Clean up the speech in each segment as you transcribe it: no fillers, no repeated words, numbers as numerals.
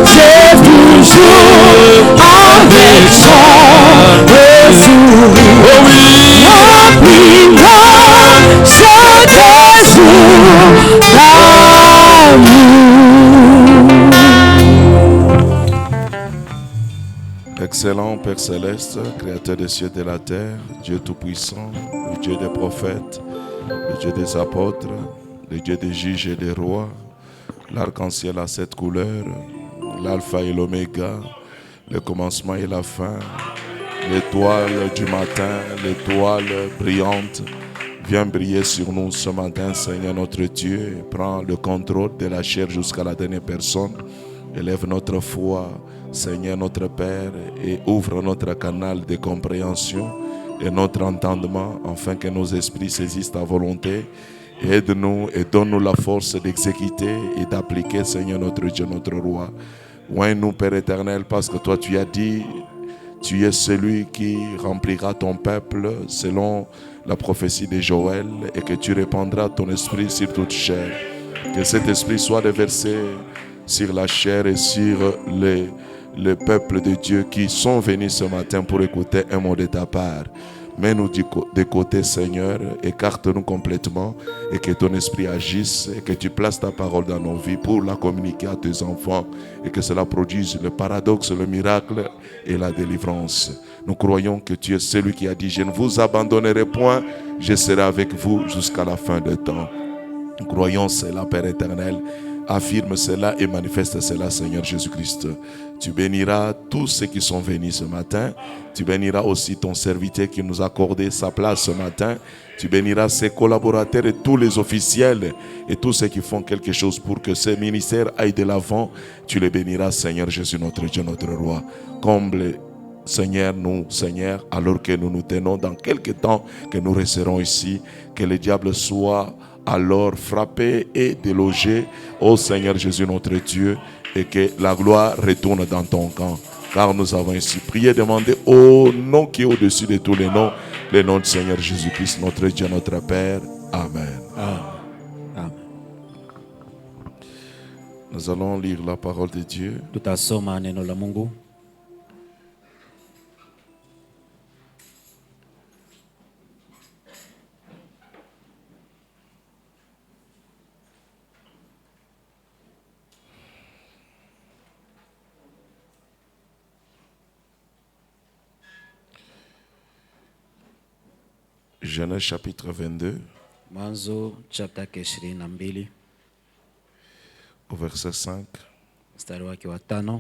j'ai toujours avec son sourire. Oh oui, Remplis-moi ce jour d'amour. excellent Père Céleste, Créateur des cieux et de la terre, Dieu Tout-Puissant, le Dieu des prophètes, le Dieu des apôtres, le Dieu des juges et des rois, l'arc-en-ciel à 7 couleurs, l'alpha et l'oméga, le commencement et la fin, l'étoile du matin, l'étoile brillante. Viens briller sur nous ce matin, Seigneur notre Dieu. Prends le contrôle de la chair jusqu'à la dernière personne. Élève notre foi, Seigneur notre Père, et ouvre notre canal de compréhension et notre entendement, afin que nos esprits saisissent ta volonté. Aide-nous et donne-nous la force d'exécuter et d'appliquer, Seigneur notre Dieu, notre Roi. Oins-nous, Père éternel, parce que toi tu as dit, tu es celui qui remplira ton peuple selon la prophétie de Joël, et que tu répandras ton esprit sur toute chair. Que cet esprit soit déversé sur la chair et sur le peuple de Dieu qui sont venus ce matin pour écouter un mot de ta part. Mets-nous de côté, Seigneur, écarte-nous complètement et que ton esprit agisse et que tu places ta parole dans nos vies pour la communiquer à tes enfants et que cela produise le paradoxe, le miracle et la délivrance. Nous croyons que tu es celui qui a dit « Je ne vous abandonnerai point, je serai avec vous jusqu'à la fin du temps ». Nous croyons cela, Père éternel. Affirme cela et manifeste cela, Seigneur Jésus-Christ. Tu béniras tous ceux qui sont venus ce matin. Tu béniras aussi ton serviteur qui nous a accordé sa place ce matin. Tu béniras ses collaborateurs et tous les officiels et tous ceux qui font quelque chose pour que ce ministère aille de l'avant. Tu les béniras, Seigneur Jésus, notre Dieu, notre Roi. Comble, Seigneur, nous, Seigneur, alors que nous nous tenons dans quelque temps que nous resterons ici, que le diable soit alors frappé et délogé, ô Seigneur Jésus notre Dieu, et que la gloire retourne dans ton camp. Car nous avons ainsi prié, demandé au nom qui est au-dessus de tous les noms, le nom du Seigneur Jésus-Christ, notre Dieu, notre Père. Amen. Amen. Nous allons lire la parole de Dieu. Tutasoma neno la Mungu. Genèse chapitre 22, Mwanzo chapter 22 au verset 5 mstari wake wa 5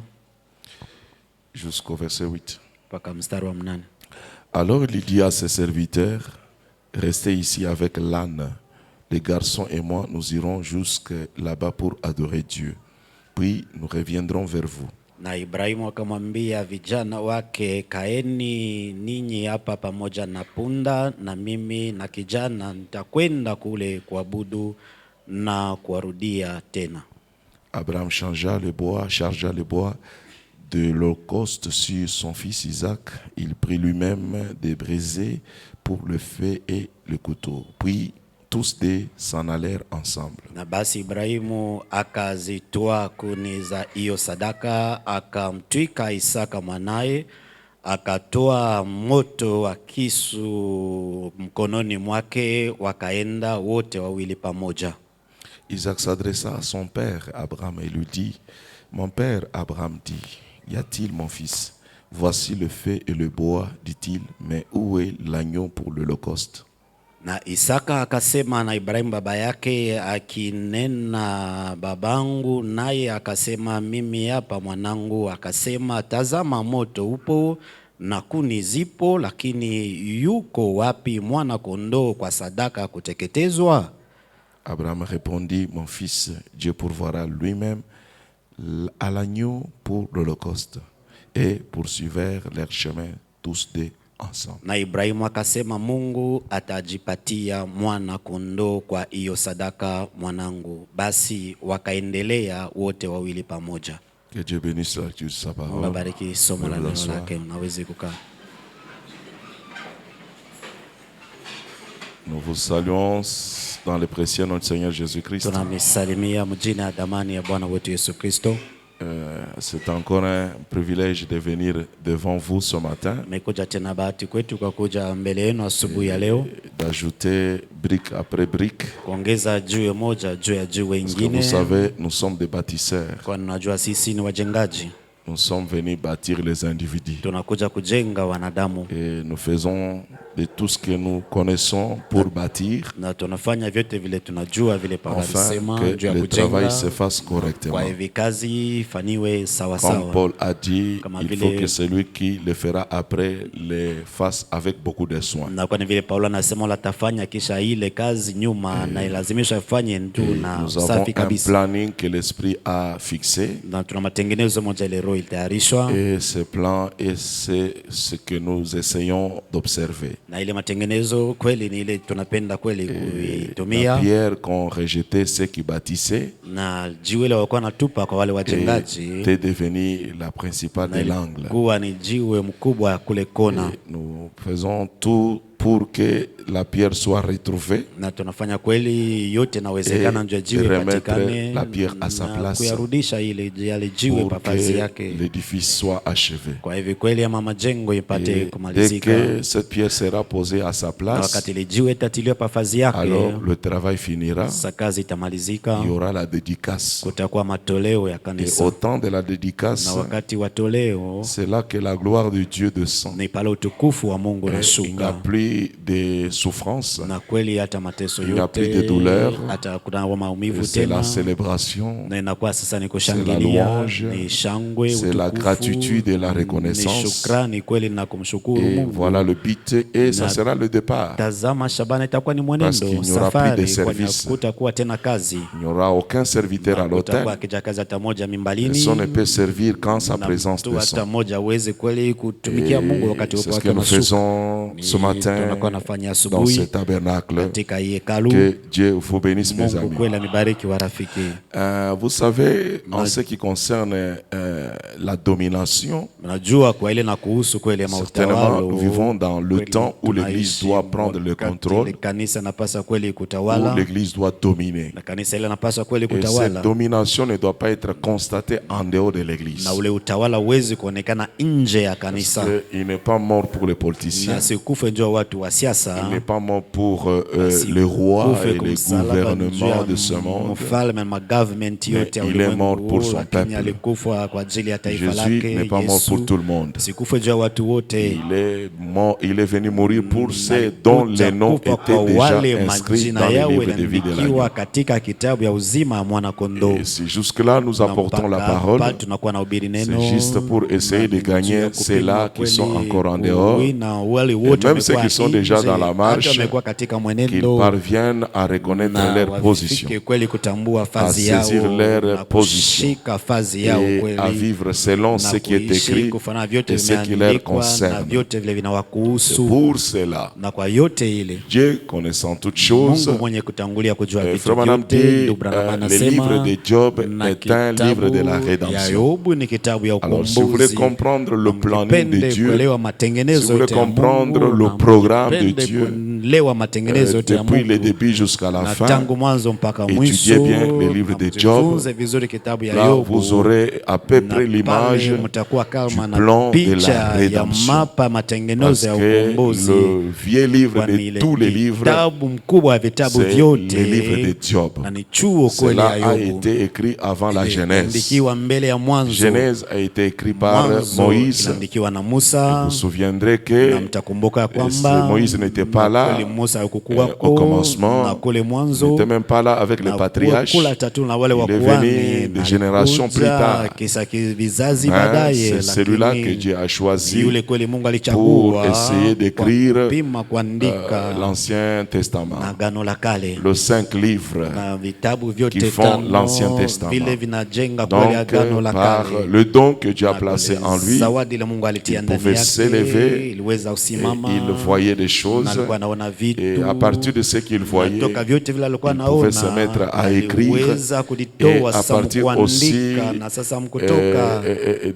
jusqu'au verset 8. mpaka mstari wa 8. Alors il dit à ses serviteurs, restez ici avec l'âne. Les garçons et moi, nous irons jusque là-bas pour adorer Dieu. Puis nous reviendrons vers vous. Na Ibrahimu akamwambia vijana wake, kaeni ninyi hapa pamoja na punda, na mimi na kijana nitakwenda kule kuabudu na kuarudia tena. Abraham chargea le bois de l'holocauste sur son fils Isaac. Il prit lui-même des braisers pour le feu et le couteau. Puis tous deux s'en allèrent ensemble. Na basi Ibrahimu akazitoa kuni za hiyo sadaka, akamtwika Isaka mwanaye, akatoa moto wa kisu mkononi mwake, wakaenda wote wawili pamoja. Isaac s'adressa à son père Abraham et lui dit, mon père Abraham dit, y a-t-il mon fils? Voici le feu et le bois, dit-il, mais où est l'agneau pour l'holocauste? Na Isaka akasema na Ibrahimu baba yake akinena, babangu, naye akasema, mimi hapa mwanangu. Akasema, tazama moto upo na kuni zipo, lakini yuko wapi mwana kondoo kwa sadaka kuteketezwa? Abraham répondit, mon fils, Dieu pourvoira lui-même à l'agneau pour l'holocauste. Et poursuivèrent leur chemin tous deux ensemble. Na Ibrahimu akasema, Mungu atajipatia mwana kondoo kwa hiyo sadaka, mwanangu. Basi wakaendelea wote wawili pamoja. Que Dieu bénisse la lecture de sa parole. Mungu abariki somo la neno lake. Unaweza kukaa. Nous vous saluons dans le précieux nom du Seigneur Jésus-Christ. Tunamisalimia mjina ya damani ya Bwana wetu Yesu Kristo. C'est encore un privilège de venir devant vous ce matin, Imekuja tena bahati kwetu kwa kuja mbele yenu asubuhi ya leo, d'ajouter brique après brique. kuongeza jiwe moja juu ya jiwe Parce que vous ingine, savez, nous sommes des bâtisseurs. kwa najua sisi ni wajengaji, Nous sommes venus bâtir les individus. tunakuja kujenga wanadamu Et nous faisons de tout ce que nous connaissons pour bâtir, na tunafanya vyote vile tunajua vile Paulo afin alisema que juu ya le travail kujenga, se fasse kwa correctement. hivi kazi ifaniwe sawa Comme sawa. Paul a dit, Comme il vile- faut que celui qui le fera après le fasse avec beaucoup de soin. Na kwani vile Paulo anasema wala atafanya kisha ile kazi nyuma na ilazimisha afanye tu na Nous avons safi un kabisa, planning que l'Esprit a fixé. na tuna matengenezo moja ile roho ilitayarishwa, Et ce plan, et c'est ce que nous essayons d'observer. na ile matengenezo kweli ni ile tunapenda kweli La kuitumia, pierre qu'ont rejeté ceux qui bâtissaient na jiwe ile walikuwa natupa kwa wale wajengaji était devenue la principale de l'angle. kuwa ni jiwe mkubwa kule kona, Et nous faisons tout pour que la pierre soit retrouvée na tunafanya kweli yote nawezekana ndio jiwe remettre patikane la pierre à sa na place kuyarudisha ile yale jiwe pour pafazi que yake, l'édifice soit achevé. kwa hivi kweli ama majengo ipate Et dès kumalizika, que cette pierre sera posée à sa na place, wakati ile jiwe tatiliwa pafazi yake, alors le travail finira, sasa kazi itamalizika, il y aura la dédicace. kutakuwa matoleo ya Et kanisa, au temps de la dédicace, na wakati wa toleo c'est là que la gloire de Dieu descend. ni pale utukufu wa Mungu Il n'y a unashuka, plus de souffrance, na kweli hata mateso Il n'y a plus de yote, douleur. hata kuna maumivu c'est la tena, célébration, na inakuwa sasa ni la kushangilia, louange, ni shangwe, c'est la utukufu, gratitude et la ni reconnaissance. shukrani kweli na kumshukuru Et Mungu. voilà le but, et ça Na- sera le départ. Tazama Shabana itakuwa ni Parce qu'il mwenendo n'y aura plus safari, de kwani service. hakutakuwa tena kazi, Il n'y aura aucun serviteur à kutakuwa l'autel. akija kazi hata moja mimbalini, Personne ne peut servir quand sa na présence mtu hata descend. moja aweze kweli kutumikia Mungu wakati C'est upo ce que wake nous unashuka. faisons ce matin Tunakuwa nafanya dans asubuhi ce tabernacle. katika hii hekalu. Que Dieu vous bénisse, mes Mungu amis. kweli amibariki wa rafiki. Vous savez, en ce qui concerne la domination, Najua kwa ile na kuhusu kweli ama certainement utawala, nous vivons dans le kweli temps où l'Église tunaishi doit prendre le wakati contrôle, ile kanisa napasa kweli où kutawala, l'Église doit dominer. na kanisa ile napaswa kweli Et cette kutawala, domination ne doit pas être constatée en dehors de l'Église. na ule utawala uwezi kuonekana nje ya kanisa, Parce qu'il n'est pas mort pour les politiciens, na sikufe njoo watu wa siasa, il n'est pas mort pour le roi et les gouvernements de ce monde. mfalme ma government yote ya Il est mort pour son lakini peuple. alikufa kwa ajili ya taifa Jésus lake. n'est pas mort pour tout le monde. Sikufe njoo watu wote, Il est mort, il est venu mourir pour ceux dont les noms kufa étaient kwa déjà wale inscrits majina dans le yao livre de vie de l'agneau. yaliandikiwa katika kitabu ya uzima ya mwana kondoo. Et si jusque-là nous apportons la parole, tunakuwa na ubiri neno, c'est juste pour essayer de gagner ceux-là qui sont encore en dehors, et même ceux qui sont déjà dans la marche, qu'ils parviennent à reconnaître leur position, à saisir leur position et à vivre selon ce qui est écrit et ce qui leur concerne. C'est pour cela, na kwa yote ile Dieu connaissant toutes choses, Mungu mwenye kutangulia kujua vitu Frère Branham vyote, dit, ndugu Branham le anasema, livre de Job na est un livre de la kitabu ya rédemption. Yobu ni kitabu ya Alors, si vous voulez ukombozi. comprendre le planning de Mpende Dieu, kuelewa matengenezo si vous voulez yote ya comprendre Mungu, le na programme de mpende Dieu, kuelewa matengenezo yote ya depuis le Mungu, début jusqu'à la na fin, tangu mwanzo mpaka étudiez mwisho, bien le livre de na Job. mjifunze vizuri kitabu ya là Yobu, vous aurez à peu près na l'image pale mtakuwa kama du na plan de picha la ya rédemption. mapa matengenezo Parce ya que ukombozi, le vieux livre kwani de ile tous les livres, kitabu mkubwa wa vitabu c'est vyote le livre de Job. na ni chuo kweli Cela ya a Yobu, été écrit avant la Genèse. iliandikiwa mbele ya mwanzo. Genèse a été écrit par Mwanzo Moïse. iliandikiwa na Musa, Vous vous souviendrez na que mtakumbuka kwamba Moïse n'était pas là kweli Musa hakukuwako au commencement, na kule il mwanzo, n'était même pas là avec les na patriarches. kula tatu na wale Il est wakuhani, venu des na générations plus alikuja tard. kisa vizazi Hein, baadaye, c'est celui-là que lakini Dieu a choisi yule kweli Mungu pour alichagua essayer d'écrire kwa kupima kuandika l'Ancien Testament, na Agano la Kale, les 5 livres. na vitabu vyote qui font tano l'Ancien Testament. vile vinajenga kweli Donc, Agano la par Kale. le don que Dieu a Na placé kweli en lui, zawadi ile Mungu alitia il ndani pouvait yake, s'élever iliweza et kusimama, il voyait des na choses alikuwa anaona na vitu. Et à partir de ce qu'il voyait, Toka vyote vile alikuwa il pouvait se anaona, mettre à écrire. aliweza Et kuditoa à sasa partir aussi kuandika, na sasa mkutoka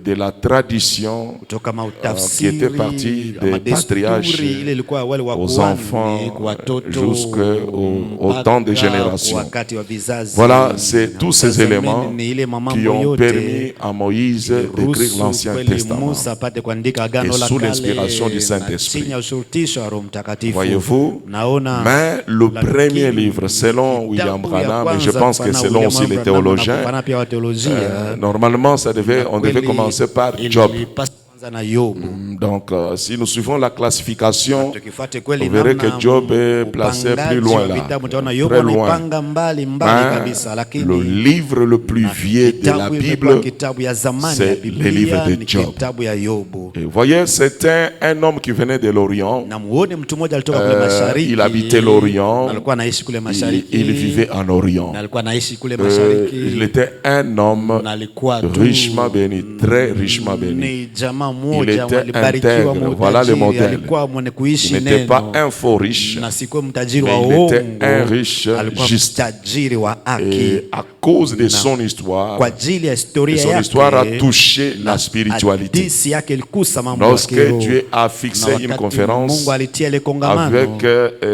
de la tradition kutoka qui mautafsiri était partie ama des patriarches desturi ile ilikuwa wale wa aux kuhani, enfants kwa watoto jusqu'au temps des mpaka générations. wakati wa vizazi. Voilà, c'est tous ces Tazameni éléments ni ile mambo qui ont yote permis à Moïse d'écrire ruhusu l'Ancien kweli Testament. Musa apate kuandika Agano Et la sous Kale l'inspiration du na Saint-Esprit. chini ya ushurutisho wa Roho Mtakatifu. Voyez-vous? Naona Mais le lakini premier livre, selon William kitabu ya Branham, et je kwanza pense que kufana selon William aussi les Branham na théologiens, kufana pia wa teolojia, normalement on devait kweli commencer par Job. ilipaswa kuanza na Yobu. Donc, si nous suivons la classification, Tukifuate kweli vous verrez namna que Job est placé upangaji plus loin wa là, vitabu, utaona Yobu très loin. anaipanga mbali Hein? kabisa, Le lakini livre le plus vieux de la kitabu imekuwa Bible, kitabu ya zamani c'est ya le Biblia livre de ni Job. kitabu ya Yobu. Et vous voyez, c'était un homme qui venait de l'Orient. Na muone mtu mmoja alitoka kule mashariki. Il habitait l'Orient. Alikuwa anaishi kule mashariki. Il vivait en Orient. Na alikuwa anaishi kule mashariki. Il était un homme Na alikuwa richement béni, très richement béni. Ni jamaa Il mmoja était alibarikiwa intègre. Voilà le modèle. alikuwa mwenye Il kuishi n'était pas neno. un faux riche, Na sikuwa mtajiri wa mais il était un uongo. riche Alikuwa juste. mtajiri wa haki. Et à cause de son histoire, Kwa ajili ya historia son yake. histoire a touché la spiritualité. Hadithi yake ilikusa mambo ya Lorsque kiroho. Dieu a fixé Na une wakati conférence Mungu alitia ile kongamano avec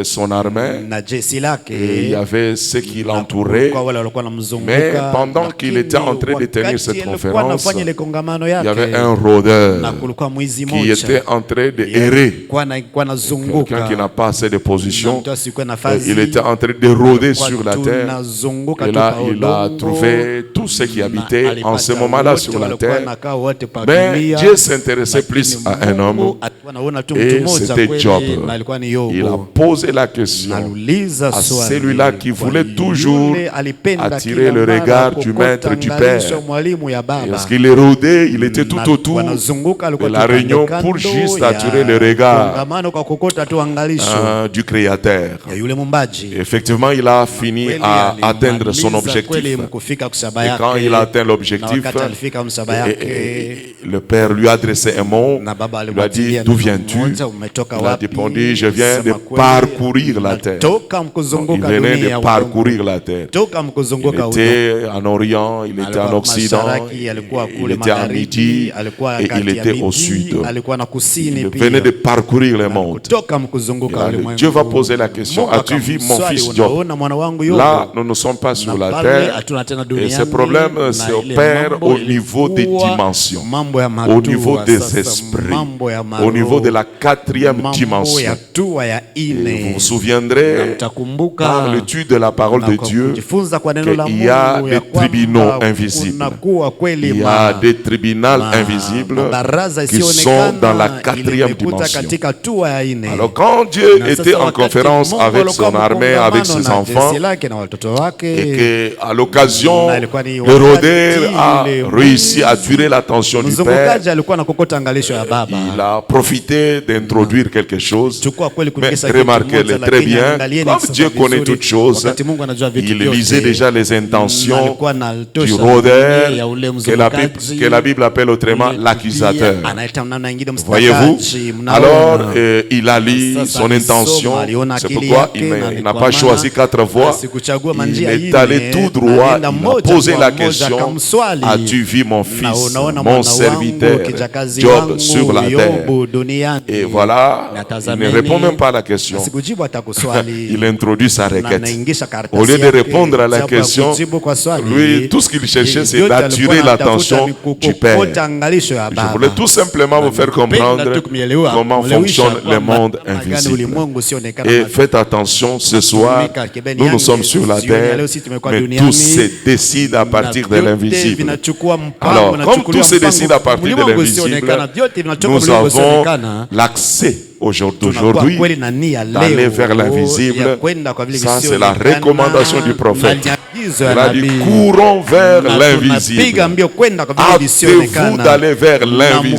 son armée, na jeshi lake, et il y avait ceux qui l'entouraient. kwa wale walikuwa wanamzunguka, Mais pendant qu'il était en train de tenir wakati cette alikuwa conférence, anafanya ile kongamano il y yake, avait un rôdeur na kulikuwa mwizi qui mmoja était en train de errer. kwa nazunguka, Quelqu'un qui n'a pas assez de position, mtu asikuwe nafasi, il était en train de rôder kwa sur la terre. tunazunguka Et tu là, kwa il a udongo, trouvé tous ceux qui na habitaient en alipata ce moment-là wote sur la walikuwa terre. wanakaa wote Mais pakilia, Dieu s'intéressait lakini plus à un homme. Mungu alikuwa anaona tu mtu Et mmoja c'était kweli, Job. na alikuwa ni Il a Yobu. posé la question Naluliza à swali celui-là qui kwa voulait toujours yule alipenda attirer kila le mara regard du kokota maître du angalisho Père. mwalimu ya Et baba. lorsqu'il est rôdé, il était tout Na autour wanazunguka, alikuwa de tu la réunion kando pour kando juste ya attirer le regard kongamano kwa kokota tu angalisho du Créateur. ya yule mumbaji. Et effectivement, il a fini Kweli à atteindre alimaliza son objectif. kweli mkufika kusaba Et quand yake. il a atteint Na l'objectif, wakati alifika msaba yake, le Père lui a adressé un mot. na baba Il lui a dit, alimwambia d'où neno viens-tu? moja, umetoka Il a wapi? répondu, je viens de Sema kweli, parcourir la terre. natoka Donc, il mkuzunguka venait dunia de udongo. parcourir la terre. Toka Il mkuzunguka udongo. était en Orient, il était en Alikuwa Occident, mashariki, alikuwa il kule était à magharibi, midi alikuwa et kati il ya était au midi, sud. alikuwa na kusini Il pia. venait de parcourir le monde. Kutoka mkuzunguka Et ulimwengu. Dieu va poser la question, Mungu as-tu vu mon akamswali, fils Job? unaona mwana wangu Yobu? Là, nous ne sommes pas sur Na la pale terre. hatuna tena Et duniani, ce problème na s'opère ile au mambo niveau des ilikuwa dimensions, mambo ya au matua, niveau des sasa esprits, mambo ya au niveau maroho, de la quatrième mambo dimension. ya tua ya Et vous ine. vous souviendrez, Na mtakumbuka par l'étude de la parole de kwa Dieu, kujifunza kwa neno la qu'il y a Mungu des ya kwamba tribunaux invisibles. kunakuwa kweli Il y a des tribunaux invisibles mabaraza qui sont isiyoonekana dans la quatrième ilimekuta dimension. katika tua ya ine. Alors quand Dieu Na était sasa en wakati conférence Mungu avec alikuwa son armée, avec mkongamano ses na enfants, jeshi lake na watoto wake, et qu'à l'occasion, na ilikuwa ni le wakati rôdeur a ule réussi à attirer l'attention du Père. mzungukaji alikuwa anakokota angalisho ya baba. Il a profité d'introduire quelque chose. Chukua kweli Mais kuingiza kitu remarquez-le kimoja, très lakini bien, angalieni comme sasa Dieu connaît vizuri, toutes choses, wakati Mungu anajua vitu il vyote, lisait déjà les intentions alikuwa anatosha du rôdeur ya ule que la Bible appelle autrement l'accusateur. anaita namna nyingine Voyez-vous? mstakaji, mnaona. Alors, il a lu Sasa son alisoma, intention. aliona C'est akili pourquoi yake, na il n'a kwa pas maana choisi 4 voies. asikuchagua Il manjia est ine, allé tout droit. alienda Il a moja posé kwa la moja, question, akamswali, as-tu vu mon na fils, unaona mon mwana serviteur, wangu, kijakazi Job wangu, sur la terre? Yobu duniani. Et voilà, Na il ne tazameni, répond même pas à la question. asikujibu hata kuswali. Il introduit sa Na requête. anaingisha karatasi Au lieu de yake, répondre à la japo ya question, kujibu kwa swali, lui, tout ce qu'il cherchait, c'est yote d'attirer alikuwa l'attention anatafuta du Père. kukokota angalisho ya Je baba. voulais tout simplement vous faire comprendre comment fonctionne le monde invisible. Et faites attention, ce soir, nous sommes sur la terre, mais tout se décide à partir de l'invisible. Alors, comme tout se décide à partir de l'invisible, nous avons l'accès d'aujourd'hui d'aller vers l'invisible. Ça, c'est la recommandation du prophète. maagizo ya Il a dit, nabii. courons vers Na l'invisible. tunapiga mbio kwenda kwa vile Hâtez-vous visionekana. d'aller vers Na mukaribie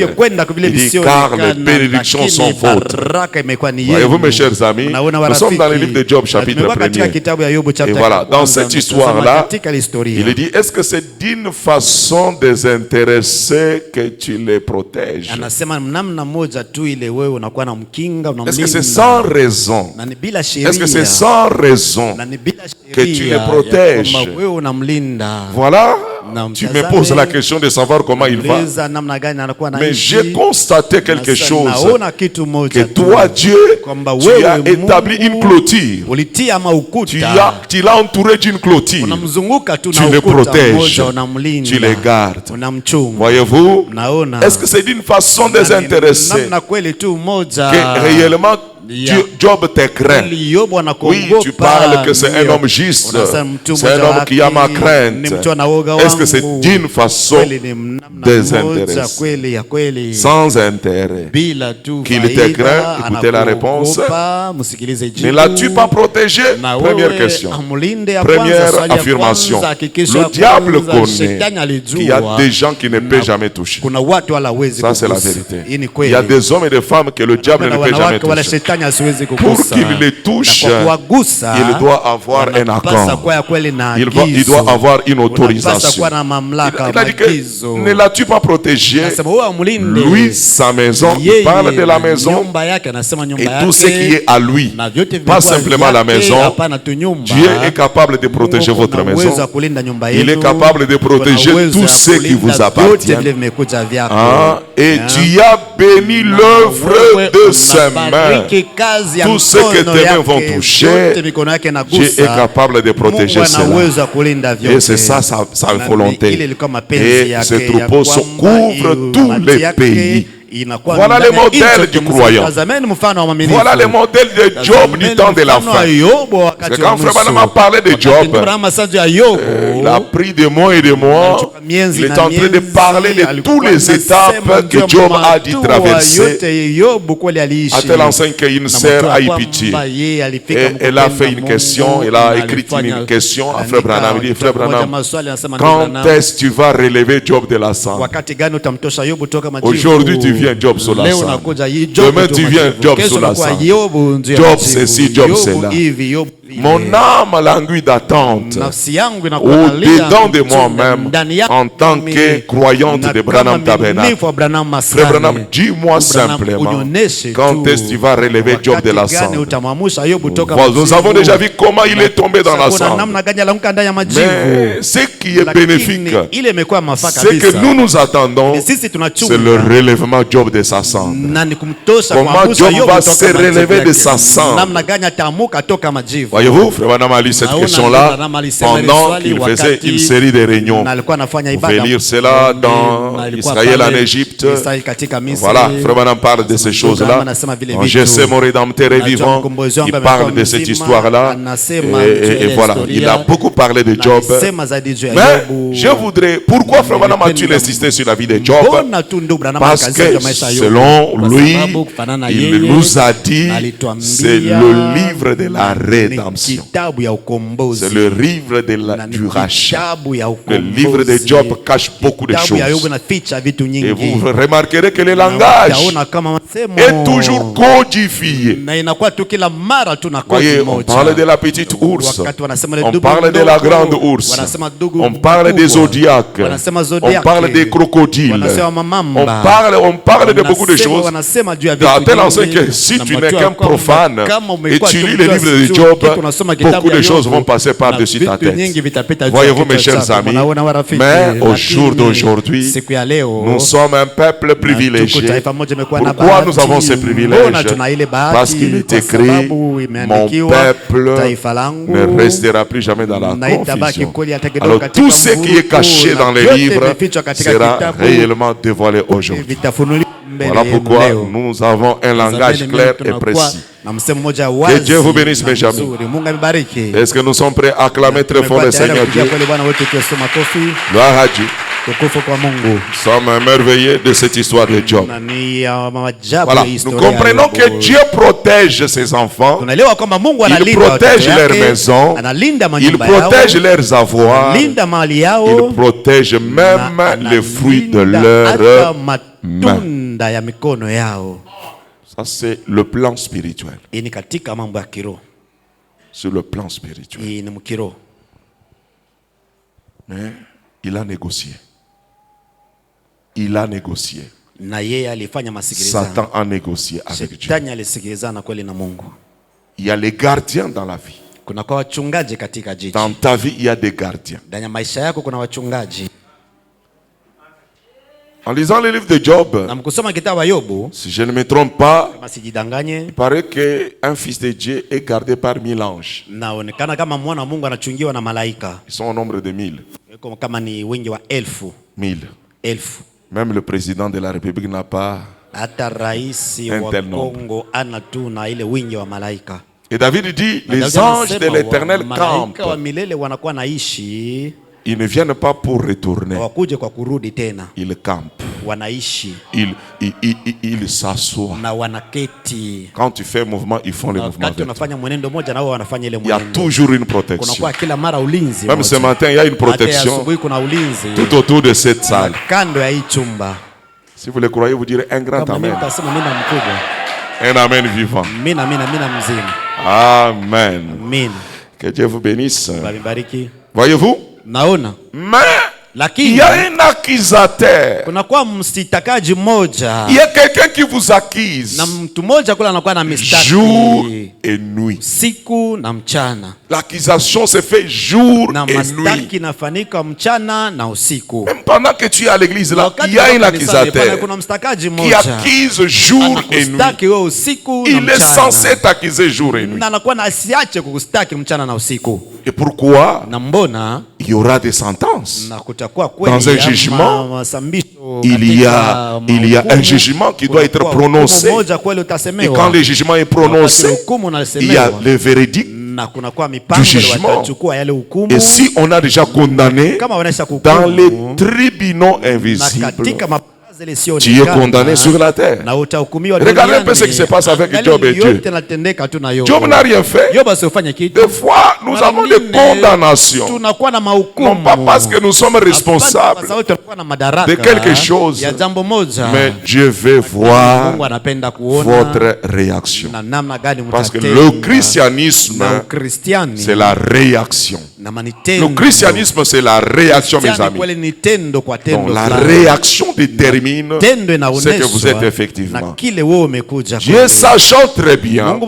l'invisible. kwenda kwa vile Il dit, car les visionekana, bénédictions sont lakini vôtres. baraka imekuwa ni Voyez-vous, yenu. mes chers amis, Unaona nous sommes dans le livre de Job, Na chapitre tumekuwa katika 1er. kitabu ya Yobu Et chapter voilà, ya dans kwanza, cette tumesoma histoire-là, katika historia. il dit, est-ce que c'est d'une façon désintéressée que tu les protèges? Anasema namna moja tu ile wewe unakuwa na mkinga, Est-ce que c'est unamlinda. sans raison? Na ni bila Est-ce que c'est sheria. sans raison? Na ni bila que tu sheria les protèges? ya kwamba wewe unamlinda. Voilà, Na tu me mtazame, poses la question de savoir comment il va. uliza namna gani anakuwa Mais anaishi. j'ai constaté quelque Sasa chose, naona kitu que moja tu, toi, Dieu, kwamba tu wewe as établi Mungu une clôture. ulitia Tu l'as entouré d'une clôture. unamzunguka tu Tu na le ukuta protèges. mmoja, unamlinda, Tu les gardes. unamchunga. Voyez-vous? Naona Est-ce que c'est d'une façon désintéressée namna kweli tu moja que réellement Yeah. Job te craint? kweli Yobu Oui, anakuogopa. tu parles que c'est un Ndio. homme juste. Unasema mtu C'est un mmoja homme qui a ma wake, crainte. ni mtu ana woga Est-ce que wangu. c'est d'une façon Kweli ni namna désintéressée? moja kweli ya kweli Sans intérêt? bila tu Qu'il te faida, craint, écoutez la réponse. anakuogopa, msikilize Ne jibu. l'as-tu pas protégé? Na Première wewe question. amlinde ya kwanza, Première swali ya affirmation. kwanza, hakikisho Le ya diable kwanza, connaît shetani alijua. qu'il y a des gens qui ne peuvent jamais toucher. Kuna watu wala hawezi Ça, c'est la kugusa. vérité. Hii ni Il kweli. y a des hommes et des femmes que le diable Kuna ne peut jamais wanawake wala toucher. shetani asiwezi Pour kugusa. qu'il les touche, Na kwa kuwagusa, il doit avoir un wanapasa accord. kuwa ya kweli na Il agizo. doit avoir une Unapasa autorisation. kuwa na mamlaka, Il a dit que maagizo. ne l'as-tu pas protégé? Anasema wewe amlinde. Lui, sa maison, il Yeye, parle de la maison nyumba yake, anasema nyumba et yake, tout ce qui est à lui. na vyote Pas vilikuwa simplement la vyake, maison. hapana tu nyumba. Dieu est capable de protéger Mungu votre ana uwezo maison. wa kulinda nyumba Il yenu. est capable de protéger Kuna uwezo tout wa ce qui kulinda vous vyote appartient. vile vimekuja vyako. Ah, et Ah. tu as béni l'œuvre Wewe de ses unabariki mains. kazi ya Tout ce que mikono tes mains yake, vont toucher, vyote mikono yake inagusa. Dieu est capable de protéger Mungu ana cela. uwezo wa kulinda vyote. Et c'est ça sa Na volonté. ile ilikuwa mapenzi Et yake ce ya troupeau kwamba couvre tous mati les yake pays. inakuwa Voilà ndani le ya modèle nchi du yote. croyant. Tazameni mfano wa mwaminifu. Voilà le modèle de Job du temps de la Mfano wa fin. Yobu wakati Parce que wa quand Frère mwisho. Branham a parlé de Wakati Job, Ndugu Branham asajua Yobu, il a pris des mois et des mois. mienzi Il est na en train de mienzi, parler de alikuwa toutes les anasema étapes juu ya que Job a dû mahatua traverser. yote Yobu kweli aliishi. À tel enseigne qu'une Na sœur matua a eu kwamba pitié. yeye alifika Et elle a mkupenda fait une Mungu, question, elle a na écrit alifanya- une question à andika Frère Branham. Il dit, Frère moja Branham, maswali, anasema Ndugu quand Branham, est-ce que tu vas relever Job de la cendre? wakati gani utamtosha Yobu toka majivu? Aujourd'hui, tu viens Job sur la Leo cendre. unakuja Job Demain, tu tu majivu. viens Job Kesho sur la unakuwa cendre. Yobu ndio Job majivu. ceci, Job Yobu cela. hivi, Yobu vile. Mon âme languit d'attente. Nafsi yangu inakuwa inalia Au-dedans de mchunga moi-même, ndani yangu en tant mimi, que croyante na de kama Branham Tabernacle. mwaminifu wa Branham Frère Maskani. Branham, dis-moi Ndugu Branham, simplement, unionyeshe quand tu est-ce que tu vas relever Job de la wakati gani cendre? utamwamsha Yobu toka Voilà, nous majivu. avons déjà vu comment il est tombé dans la Kuna cendre. namna gani alianguka ndani ya majivu. Mais ce qui est Lakini bénéfique, ile imekuwa mafaa c'est que kabisa. nous attendons, Ni sisi c'est tunachunga le relèvement Job de sa cendre. na ni kumtosha Comment kuangusha Job Yobu va toka se majivu relever yake. de sa cendre. Namna gani ataamuka toka majivu. Voyez-vous, Frère Branham a lu cette Naona question-là Branham alisema ile pendant swali qu'il faisait wakati une série de réunions. na alikuwa anafanya Vous ibada. pouvez lire cela dans Na alikuwa Israël pale en Égypte. Israeli katika Misri. Voilà, Frère Branham parle de ces choses-là. En Je sais mon Rédempteur est vivant. Il parle de cette histoire-là. Et voilà, il a beaucoup parlé de Job. Mais je voudrais, pourquoi Frère Branham a-t-il insisté sur la vie de Job? Parce que selon lui, il nous a dit, c'est le livre de la rédemption. C'est le livre du rachat. Le livre de Job cache beaucoup de choses. Et vous remarquerez que le langage est toujours codifié. Voyez, on parle de la petite ours, on parle de la grande ours, on parle des zodiacs, on parle des crocodiles, on parle de beaucoup de choses. À tel enseigne que si tu n'es qu'un profane et tu lis le livre de Job, beaucoup de choses vont passer par-dessus ta tête. Voyez-vous, mes chers amis, mais au jour d'aujourd'hui, nous sommes un peuple privilégié. Pourquoi nous avons ces privilèges? Parce qu'il est écrit, mon peuple ne restera plus jamais dans la confusion. Alors tout ce qui est caché dans les livres sera réellement dévoilé aujourd'hui. Voilà pourquoi nous avons un langage clair et précis. Que Dieu vous bénisse, mes amis. Est-ce que nous sommes prêts à acclamer très fort le Seigneur Dieu? Gloire à Dieu. Tukufu kwa Mungu. Nous sommes émerveillés de cette histoire de Job. Na ni ya maajabu Voilà, ya nous historia ya comprenons Yobu. que Dieu protège ses enfants. Tunaelewa kwamba Mungu Il analinda protège watoto leur yake, maison. analinda Il manyumba protège yao, leurs avoirs. analinda mali Il yao, protège même na les fruits de analinda hata leur main. matunda ya mikono yao. Ça, c'est le plan spirituel. Hii ni katika mambo ya kiroho. Sur le plan spirituel. Hii ni mkiroho. Mais il a négocié. Il a négocié. Na yeye alifanya masikilizano. Satan a négocié avec Dieu. Shetani alisikilizana kweli na Mungu. Il y a les gardiens dans la vie. Kuna kwa wachungaji katika jiji. Dans ta vie, il y a des gardiens. Ndani ya maisha yako kuna wachungaji. En lisant le livre de Job, Na mkusoma kitabu wa Yobu, si je ne me trompe pas, kama sijidanganye, il paraît qu'un fils de Dieu est gardé par 1000 anges. naonekana kama mwana wa Mungu anachungiwa na malaika. Ils sont au nombre de 1000. Kama ni wingi wa elfu. 1000. Même le président de la République n'a pas. Hata raisi wa Kongo ana tu na ile wingi wa malaika. Et David dit, les anges de l'Éternel campent. Malaika wa milele wanakuwa naishi. Ils ne viennent pas pour retourner. Hawakuje kwa kurudi tena. Ils campent. Wanaishi. Ils s'assoient. Na wanaketi. Quand tu fais mouvement, ils font le mouvement. Wakati unafanya mwenendo moja na wao wanafanya ile Il y a mwenendo. toujours une protection. Kunakuwa kila mara ulinzi. Même ce matin, il y a une protection asubuhi kuna ulinzi tout autour de cette salle. Kando ya hii chumba. Si vous le croyez, vous direz un grand amen. Mtasema mina mkubwa. Un amen vivant. Mina mzima. Amen. Amen. Que Dieu vous bénisse. Bariki. Voyez-vous? Naona. Mais il y a un accusateur. Kunakuwa msitakaji mmoja. Il y a quelqu'un qui vous accuse. Na mtu mmoja kula anakuwa na mistaki. Jour et nuit. Siku na mchana. L'accusation se fait jour na et mastaki nuit. Inafanyika mchana na usiku. Même pendant que tu es à l'église là, il y a un accusateur qui accuse jour et nuit. Il est censé t'accuser jour et nuit. Et pourquoi? Il y aura des sentences. Dans un jugement, il y a un jugement qui doit être prononcé. Et quand le jugement est prononcé, il y a le verdict du jugement. Et si on a déjà condamné dans les tribunaux invisibles, tu es condamné sur la terre. Regardez un peu ce qui se passe avec Job et Dieu. Job n'a rien fait. Des fois, nous avons des condamnations. Non pas parce que nous sommes responsables de quelque chose, mais Dieu veut voir votre réaction. Parce que le christianisme, c'est la réaction. Le christianisme, c'est la réaction, mes amis. Donc, la réaction détermine ce que vous êtes effectivement. Dieu sachant très bien que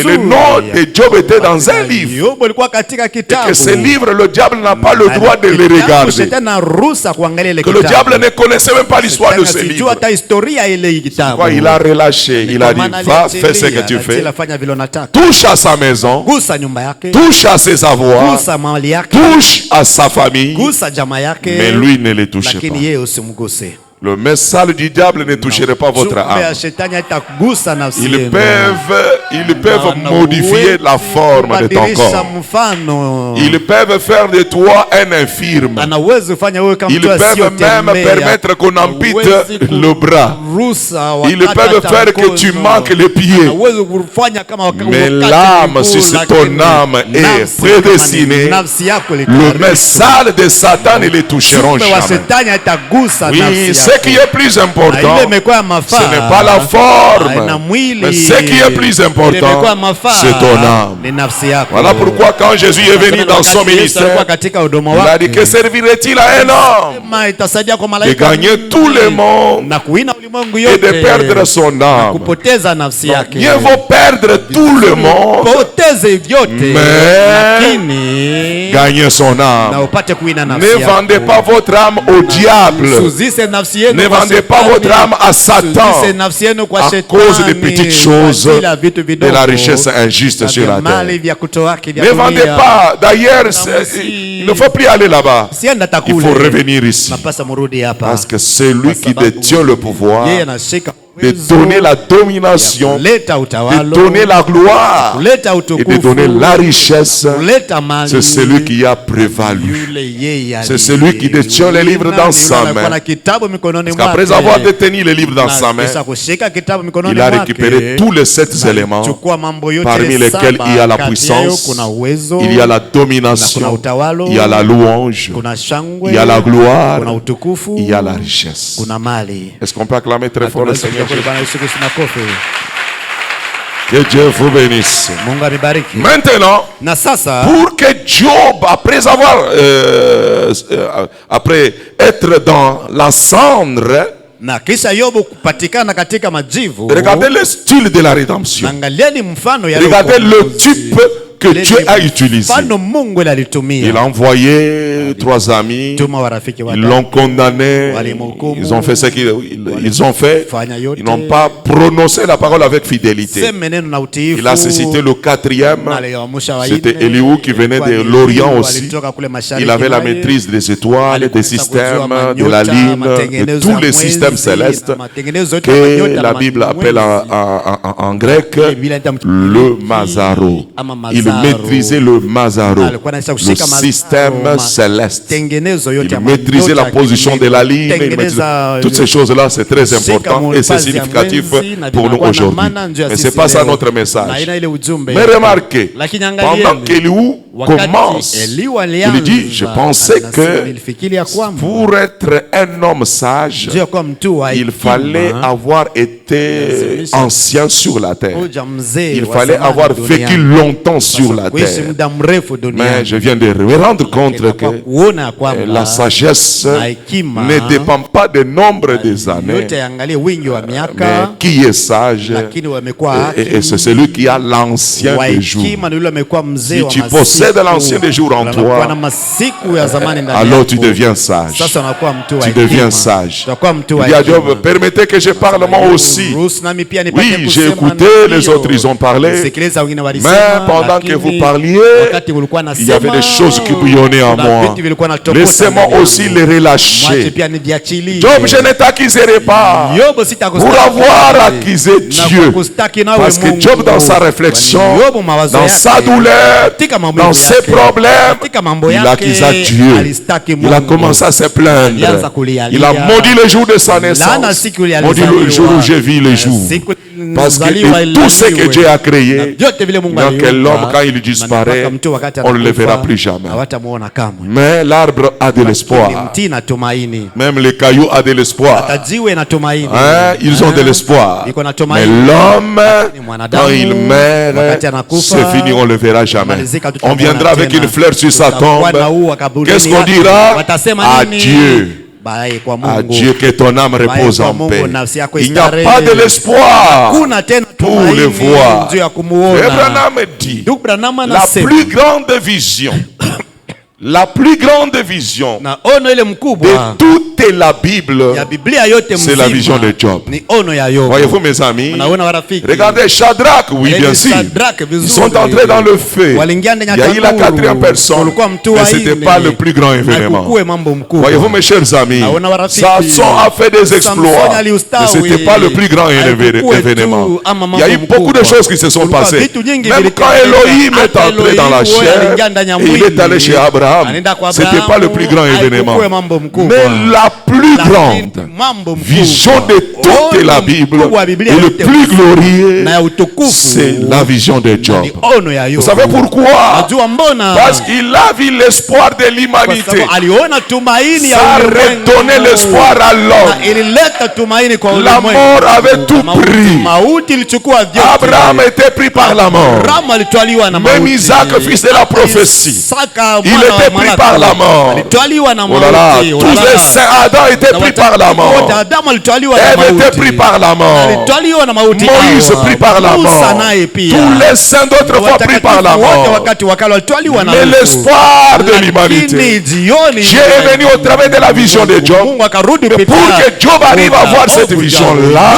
le nom de Job était dans un livre et que ce livre, le diable n'a pas le droit de le regarder. Que le diable ne connaissait même pas l'histoire de ce livre. Il a relâché, il a dit, va, fais ce que tu fais. Touche à sa maison, touche à ses avoirs, touche à sa famille, mais lui ne les touche pas. Le message du diable ne toucherait pas votre âme. Ils peuvent modifier la forme de ton corps. Ils peuvent faire de toi un infirme. Ils peuvent même permettre qu'on ampute le bras. Ils peuvent faire que tu manques les pieds. Mais l'âme, si ton âme est prédestinée, le message de Satan ne les toucheront jamais. Oui, ce qui est plus important, ce n'est pas la forme, mais ce qui est plus important, c'est ton âme. Voilà pourquoi quand Jésus est venu dans son ministère, il a dit que servirait-il à un homme de gagner tout le monde et de perdre son âme? Donc, mieux vaut perdre tout le monde, mais gagner son âme. Ne vendez pas votre âme au diable. Ne vendez pas votre âme à Satan à cause des petites choses, de la richesse injuste sur la terre. Ne vendez pas. D'ailleurs, il ne faut plus aller là-bas. Il faut revenir ici. Parce que c'est lui qui détient le pouvoir de donner la domination, de donner la gloire et de donner la richesse. C'est celui qui a prévalu. C'est celui qui détient les livres dans sa main. Parce qu'après avoir détenu les livres dans sa main, il a récupéré tous les 7 éléments parmi lesquels il y a la puissance, il y a la domination, il y a la louange, il y a la gloire, il y a la richesse. Est-ce qu'on peut acclamer très fort le Seigneur? Que Dieu vous bénisse. Maintenant, pour que Job, après être dans la cendre, regardez le style de la rédemption. Regardez le type que Dieu a utilisé. Il a envoyé 3 amis, ils l'ont condamné, ils ont fait ce qu'ils ont fait, ils n'ont pas prononcé la parole avec fidélité. Il a suscité le 4e, c'était Elihu qui venait de l'Orient aussi. Il avait la maîtrise des étoiles, des systèmes, de la ligne, de tous les systèmes célestes que la Bible appelle en grec le Mazaro. Il maîtrisait le Mazaro, le système céleste. Il maîtrisait la position de la ligne. Toutes ces choses-là, c'est très important et c'est significatif pour nous aujourd'hui. Mais ce n'est pas ça notre message. Mais remarquez, pendant qu'Elihu commence, il dit, je pensais que pour être un homme sage, il fallait avoir été ancien sur la terre. Il fallait avoir vécu longtemps sur la terre. Mais je viens de me rendre compte que la sagesse ne dépend pas du nombre des années, mais qui est sage, et c'est celui qui a l'ancien des jours. Si tu possèdes l'ancien des jours en toi, alors tu deviens sage. Tu deviens sage. Il dit à Job, permettez que je parle moi aussi. Oui, j'ai écouté, les autres ils ont parlé, mais pendant que vous parliez, il y avait des choses qui bouillonnaient en moi. Laissez-moi aussi les relâcher. Job, je ne t'accuserai pas pour avoir accusé Dieu. Parce que Job, dans sa réflexion, dans sa douleur, dans ses problèmes, il accusa Dieu. Il a commencé à se plaindre. Il a maudit le jour de sa naissance, maudit le jour où j'ai vu le jour. Parce que tout ce que Dieu a créé, donc l'homme, quand il disparaît, on ne le verra plus jamais. Mais l'arbre a de l'espoir. Même les cailloux ont de l'espoir. Ils ont de l'espoir. Mais l'homme, quand il meurt, c'est fini, on ne le verra jamais. On viendra avec une fleur sur sa tombe. Qu'est-ce qu'on dira? Adieu. Adieu, que ton âme repose en paix. Il n'y a pas de l'espoir pour le voir. Abraham dit, la plus grande vision, la plus grande vision de toute la Bible, c'est la vision de Job. Voyez-vous mes amis? Regardez Shadrach, oui bien sûr. Ils sont entrés dans le feu. Il y a eu la 4e personne, mais ce n'était pas le plus grand événement. Voyez-vous mes chers amis? Samson a fait des exploits, mais ce n'était pas le plus grand événement. Il y a eu beaucoup de choses qui se sont passées. Même quand Elohim est entré dans la chair, et il est allé chez Abraham, ce n'était pas le plus grand événement. Mais la plus grande vision de toute la Bible et le plus glorieux, c'est la vision de Job. Vous savez pourquoi? Parce qu'il a vu l'espoir de l'humanité. Ça a redonné l'espoir à l'homme. La mort avait tout pris. Abraham était pris par la mort. Même Isaac, fils de la prophétie, il était pris par la mort. Oh là là, tous les saints, Adam était pris par la mort. Ève était pris par la mort. Moïse pris par la mort. Tous les saints d'autrefois pris par la mort. Mais l'espoir de l'humanité, Dieu est venu au travers de la vision de Job. Mais pour que Job arrive à voir cette vision-là,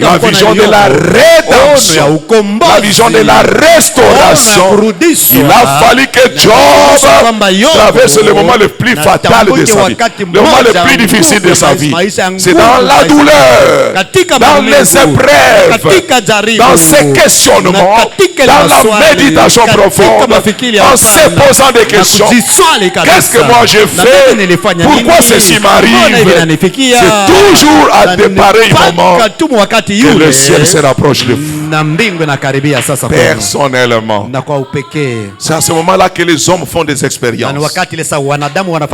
la vision de la rédemption, la vision de la restauration, il a fallu que Job traverse le moment le plus fatal de sa vie, le moment le plus difficile de sa vie. C'est dans la douleur, dans les épreuves, dans ses questionnements, dans la méditation profonde, en se posant des questions. Qu'est-ce que moi je fais? Pourquoi ceci m'arrive? C'est toujours à de pareils moments que le ciel se rapproche de vous. Personnellement, c'est à ce moment-là que les hommes font des expériences.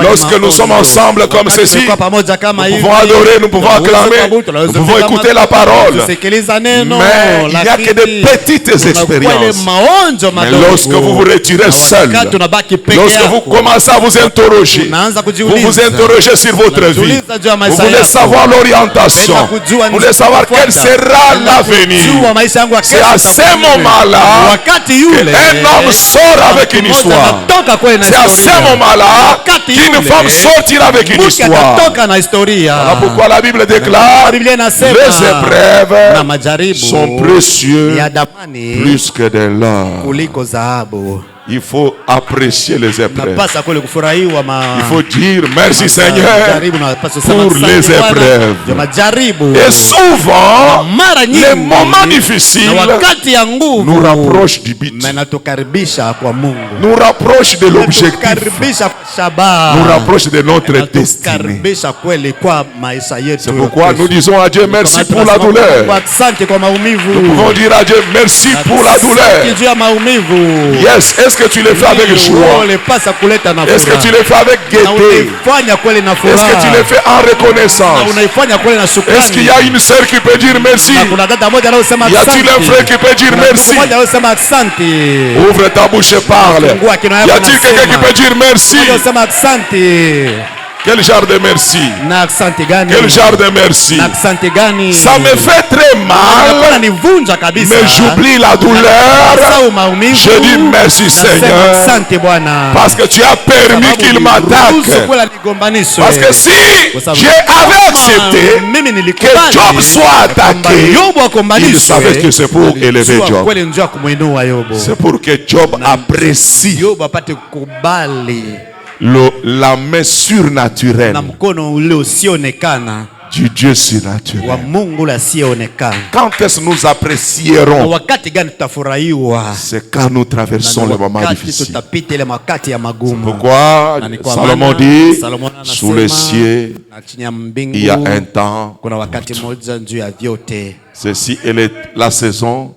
Lorsque nous sommes ensemble comme ceci, nous pouvons adorer, nous pouvons acclamer, nous pouvons écouter la parole. Mais il n'y a que de petites expériences. Mais lorsque vous vous retirez seul, lorsque vous commencez à vous interroger, vous vous interrogez sur votre vie, vous voulez savoir l'orientation, vous voulez savoir quel sera l'avenir. C'est à ce moment-là qu'un homme sort avec une histoire. C'est à ce moment-là qu'une femme sortira avec une histoire. Voilà pourquoi la Bible déclare: les épreuves sont précieuses plus que de l'or. Il faut apprécier les épreuves. Il faut dire merci Seigneur pour les épreuves. Et souvent, les moments difficiles nous rapprochent du but, nous rapprochent de l'objectif, nous rapprochent de notre destinée. C'est pourquoi nous disons à Dieu merci pour la douleur. Nous pouvons dire à Dieu merci pour la douleur. Yes. Est-ce que tu le fais avec joie? Est-ce que tu le fais avec gaieté? Est-ce que tu le fais en reconnaissance? Est-ce qu'il y a une sœur qui peut dire merci? Y a-t-il un frère qui peut dire merci? Ouvre ta bouche et parle. Y a-t-il quelqu'un qui peut dire merci? Quel genre de merci? Quel genre de merci? Ça me fait très mal, mais j'oublie la douleur. Je dis merci Seigneur, parce que tu as permis qu'il m'attaque. Parce que si j'avais accepté que Job soit attaqué, il savait que c'est pour élever Job. C'est pour que Job apprécie la main surnaturelle du Dieu surnaturel. Quand est-ce que nous apprécierons? C'est quand nous traversons le moment difficile. Pourquoi Salomon dit: sous les cieux, il y a un temps. Ceci est la saison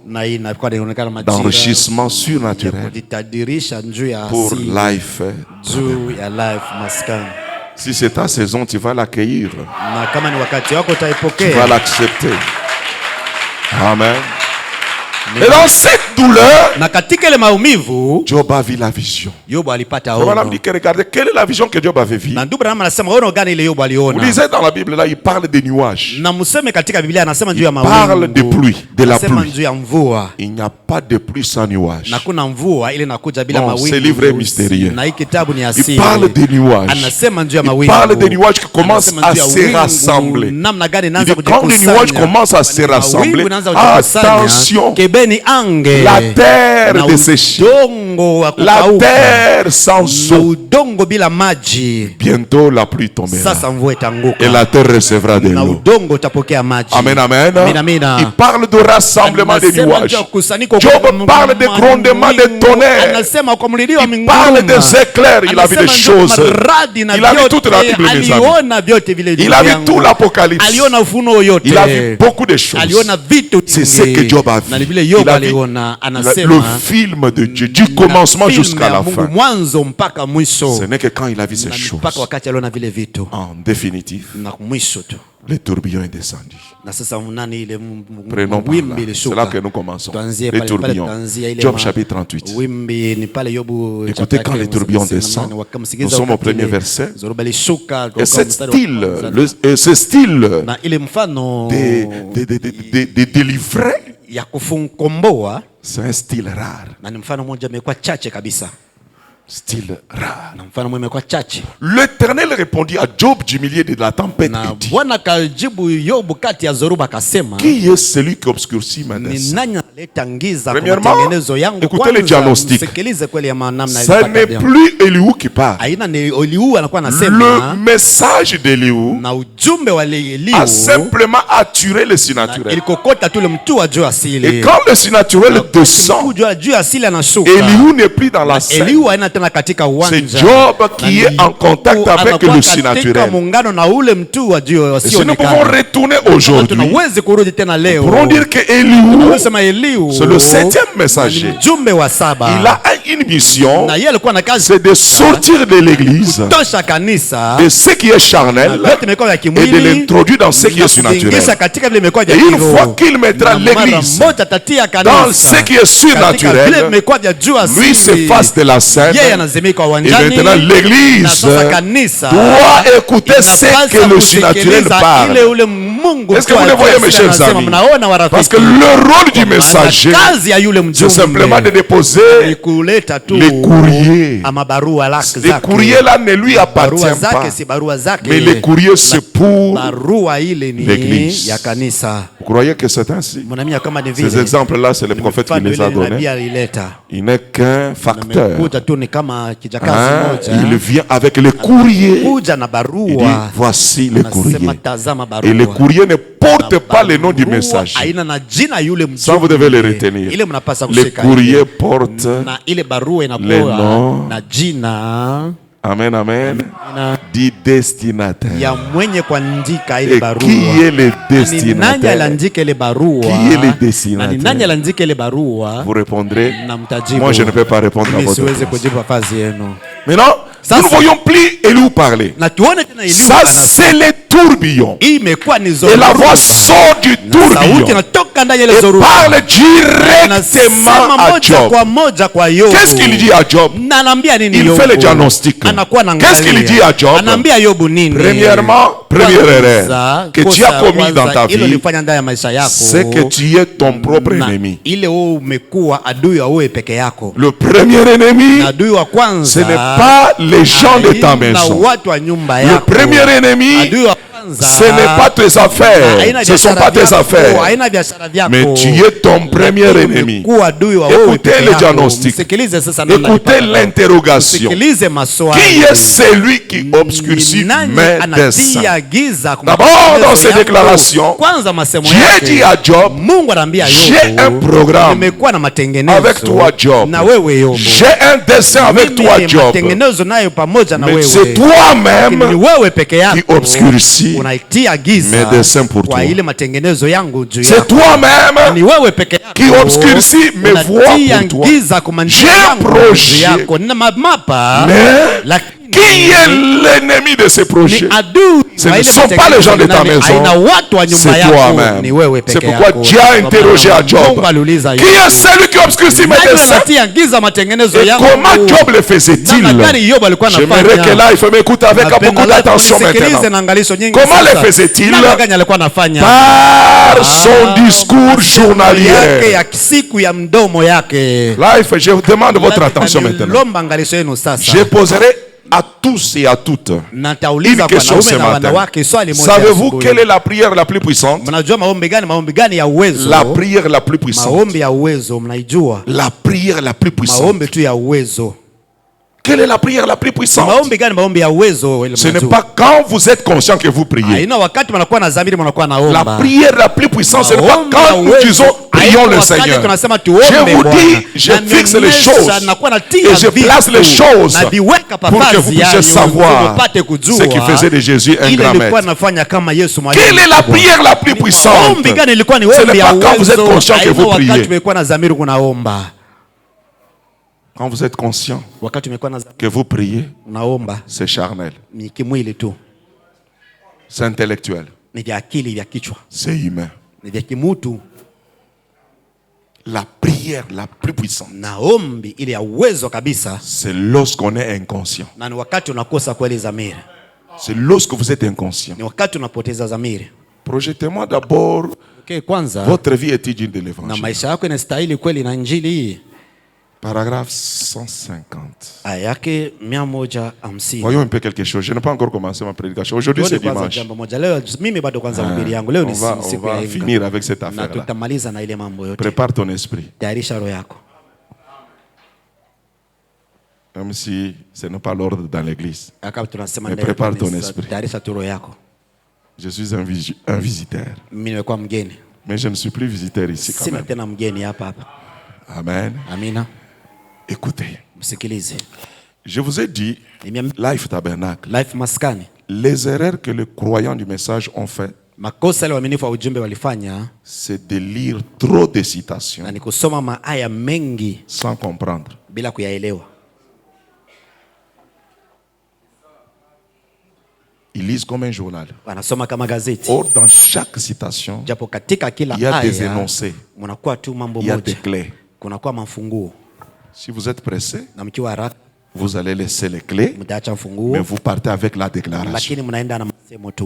d'enrichissement surnaturel pour life. Si c'est ta saison, tu vas l'accueillir. Tu vas l'accepter. Amen. Et dans cette douleur, Job a vu la vision. Madame dit que regardez, quelle est la vision que Job avait vue? Vous lisez dans la Bible là, il parle des nuages. Il parle de pluie, de la pluie. Il n'y a pas de pluie sans nuages. Non, ce livre est mystérieux. Il parle des nuages. Il parle des nuages qui commencent à se rassembler. Il dit, quand les nuages commencent à se rassembler, attention, la terre desséchée, la terre sans eau, bientôt la pluie tombera et la terre recevra de l'eau. Amen, amen. Il parle de rassemblement des nuages. Job parle de grondements de tonnerre. Il parle des éclairs. Il a vu des choses. Il a vu toute la Bible, mes amis. Il a vu tout l'Apocalypse. Il a vu beaucoup de choses. C'est ce que Job a vu. Il a vu le film de Dieu du commencement jusqu'à la fin. Ce n'est que quand il a vu ces choses, en définitive, le tourbillon est descendu. Prenons par là. C'est là que nous commençons. Les tourbillons. Job chapitre 38. Écoutez, quand les tourbillons descendent, nous sommes au premier verset. Et ce style de délivrer, c'est un style rare. style rare. na mfano mwema kwa chache. L'Éternel répondit à Job du milieu de la tempête Na et dit, Bwana kajibu Yobu kati ya zoruba akasema, qui est celui qui obscurcit ma ni dessein? nani analeta giza kwa Premièrement, matengenezo yangu? écoutez le diagnostic. Msikilize kweli ya namna Ce n'est ilipata. plus Elihu qui parle. Aina ni Eliu anakuwa Le anasema, message d'Elihu na ujumbe wa Eliu a simplement attiré le surnaturel. ilikokota tule mtu wa juu asili. Et quand le surnaturel descend, Mtu wa juu asili anashuka. Elihu n'est plus dans la scène. Eliu haina tena katika C'est uwanja. Job qui est en contact avec le Katika surnaturel. muungano na ule mtu wa juu Et si nous pouvons asionekana. retourner aujourd'hui, Tunawezi kurudi tena nous leo. pourrons dire que Elihu, Tunasema Eliu c'est le 7e messager. mjumbe wa saba. Il a une mission, Na yeye alikuwa na kazi c'est de sortir de l'église, tosha kanisa de ce qui est charnel, yote imekuwa ya et de kimwili l'introduire dans ce qui est surnaturel. kuingisha katika vile imekuwa Et ya une fois kiroho. qu'il mettra Na mara l'église moja tatia dans kanisa ce qui est katika vile surnaturel, imekuwa ya juu lui s'efface de la scène. yeye anazimika Et uwanjani. maintenant, Na l'église sasa kanisa doit écouter ce inapaswa que le surnaturel kusikiliza parle. ile ule Mungu Est-ce que tu vous le voyez, mes chers anasema. amis? Mnaona warafiki? Parce que le rôle du Maana messager, kazi ya yule c'est simplement de mjumbe déposer ni kuleta tu les courriers. ama barua Les zake. courriers là ne lui Barua appartiennent pas. zake si barua zake, Mais les courriers, c'est pour... barua ile ni l'Église. ya kanisa. Vous croyez que c'est ainsi? Mnaamini kama ni Ces vile exemples-là, c'est le prophète qui mfano les a ile nabii donnés. alileta. Il n'est qu'un facteur. Amekuja tu ni kama kijakazi Hein? Il moja. vient avec les courriers. Kuja na Il dit, barua. voici les Anasema courriers. tazama barua. Et les courriers ne portent pas le nom du Barua messager. aina na jina yule mjumbe. Ça, vous devez le retenir. Ile mnapasa Les kushika. courriers portent... Na ile barua Les inakuwa noms. na jina Amen, amen. na Du destinataire. ya mwenye kuandika ile Et barua. qui est le Ni nani destinataire? aliandika ile barua? Qui est le Na destinataire? ni nani aliandika ile barua? Vous répondrez. Na mtajibu. Moi, je ne peux pas répondre à Mimi votre siwezi place. kujibu kazi yenu. Maintenant, Ça, nous ne c'est- voyons plus Elihu parler. Na tuone tena Eliu Ça, c'est le tourbillon. hii imekuwa ni Et zoruba. la voix sort du Sauti tourbillon inatoka ndani ya ile et zoruba. parle directement Anasema à moja Job. kwa moja kwa Yobu. Qu'est-ce qu'il dit à Job? Na anaambia nini Il Yobu? fait le diagnostic. Anakuwa Qu'est-ce qu'il dit à Job? Anaambia Yobu nini? Premièrement, première Kwanza, erreur que tu kosa as commis kwanza, dans ta ilo vie, ulifanya ndani ya maisha yako. c'est que tu es ton propre Na ennemi. ile wewe umekuwa adui wa wewe peke yako. Le premier ennemi, Na adui wa kwanza ce n'est pas les gens de ta haina maison. watu wa nyumba Le yako. premier ennemi, Adui wa kwanza ce n'est pas tes affaires. haina Ce ne sont biashara pas tes vyako, affaires. haina biashara vyako. Mais tu es ton premier ennemi. Umekuwa adui wa wewe Écoutez peke le yako. diagnostic. Msikilize sasa namna Écoutez alipata. l'interrogation. Msikilize maswali. Qui est celui qui obscurcit Ni nani mes desseins? anatia giza kwa D'abord, mapenzi dans ses yako? déclarations, Kwanza masemo Dieu yake. dit à Job, Mungu anaambia j'ai Yobu, un programme nimekuwa na matengenezo avec toi, Job. na wewe Yobu. J'ai un dessein avec Mimi toi, ni Job. matengenezo nayo pamoja na Mais wewe. c'est toi-même Lakini ni wewe peke qui yako obscurcis unaitia giza mes desseins pour kwa toi. ile matengenezo yangu juu C'est yako. toi-même Ni wewe peke yako qui obscurcis mes voies unatia pour toi. giza kwa maneno J'ai un yangu projet. juu yako. Nina mapa Mais lakini qui est l'ennemi de ce projet? ni adui Ce wa ne ile sont pas les gens de ta matengenezo. maison. Haina watu wa nyumba C'est yako, toi-même. ni wewe C'est peke pourquoi yako. Dieu a interrogé à Job. Mungu aliuliza Qui est celui qui obscurcit mes nani desseins? anatia giza matengenezo Et yangu? comment Job le Namna faisait-il? gani Yobu alikuwa J'aimerais anafanya? que là, il faut m'écouter avec Napenda beaucoup live d'attention unisikilize maintenant. na angalisho nyingi Comment sasa. le faisait-il? Namna gani alikuwa anafanya? Par son discours yake journalier. ya siku ya mdomo yake. Là, je vous demande votre attention maintenant. Lomba angalisho yenu sasa. Je poserai à tous et à toutes Natauliza une kwa question ce wanaume na matin. wanawake swali moja. Savez-vous asubuhi. quelle est la prière la plus puissante? Mnajua maombi gani? Maombi gani ya uwezo? La prière la plus puissante. Maombi ya uwezo mnaijua? La prière la plus puissante. Maombi tu ya uwezo. Quelle est la prière la plus puissante? Maombi gani? Maombi ya uwezo ile Ce n'est mnajua. pas quand vous êtes conscient que vous priez. Haina wakati mnakuwa na dhamiri mnakuwa La naomba. prière la plus puissante, ce n'est pas Maombi ya quand nous uwezo. disons prions Haina le wakati Seigneur. tunasema tuombe Je vous Bwana. dis, je Na fixe les nionyesha, choses nakuwa natia et je vitu. place les choses Na viweka pour que vous papazi puissiez yanyu, savoir mpate kujua ce qui faisait de Jésus un ile grand ilikuwa maître. nafanya kama Yesu mwalimu. Quelle est la prière la plus puissante? Maombi gani ilikuwa ni Ce maombi n'est ya pas quand vous êtes uwezo. conscient que Haina vous wakati priez. tumekuwa na dhamiri kunaomba. Quand vous êtes conscient Wakati tumekuwa na dhamiri que vous priez, unaomba c'est charnel, ni kimwili tu, c'est intellectuel, ni vya akili vya kichwa, c'est humain. ni vya kimutu. La prière la plus puissante, Na ombi ile ya uwezo kabisa, c'est lorsqu'on est inconscient. na ni wakati unakosa kweli dhamiri, C'est lorsque vous êtes inconscient. ni wakati unapoteza dhamiri. Projetez-moi d'abord Okay, kwanza votre vie est digne de na l'évangile. maisha yako inastahili kweli na injili hii. Paragraphe 150. aya yake 150. Voyons un peu quelque chose. Je n'ai pas encore commencé ma prédication. Aujourd'hui, c'est dimanche. Jambo moja leo mimi bado kwanza mahubiri yangu leo On ni va siku ya finir avec cette na affaire-là. tutamaliza na ile mambo yote. Prépare ton esprit. Tayarisha roho yako. Même si ce n'est pas l'ordre dans l'église. Akaba tunasema Mais ndani ya prépare ton kanisa, esprit. tayarisha tu roho yako. Je suis un visiteur. Mimi nimekuwa mgeni. Mais je ne suis plus visiteur ici quand Sina même. tena mgeni hapa. Amen. Amina. Écoutez, Msikilize. je vous ai dit, Life Tabernacle, Life Maskani. les erreurs que les croyants du message ont fait, Makosa yale waaminifu wa ujumbe walifanya c'est de lire trop de citations na ni kusoma maaya mengi sans comprendre. bila kuyaelewa. Ils lisent comme un journal. Wanasoma kama gazeti. Or, dans chaque citation, Japo katika kila il y a des aya énoncés, mnakuwa tu mambo il y a des moja. clés. Kunakuwa mafunguo. Si vous êtes pressé, Na mkiwa haraka vous allez laisser les clés, mtaacha mais mfunguo vous partez avec la déclaration. lakini mnaenda na masemo tu.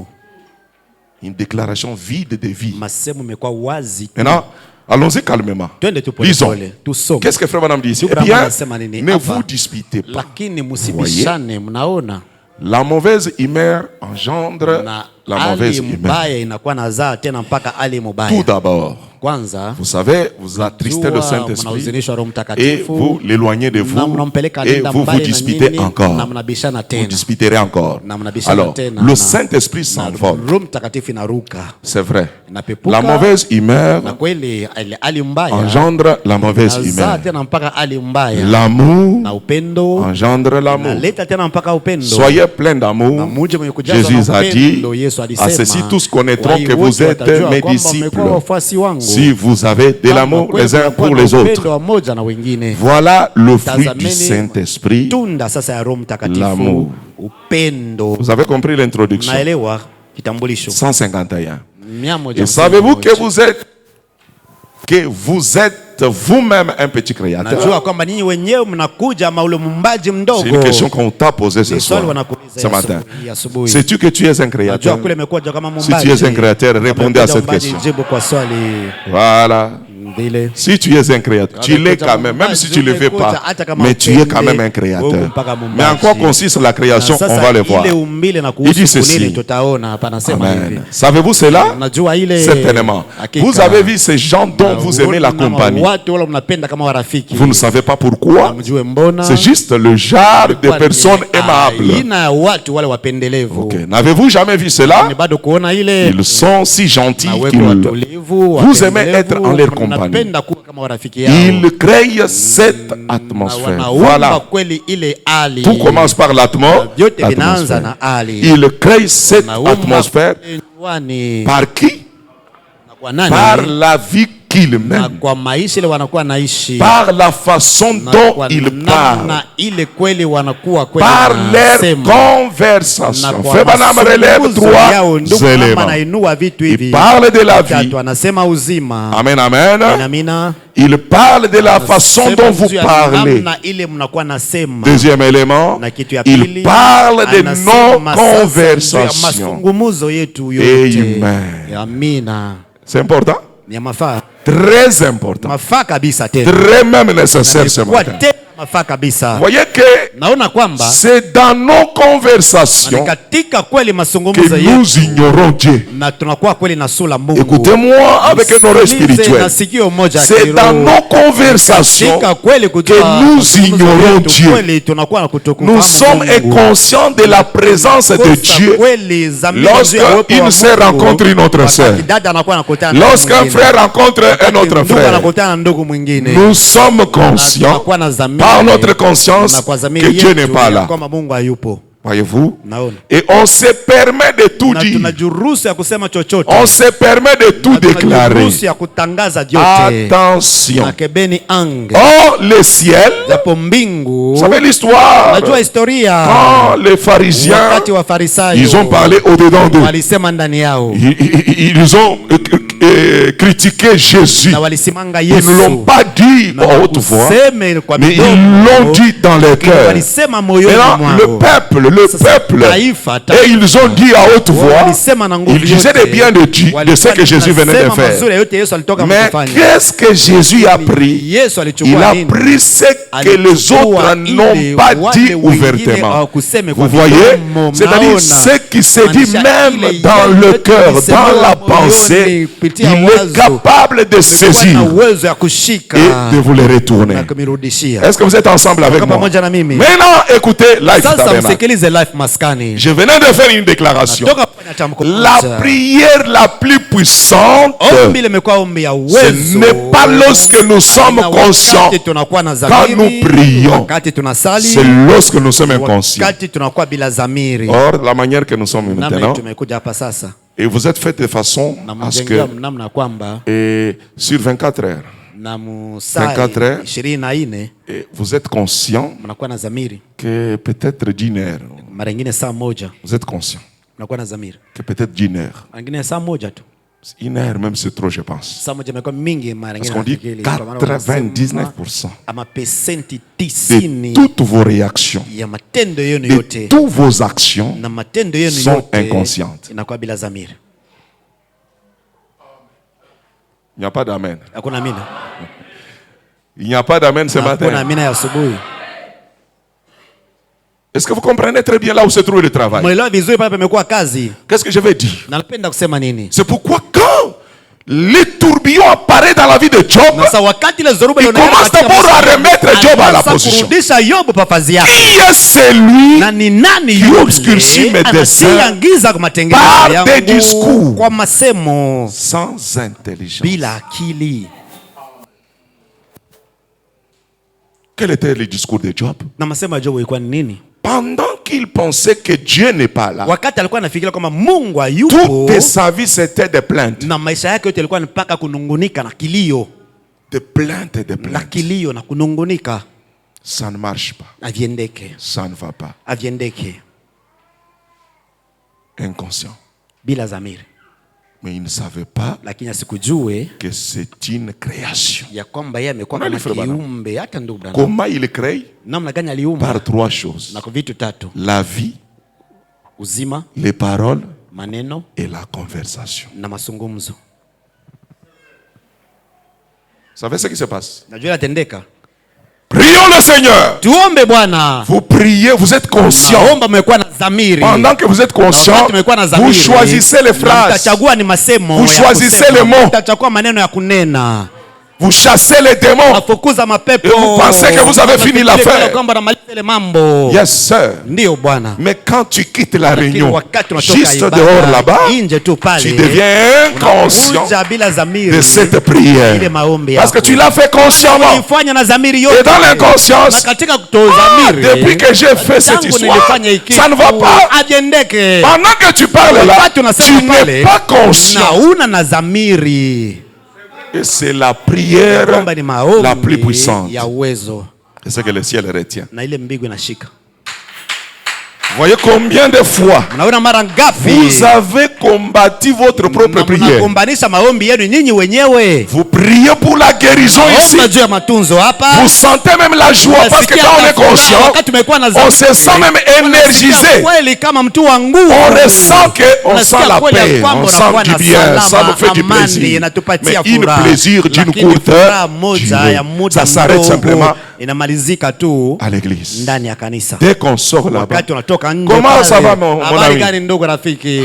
Une déclaration vide de vie. Masemo imekuwa wazi tu. Maintenant, allons-y calmement. Twende tu Lisons. pole. Tusome. Qu'est-ce que Frère Madame dit ici? Ndugu Eh Branham bien, anasema nini ne hapa? vous disputez pas. Lakini msibishane, mnaona? La mauvaise humeur engendre Na la mauvaise ali humeur. mbaya inakuwa nazaa tena mpaka ali Tout mubaya. d'abord, Kwanza vous savez, vous attristez le Saint-Esprit mnahuzunishwa Roho et Mtakatifu vous l'éloignez de na vous mnampeleka et nenda vous vous mbali na disputez nyinyi, encore. na mnabishana Vous tena. disputerez encore. Na mnabishana Alors, tena, le na- Saint-Esprit s'envole. Roho Mtakatifu inaruka. C'est vrai. Inapepuka. La mauvaise humeur Na kweli ali mbaya engendre la mauvaise nazaa humeur. tena mpaka ali mbaya. L'amour Na upendo engendre l'amour. naleta tena mpaka upendo. Soyez pleins Na d'amour. muje mwenye kujazwa Jésus na a dit, upendo, Yesu alisema, à ceci tous connaîtront wai que vous wote êtes watajua mes kwamba disciples mmekuwa wafuasi wangu. si vous avez de l'amour Kama les uns kweli pour mnakuwa les na autres. upendo wa moja na wengine. Voilà le fruit du Tazameni Saint-Esprit. tunda sasa ya Roho Mtakatifu, L'amour. upendo. Vous avez compris l'introduction. Naelewa kitambulisho 151. 151. Et savez-vous que vous êtes vous-même un petit créateur? Najua kwamba ninyi wenyewe mnakuja maule mumbaji mdogo. C'est une question qu'on t'a posée ce Ni swali soir, wanakuuliza ce matin. asubuhi. Sais-tu que tu es un Najua créateur? kule imekuja kama Si mumbaji. tu es un créateur, répondez à cette Mumbaji, question. jibu kwa swali Voilà. vile. Si tu es un créateur, tu l'es quand même si tu ne le fais pas, mais tu es quand même un créateur. Mais en quoi consiste la création? On va le voir. Il dit ceci. Amen. Savez-vous cela? Certainement. Vous avez vu ces gens dont vous aimez la compagnie. Vous ne savez pas pourquoi. C'est juste le genre de personnes aimables. Ok. N'avez-vous jamais vu cela? Ils sont si gentils qu'ils vous aimez être en leur compagnie. Ils créent cette atmosphère. Voilà. Tout commence par l'atmosphère. Ils créent cette atmosphère. Par qui? Par la vie qu'ils mènent. Par la façon dont ils parlent. Par leur conversation. Frère Branham relève trois éléments. Il parle de la vie. Amen, amen. Il parle de la façon dont vous parlez. Deuxième élément, il parle de nos conversations. Amen. C'est important? Très important. Très même nécessaire ce matin. Vous voyez que c'est dans nos conversations que nous ignorons Dieu. Écoutez-moi avec une oreille spirituelle. C'est dans nos conversations que nous ignorons Dieu. Nous sommes inconscients de la présence de Dieu lorsqu'il se rencontre une autre sœur. Lorsqu'un frère rencontre un autre frère, nous sommes conscients par notre conscience que Dieu n'est pas là. Voyez-vous? Et on se permet de tout dire. On se permet de tout déclarer. Attention. Or, le ciel, vous savez l'histoire, quand les pharisiens, ils ont parlé au-dedans d'eux. critiqué Jésus. na walisimanga Ils ne Yesu l'ont pas dit na à haute voix, useme kwa mais ils midomo, l'ont dit dans les lakini cœurs. walisema moyoni Maintenant, le mwao. peuple, Taifa, et ils ont dit à haute voix, walisema na nguvu ils disaient yote, des biens de Dieu, de ce que Jésus venait de wanasema mazuri faire. yote Yesu alitoka Mais kufanya. qu'est-ce que Jésus a pris? Yesu Il alichukua a nini? pris ce que les Alichukua autres ile n'ont pas wale dit wengine ouvertement. hawakuseme kwa Vous voyez? midomo, C'est-à-dire mnaona? ce qui se dit Maanisha même ile dans le yote cœur, ilisemewa dans la moyoni, pensée, kupitia il est wazo. capable de Kulikuwa na saisir uwezo ya kushika et de vous les retourner. na kumirudishia. Est-ce que vous êtes ensemble avec Kama moi? pamoja na mimi. Maintenant, écoutez, Life Sasa Tabernacle. msikilize Life Maskani. Je venais de faire une déclaration. Natoka kufanya tamko La moja. prière la plus puissante, Ombi limekuwa ombi ya ce uwezo. n'est pas lorsque nous sommes Na conscients, wakati tunakuwa na quand dhamiri, nous prions, wakati tunasali, c'est lorsque nous sommes inconscients. wakati tunakuwa bila dhamiri. Or, la manière que nous sommes Namna maintenant, tumekuja hapa sasa et vous êtes fait de façon na à ce mjengea que namna kwamba sur 24 heures, na musai 24 heures, 24 et vous êtes conscient mnakuwa na dhamiri. que peut-être d'une heure, Mara nyingine saa moja vous êtes conscient mnakuwa na dhamiri. que peut-être d'une heure, Mara nyingine saa moja tu. une heure même c'est trop, je pense. Saa moja imekuwa mingi, mara Parce nyingine qu'on dit nafikiri, kwa maana wanasema 99% ama pesenti de 90 toutes vos réactions, ya matendo yenu de yote toutes vos actions na matendo yenu sont yote inconscientes. inakuwa bila dhamiri. Il n'y a pas d'amen. Hakuna amina. Il n'y a pas d'amen ce Hakuna matin. amina ya asubuhi. Est-ce que vous comprenez très bien là où se trouve le travail? Mwelewa vizuri pale pamekuwa kazi. Qu'est-ce que je vais dire? Na napenda kusema nini? C'est pourquoi quand les tourbillons apparaissent dans la vie de Job, Na sasa wakati ile zoruba il ilionekana commence katika d'abord à maisha, remettre Job à la anaanza position. kurudisha Yobu pa fazi yake. Qui est celui Na ni nani qui obscurcit mes yule desseins anatia giza kwa matengenezo par des yangu discours kwa masemo sans intelligence? bila akili? Quel était le discours de Job? Na masemo ya Jobu ilikuwa ni nini? Pendant qu'il pensait que Dieu n'est pas là, Wakati alikuwa anafikiria kwamba Mungu hayupo, toute sa vie c'était des plaintes. na maisha yake yote yalikuwa ni mpaka kunungunika na kilio Des plaintes et des na plaintes. kilio na kunungunika. Ça ne marche pas. Aviendeke, Ça ne va pas. aviendeke Inconscient. bila dhamiri. Mais il ne savait pas Lakini asikujue que c'est une création. ya kwamba yeye amekuwa Unali kama frère Bana? kiumbe. Hata ndugu Branham, Comment il crée? namna gani aliumba? Par trois choses. Na kwa vitu tatu: La vie, uzima, les paroles maneno et la conversation. na masungumzo. Vous savez ce qui se passe? Najua yatendeka. Prions le Seigneur. Tuombe Bwana. Vous priez, vous êtes conscient. Naomba mmekuwa na dhamiri. Pendant que vous êtes Na conscient, wakati mmekuwa na vous dhamiri, choisissez les na phrases. mtachagua ni masemo Vous ya choisissez kusema. les mots. Mtachagua maneno ya kunena. Vous chassez les démons. Nafukuza mapepo. Et vous pensez que vous avez fini l'affaire. Kwamba namaliza ile mambo. Yes, sir. Ndio Bwana. Mais quand tu quittes la Lakini réunion, wakati unatoka juste ibada, dehors là-bas, nje tu pale, tu deviens inconscient unakuja bila dhamiri de cette ile prière. maombi Parce que yako. tu l'as fait consciemment. Ulifanya na dhamiri Et yote. dans l'inconscience, Na katika kutodhamiri, depuis que j'ai fait cette tangu histoire, nilifanya hiki, ça ne va pas. Ajiendeke. Pendant que tu parles là, Wakati tu unasema n'es pale, pas conscient. na una na dhamiri. Et c'est la prière Kwamba ni maombi la plus puissante. ya uwezo. C'est ce que le ciel retient. Na ile mbingu inashika. Vous voyez combien de fois Mnaona mara ngapi vous avez combattu votre propre prière. mnakumbanisha maombi yenu nyinyi wenyewe. Vous priez pour la guérison ici. Omba juu ya matunzo hapa. Vous sentez même la joie parce que quand on est conscient, on se sent même énergisé. Kweli kama mtu wa nguvu. On ressent qu'on sent la paix, on sent du bien, ça nous fait du plaisir. Mais une plaisir d'une courte heure, ça s'arrête simplement inamalizika tu à l'église. ndani ya kanisa. Dès qu'on sort là-bas, Wakati unatoka nje comment pale, ça va mon habari ami? gani ndugu rafiki?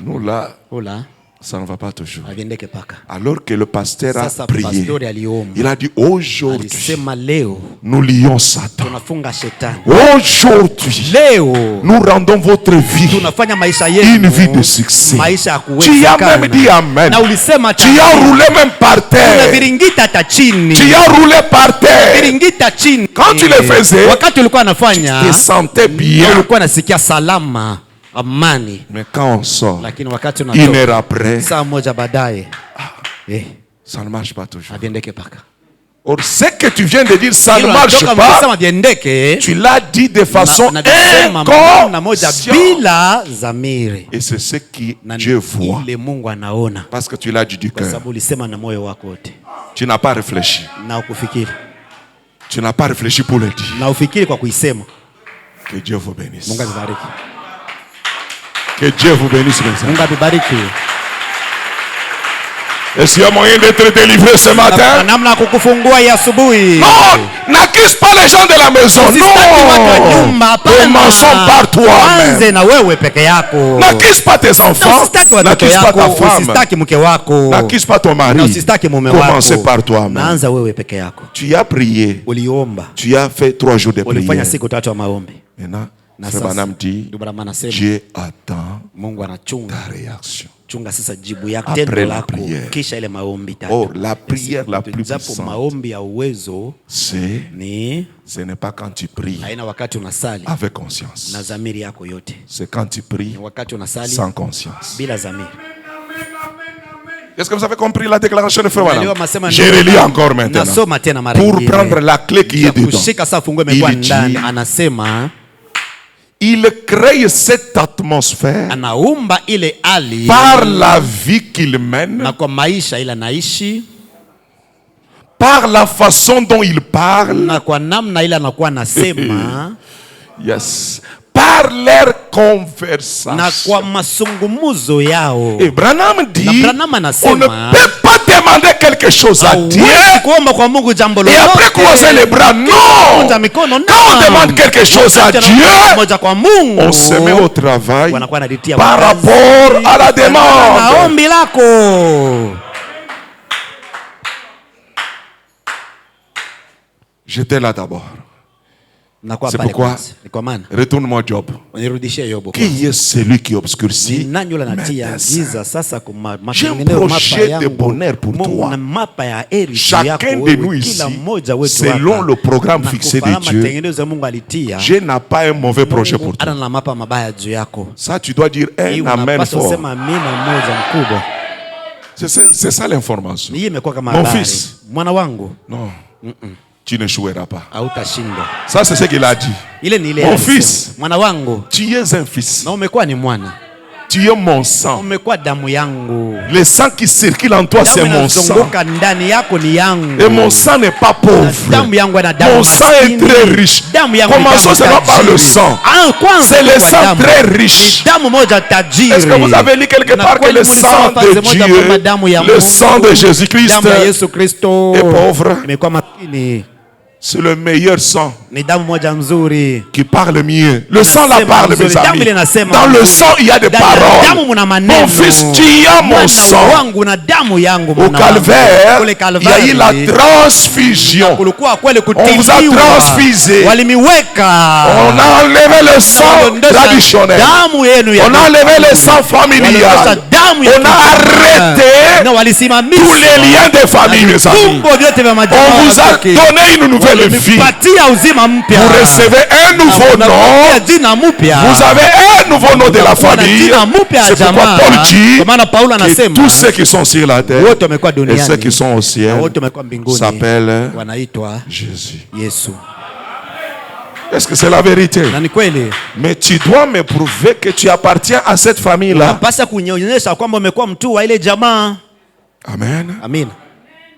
Nous là, Ula ça ne va pas toujours. aviendeke paka. Alors que le pasteur a Sasa prié, pastori aliomba. il a dit aujourd'hui, Alisema leo nous lions Satan. tunafunga shetani. Aujourd'hui, Leo nous rendons votre vie tunafanya maisha une yenu vie de succès. maisha ya Tu as kuwezekana. même dit Amen. Na ulisema Tu as roulé même par terre. viringita hata chini. Tu as roulé par terre. Viringita chini. Quand tu le faisais, wakati ulikuwa unafanya, tu te sentais bien. ulikuwa unasikia salama, amani. Mais quand on sort, Lakini wakati une unatoka heure après, saa moja baadaye ça ne marche pas toujours. aviendeke paka. Or, ce que tu viens de dire, ça ne Hilo marche natoka pas. mkisema viendeke, Tu l'as dit de façon na namna moja inconsciente. bila dhamiri. Et c'est ce que Na Dieu voit. ile Mungu anaona. Parce que tu l'as dit du Kwa cœur. sababu ulisema na moyo wako wote. Tu n'as pas réfléchi. Na ukufikiri. Tu n'as pas réfléchi pour le dire. Na ufikiri kwa kuisema. Que Dieu vous bénisse. Mungu atubariki. Que Dieu vous bénisse, mes amis. Mungu atubariki. Est-ce qu'il y a moyen d'être délivré ce matin? Namna kukufungua ya asubuhi. Non, n'accuse pas les gens de la maison. Non, commençons par toi-même. Anze na wewe peke yako. N'accuse pas tes enfants. N'accuse pas ta femme. Usistaki mke wako. N'accuse pas ton mari. Usistaki mume wako. Commencez par toi-même. Naanza wewe peke yako. Tu as prié. Uliomba. Tu as fait 3 jours de prière. Ulifanya siku 3 ya maombi. Maintenant, Na Frère sasa, Branham dit, ndugu Branham anasema, Dieu attend Mungu anachunga. ta réaction. Chunga sasa jibu yako, Après tendo la lako prière. kisha ile maombi tatu. Or, la prière la plus Japo puissante, maombi ya uwezo ce n'est pas quand tu pries haina wakati unasali avec conscience. na dhamiri yako yote. C'est quand tu pries Ni wakati unasali sans conscience. bila dhamiri. Est-ce que vous avez compris la déclaration de Frère Branham? Unaelewa masema Je ndio. relis encore maintenant. Nasoma tena mara Pour nyingine. prendre la clé qui est dedans. Kushika sasa funguo imekuwa Il dit, ndani, anasema il crée cette atmosphère anaumba ile hali par la vie qu'il mène, na kwa maisha ile anaishi par la façon dont il parle, na kwa namna ile anakuwa anasema yes, par leur na conversation. kwa masungumuzo yao. Et Branham dit, Na Branham on ne anasema peut pas demander quelque chose à Dieu hauwezi kuomba kwa Mungu jambo et lolote après croiser les bras. Non! kunja mikono. Quand on demande quelque chose à Wakati Dieu, anaomba moja kwa Mungu, on se met au travail wanakuwa analitia par kazi rapport à la na demande. ombi lako. J'étais là d'abord. Nakuwa C'est pale pourquoi, kwanza. Ni kwa maana retourne-moi Job. unirudishie Yobu. Qui est celui qui Ni obscurcit nani yule mes anatia desseins? giza sasa kwa J'ai un matengenezo mapa projet de yangu. bonheur pour Mungu toi. na mapa ya heri juu Chacun yako de wewe, nous kila ici, mmoja wetu selon hapa, le programme na fixé de kufahamu Dieu, matengenezo ya Mungu alitia. Dieu n'a pas un mauvais projet pour toi. Ana na mapa mabaya juu yako. Ça, tu dois dire Hii un amen unapaswa fort. kusema amina moja mkubwa. C'est ça l'information. Hii imekuwa kama Mon habari. fils. Mwana wangu, Non, tu n'échoueras pas. hautashindwa. Ça, c'est ce qu'il a dit. Ile ni ile Mon alisema. fils. Mwana wangu, Tu es un fils. na umekuwa ni mwana. Tu es mon sang. Umekuwa damu yangu. Le sang qui circule en toi, c'est Damu mon sang. inazunguka ndani yako ni yangu. Et mon sang n'est pas pauvre. Damu yangu ina damu Mon sang est maskini. très riche. Damu yangu ni Commençons damu seulement par le tajiri. sang. Kwanza C'est le kwa sang damu. très riche. Ni damu moja tajiri. Est-ce que vous avez lu quelque Na part que kweli le mulisoma sang pale de moja kwamba damu ya Dieu, le Mungu, sang de Jésus-Christ damu ya Yesu Kristo est pauvre? imekuwa maskini. C'est le meilleur sang Ni damu moja mzuri. qui parle mieux. Le sang la parle, mes Damu amis. ile inasema Dans le mzuri. sang, il y a des Ndani ya damu paroles. muna maneno. Mon fils, tu as mon Mwana sang. wangu na damu yangu Au mwana wangu. calvaire, Kule il y a eu la Kalvari, transfusion. kulikuwa kweli On vous a kutiliwa. transfusé. Walimiweka. On a enlevé le sang traditionnel. Damu yenu ya On a enlevé le sang familial. damu ya On a arrêté na walisimamisha tous les liens de famille, mes amis. vifungo vyote vya majamaa. On vous a wake. donné une nouvelle vie. Walipatia uzima mpya. Vous recevez un nouveau nom. Unapokea jina mpya. Vous avez un nouveau nom de la Unakuwa na famille. jina mpya ya C'est pourquoi jamaa. Paul dit Kwa maana Paulo que anasema tous ceux qui sont sur la terre wote wamekuwa et duniani ceux qui sont au na ciel wote wamekuwa mbinguni s'appellent wanaitwa Jésus. Yesu. Est-ce que c'est la vérité? Na ni kweli. Mais tu dois me prouver que tu appartiens à cette famille-là. Unapaswa kunyonyesha kwamba umekuwa mtu wa ile jamaa. Amen. Amina.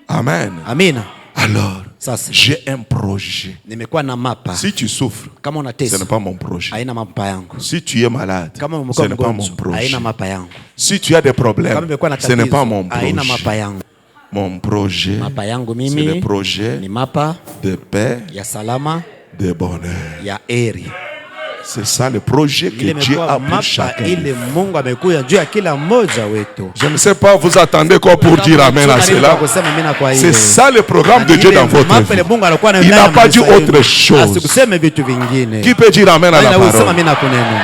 Amen. Amina. Alors, Sasa j'ai un projet. nimekuwa na mapa. Si tu souffres, Kama ce unateswa n'est pas mon projet. haina mapa yangu. Si tu es malade, Kama ce umekuwa n'est pas mon mgonjwa projet. haina mapa yangu. Si tu as des Kama problèmes, umekuwa na ce n'est pas tatizo mon haina mapa projet. yangu. Mon projet, Mapa yangu c'est le mimi projet ni mapa de paix, ya salama de bonheur. ya eri. C'est ça le projet que Ile Dieu imekuwa a pour mapa chacun. ile Mungu amekuja juu ya kila mmoja wetu. Je ne sais pas, vous attendez quoi pour dire amen à cela? Kusema amina kwa C'est ile. ça le programme de Dieu dans votre Mapa ile vie. Mungu alikuwa Il n'a pas dit autre chose. Asikuseme vitu vingine. Qui peut dire amen à la Bali na usema parole? amina kuneno.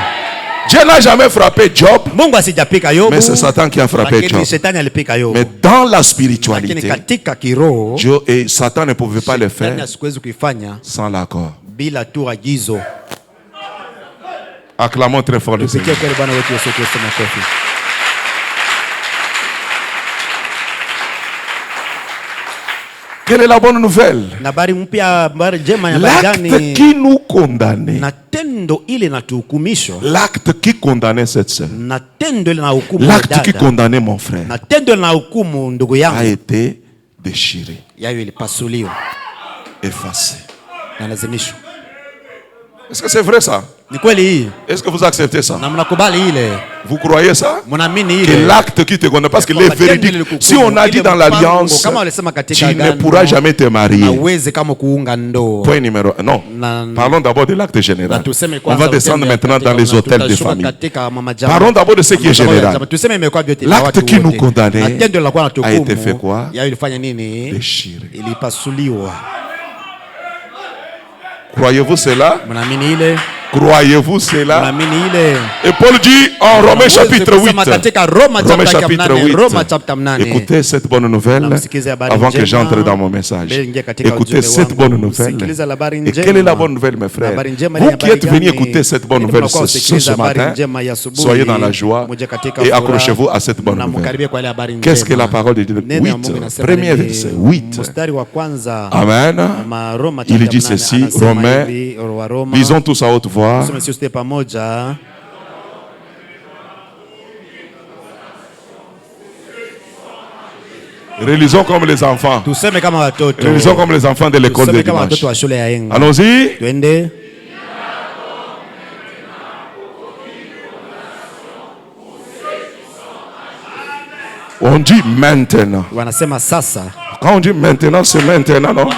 Dieu n'a jamais frappé Job, Mungu asijapika Yobu. mais c'est Satan qui a frappé Lakini Job. shetani alipika Yobu. Mais dans la Lakini spiritualité, katika kiroho Dieu et Satan ne pouvaient pas le shetani faire asikuwezi kuifanya sans l'accord. bila tu agizo. Acclamons très fort le Tupikie Seigneur. kweli Bwana wetu Yesu Kristo makofi. Quelle est la bonne nouvelle? L'acte qui nous condamnait, l'acte qui condamnait cette sœur, l'acte qui condamnait mon frère, a été déchiré, effacé. Est-ce que c'est vrai ça? Est-ce que vous acceptez ça? Vous croyez ça? Que l'acte qui te condamne, parce que les véridiques, si on a dit dans l'alliance, tu ne pourras jamais te marier. Point numéro 1. Non. Parlons d'abord de l'acte général. On va descendre maintenant dans les hôtels de famille. Parlons d'abord de ce qui est général. L'acte qui nous condamnait a été fait quoi? Déchiré. Croyez-vous cela? Croyez-vous cela? Et Paul dit en Romains chapitre 8, Romains chapitre 8, écoutez cette bonne nouvelle avant que j'entre dans mon message. Écoutez cette bonne nouvelle. Et quelle est la bonne nouvelle, mes frères? Vous qui êtes venus écouter cette bonne nouvelle ce matin, soyez dans la joie et accrochez-vous à cette bonne nouvelle. Qu'est-ce que la parole de Dieu? 8, premier verset, 8. Amen. Il dit ceci, Romains, lisons tous à haute voix. Réalisons comme les enfants. Réalisons comme les enfants de l'école de dimanche. Allons-y. On dit maintenant. Quand on dit maintenant, c'est maintenant, non?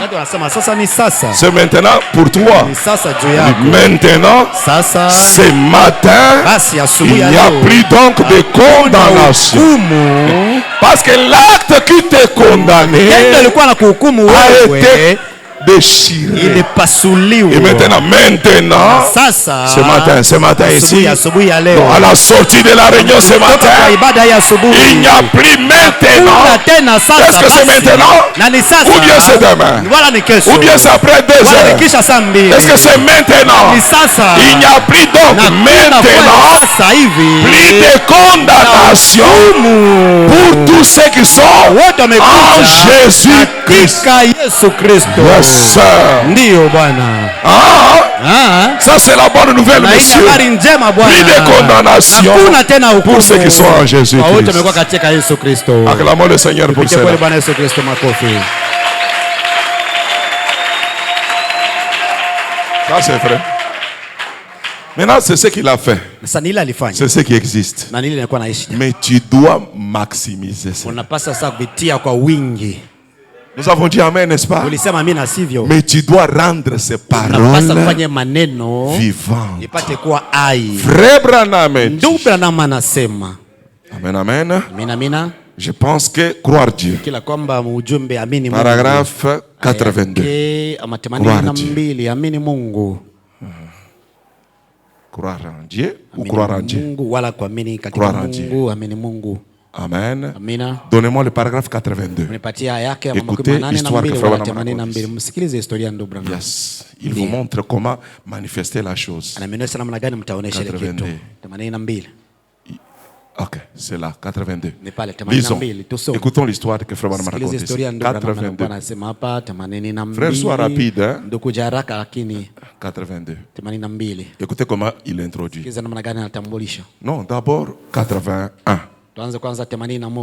C'est maintenant pour toi. Maintenant, ce matin, il n'y a plus donc de condamnation. Parce que l'acte qui t'est condamné a été déchiré. Et maintenant, ce matin ici, à la sortie de la réunion ce matin, il n'y a plus maintenant. Est-ce que c'est maintenant? Ou bien c'est demain? Ou bien c'est après 2 heures? Est-ce que c'est maintenant? Il n'y a plus donc maintenant plus de condamnation pour tous ceux qui sont en Jésus-Christ. Ça c'est la bonne nouvelle, monsieur. Plus de condamnation pour ceux qui sont en Jésus-Christ. Acclamons le Seigneur pour cela. Ça c'est vrai. Maintenant, c'est ce qu'il a fait. C'est ce qui existe. Mais tu dois maximiser ça. Nous avons dit amen, n'est-ce pas? Mais tu dois rendre ces paroles vivantes. Frère Branham, amen. Je pense que croire Dieu. Paragraphe 82. Croire Dieu. Croire en Dieu ou croire en Dieu? Croire en Dieu. Amen. Donnez-moi le paragraphe 82. Écoutez l'histoire que Frère Branham raconte. Yes. Il vous montre comment manifester la chose. 82. Ok, c'est là, 82. Lisons. Écoutons l'histoire que Frère Branham raconte. 82. Frère, sois rapide. Hein? 82. Écoutez comment il introduit. Non, d'abord 81.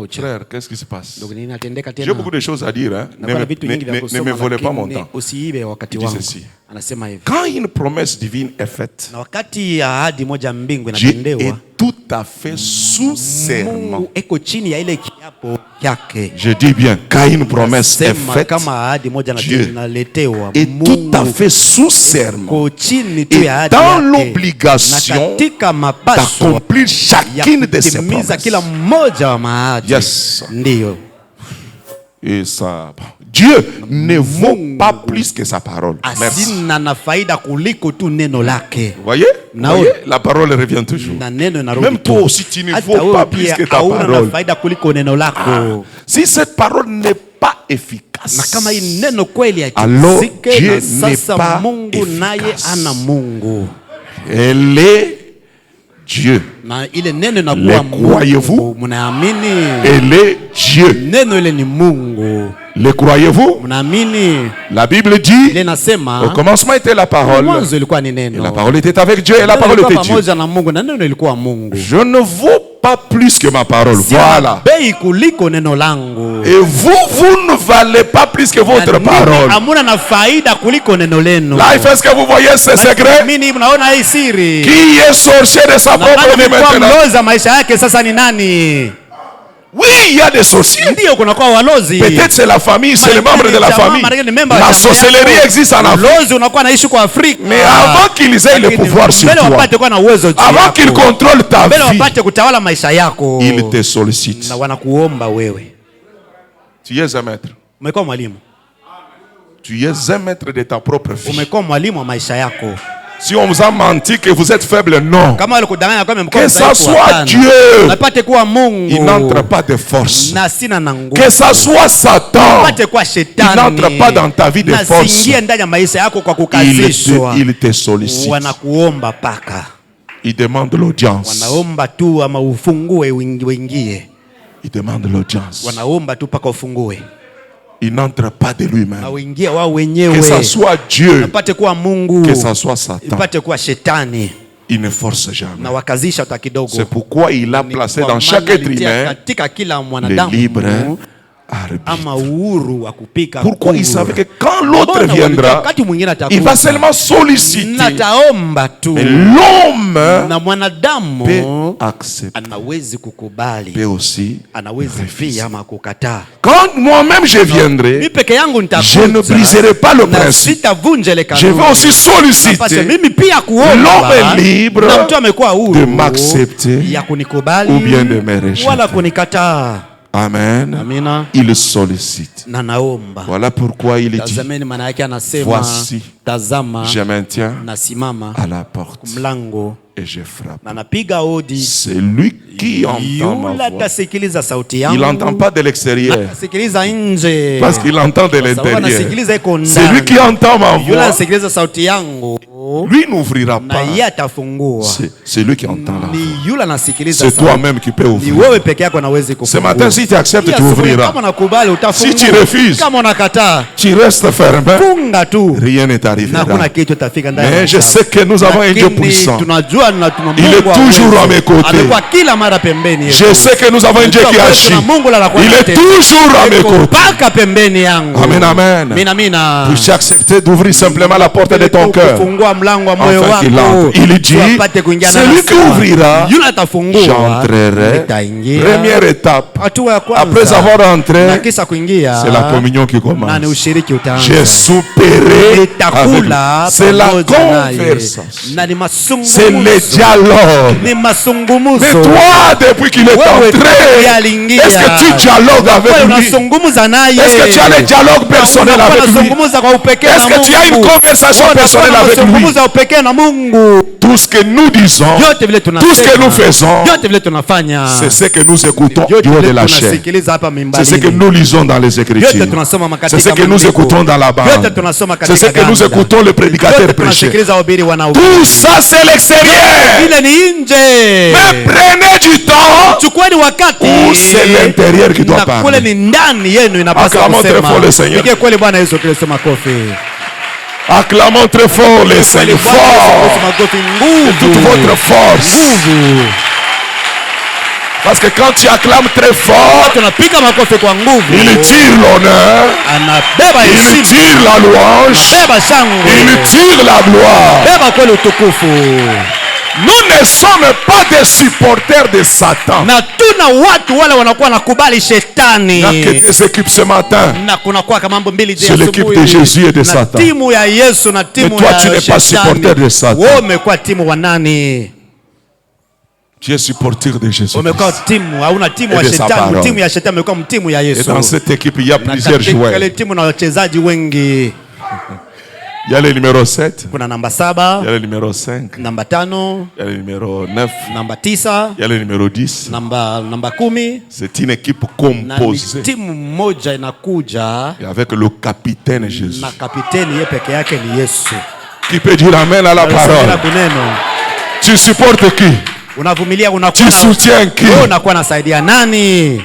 Frère, qu'est-ce qui se passe? J'ai beaucoup de choses à dire. Hein? Ne me volez pas mon temps. Il dit ceci. Quand une promesse divine est faite, Dieu est tout à fait sous serment. Je dis bien, quand une promesse est faite, Dieu est tout à fait sous serment et dans l'obligation d'accomplir chacune de ses promesses. Yes. Et ça, Dieu ne vaut pas plus que sa parole. Merci. Voyez? La parole revient toujours. Même toi aussi, tu ne vaux pas plus que ta parole. Si cette parole n'est pas efficace, alors Dieu n'est pas efficace. Elle est Dieu. Na ile neno Le inakuwa Mungu. croyez-vous? Mnaamini? Elle est Dieu. Neno ile ni Mungu. Le croyez-vous? Mnaamini? La Bible dit, Ile nasema au commencement était la parole. mwanzo ilikuwa ni Et neno. la parole était avec Dieu et la Neno parole ilikuwa était Dieu. pamoja na Mungu na neno ilikuwa Mungu. Je ne vaux pas plus que ma parole. Sina Voilà. bei kuliko neno langu. Et vous ne valez pas plus que votre Na parole. ninyi hamuna na faida kuliko neno lenu. Là, est-ce que vous voyez ce secret? Mimi mnaona hii siri. Qui est sorcier de sa propre vie Kwa maintenant? mloza maisha yake sasa ni nani? Oui, il y a des sorciers. Ndio kuna kwa walozi. Peut-être c'est la famille, c'est les membres de la famille. La sorcellerie existe en Afrique. Lozi unakuwa naishi kwa Afrika. Mais avant qu'ils aient le pouvoir sur mbele toi, wapate kuwa na uwezo juu avant yako. qu'ils contrôlent ta Mbele vie, wapate kutawala maisha yako. ils te sollicitent. Na wanakuomba wewe. Tu es un maître. Umekuwa mwalimu. Tu es un maître de ta propre vie. Umekuwa mwalimu wa maisha yako. Si on vous a menti que vous êtes faible, non. Kama walikudanganya kwa mmekuwa Que ça soit Dieu, napate kuwa Mungu. il n'entre pas de force. Na sina na nguvu. Que ça soit Satan, Napate kuwa shetani. il n'entre pas dans ta vie de na force. siingie ndani ya maisha yako kwa kukazishwa. Il te sollicite. Wanakuomba paka. Il demande l'audience. Wanaomba tu ama ufungue uingie. Il demande l'audience. Wanaomba tu paka ufungue. Il n'entre pas de lui-même. Na uingie wao wenyewe. Que ça soit Dieu, Napate kuwa Mungu. que ça soit Satan, Ipate kuwa shetani. il ne force jamais. Na wakazisha hata kidogo. C'est pourquoi il a placé dans chaque être humain katika kila le mwanadamu libre arbitre. ama uhuru wa kupika. Pourquoi il savait que quand l'autre Mbona viendra, wakati mwingine atakuja, il va seulement solliciter. nataomba tu. Mais l'homme Na mwanadamu peut accepter, anawezi kukubali, peut aussi anawezi pia ama kukataa. Quand moi-même je viendrai, Mimi peke yangu je ne briserai pas le na principe. sitavunja ile Je vais kanuni. aussi Napaswa solliciter mimi pia kuomba. l'homme est libre na mtu amekuwa huru de m'accepter ya kunikubali ou bien de me rejeter. wala kunikataa. Amen. Amina. Il sollicite. Na naomba. Voilà pourquoi il dit, Tazameni, maana yake anasema voici, tazama je maintiens nasimama à la porte mlango et je frappe. na napiga hodi. C'est lui qui entend ma Yule voix. atasikiliza sauti Il yangu. n'entend pas de l'extérieur, Atasikiliza nje. parce qu'il entend de Sababu l'intérieur. anasikiliza iko C'est lui ndani. qui entend ma Yule voix. anasikiliza sauti yangu. Lui n'ouvrira Na pas. yeye atafungua. C'est lui qui entend la voix. Ni yule anasikiliza C'est sauti. toi-même qui peux Ni ouvrir. wewe peke yako unaweza Ce kufungua. matin, si tu acceptes, tu ouvriras. Kama unakubali utafungua. Si tu refuses, kama unakataa, tu restes ferme. funga tu. Rien ne Na t'arrivera. kuna kitu itafika ndani. Mais je sais que nous avons un Dieu puissant. Tunajua na tuna Il est Mungu wa toujours uwezo. à mes côtés. Amekuwa kila mara pembeni yetu. Je sais que nous avons un Dieu qui agit. Il est toujours à mes côtés. Paka pembeni yangu. Amen, amen. Mina mina. Puis-tu accepter d'ouvrir simplement la porte de ton cœur? Kufungua mlango wa moyo Enfin qu'il wako. entre. Il dit, Upate kuingia c'est na lui qui sawa. ouvrira. Yule atafungua. J'entrerai. Nitaingia. Première étape. Hatua ya kwanza. Après avoir Na entré, kisha kuingia. c'est la communion qui Na ni commence. ushiriki utaanza. J'ai soupéré avec Nitakula lui. C'est la pamoja naye. conversation. Na ni masungumuzo. C'est le dialogue. Ni masungumuzo. Mais toi, depuis qu'il est Wewe entré, tangu aliingia. est-ce que tu dialogues avec Wewe lui? unazungumza naye. Est-ce que tu as le dialogue personnel avec lui? Unazungumza kwa upekee na Est-ce que tu as une Mungu. conversation personnelle avec lui? Unazungumza upekee na Mungu. Tout ce que nous disons, Yote vile tunasema. tout ce que nous faisons, Yote vile tunafanya. c'est ce que nous écoutons Yote du haut vile de la chair. tunasikiliza hapa C'est mimbalini. ce que nous lisons dans les Écritures. Yote tunasoma C'est ce katika que nous maandiko. écoutons dans la bande. Yote tunasoma C'est ce katika que nous ganda. écoutons le prédicateur Yote prêcher. tunasikiliza wahubiri wanahubiri. Tout ça, c'est l'extérieur. Ile ni nje. Mais prenez du temps Chukueni wakati. où c'est l'intérieur qui doit Na kule parler. ni ndani yenu inapaswa Acclamons très kusema. fort le Seigneur. Pigie kweli Bwana Yesu Kristo makofi. Acclamons très fort le Seigneur. Bwana Yesu Kristo Fort. makofi. Toute Nguvu. votre force. Nguvu. Parce que quand tu acclames très fort, Tunapiga makofi kwa nguvu. il tire l'honneur, Anabeba il heshima. tire la louange, Beba shangwe. il tire la gloire. Beba kweli utukufu. Nous ne sommes pas des supporters de Satan. Na tuna watu wale wanakuwa nakubali shetani. Il n'y a que des équipes ce matin. Na kunakuwa kama mambo mbili C'est l'équipe de Jésus et de na Satan. timu ya Yesu na timu Mais toi, ya tu n'es pas supporter de Satan. Wewe umekuwa timu wa nani? Tu es supporter de Jésus. Umekuwa timu, hauna timu Et wa de sa shetani, parole. timu ya shetani umekuwa timu ya Et Yesu. dans cette équipe, il y a Na plusieurs katika joueurs. ile timu na wachezaji wengi. Il y a le numéro 7, Kuna namba il y 7, a le numéro 5, namba 5, il y a le numéro 9, namba 9, il y a le numéro 10. namba 10. C'est une équipe Na ni composée. timu moja inakuja Et avec le capitaine Jésus. na kapiteni yeye peke yake ni Yesu. Qui peut dire amen à la Alisema parole? kuneno. Tu supportes qui? Unavumilia, Tu soutiens qui? unakuwa nasaidia nani?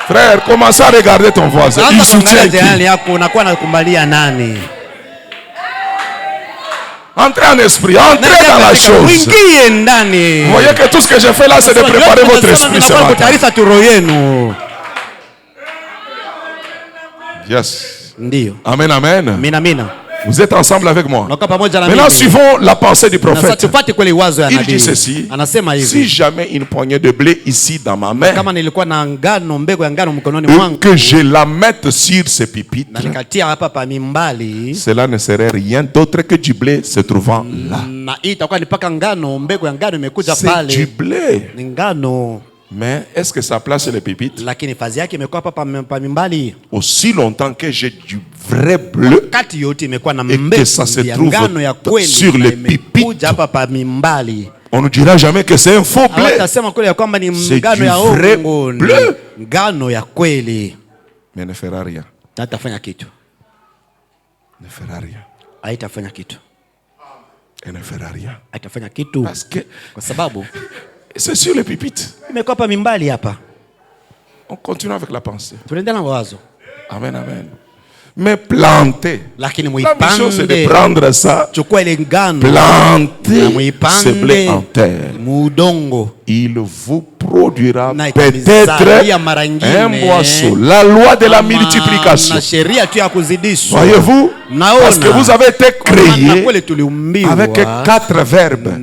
Frère, commence à regarder ton voisin. Il soutient qui? Yako unakuwa nakumbalia nani? Entrez en esprit, entrez dans la chose. Vous voyez que tout ce que j'ai fait là, c'est de préparer votre esprit ce matin. Yes. Amen, amen. Amina. Vous êtes ensemble avec moi. Maintenant, suivons la pensée du prophète. Il dit ceci: si jamais une poignée de blé ici dans ma main, que je la mette sur ce pupitre, cela ne serait rien d'autre que du blé se trouvant là. C'est du blé. Mais est-ce que ça place sur le pupitre? Aussi longtemps que j'ai du vrai bleu et que ça se trouve sur le pupitre, on ne dira jamais que c'est un faux blé. C'est du vrai bleu. Mais ne fera rien. Ne fera rien. Elle ne fera rien. Parce que c'est sur le pupitre. On continue avec la pensée. Amen, amen. Mais planter. La mission, c'est de prendre ça, planter ce blé en terre. Il vous produira peut-être un moisseau. La loi de la multiplication. Voyez-vous? Parce que vous avez été créé avec 4 verbes.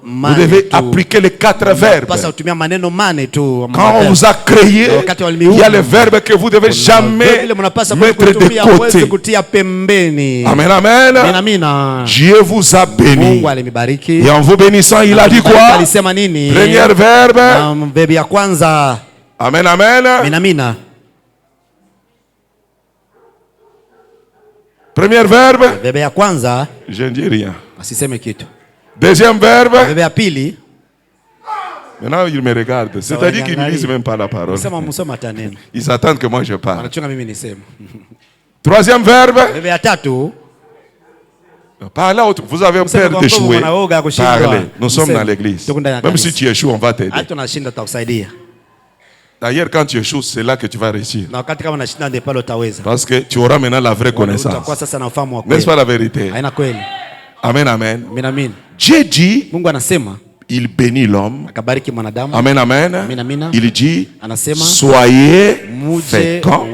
Vous devez appliquer les 4 verbes. Quand on vous a créé, il y a les verbes que vous devez jamais mettre de côté. Amen, amen. Dieu vous a béni. Et en vous bénissant, il a dit quoi? Premier verbe. Amen, amen. Premier verbe. Je ne dis rien. Deuxième verbe. Maintenant, il me regarde. C'est-à-dire qu'ils ne lisent même pas la parole. Ils attendent que moi je parle. Troisième verbe. Parlez. Vous avez peur d'échouer. Parlez. Nous sommes dans l'église. Même si tu échoues, on va t'aider. D'ailleurs, quand tu échoues, c'est là que tu vas réussir. Parce que tu auras maintenant la vraie connaissance. N'est-ce pas la vérité? Amen, amen. Dieu dit, il bénit l'homme. Amen, amen. Il dit, soyez féconds.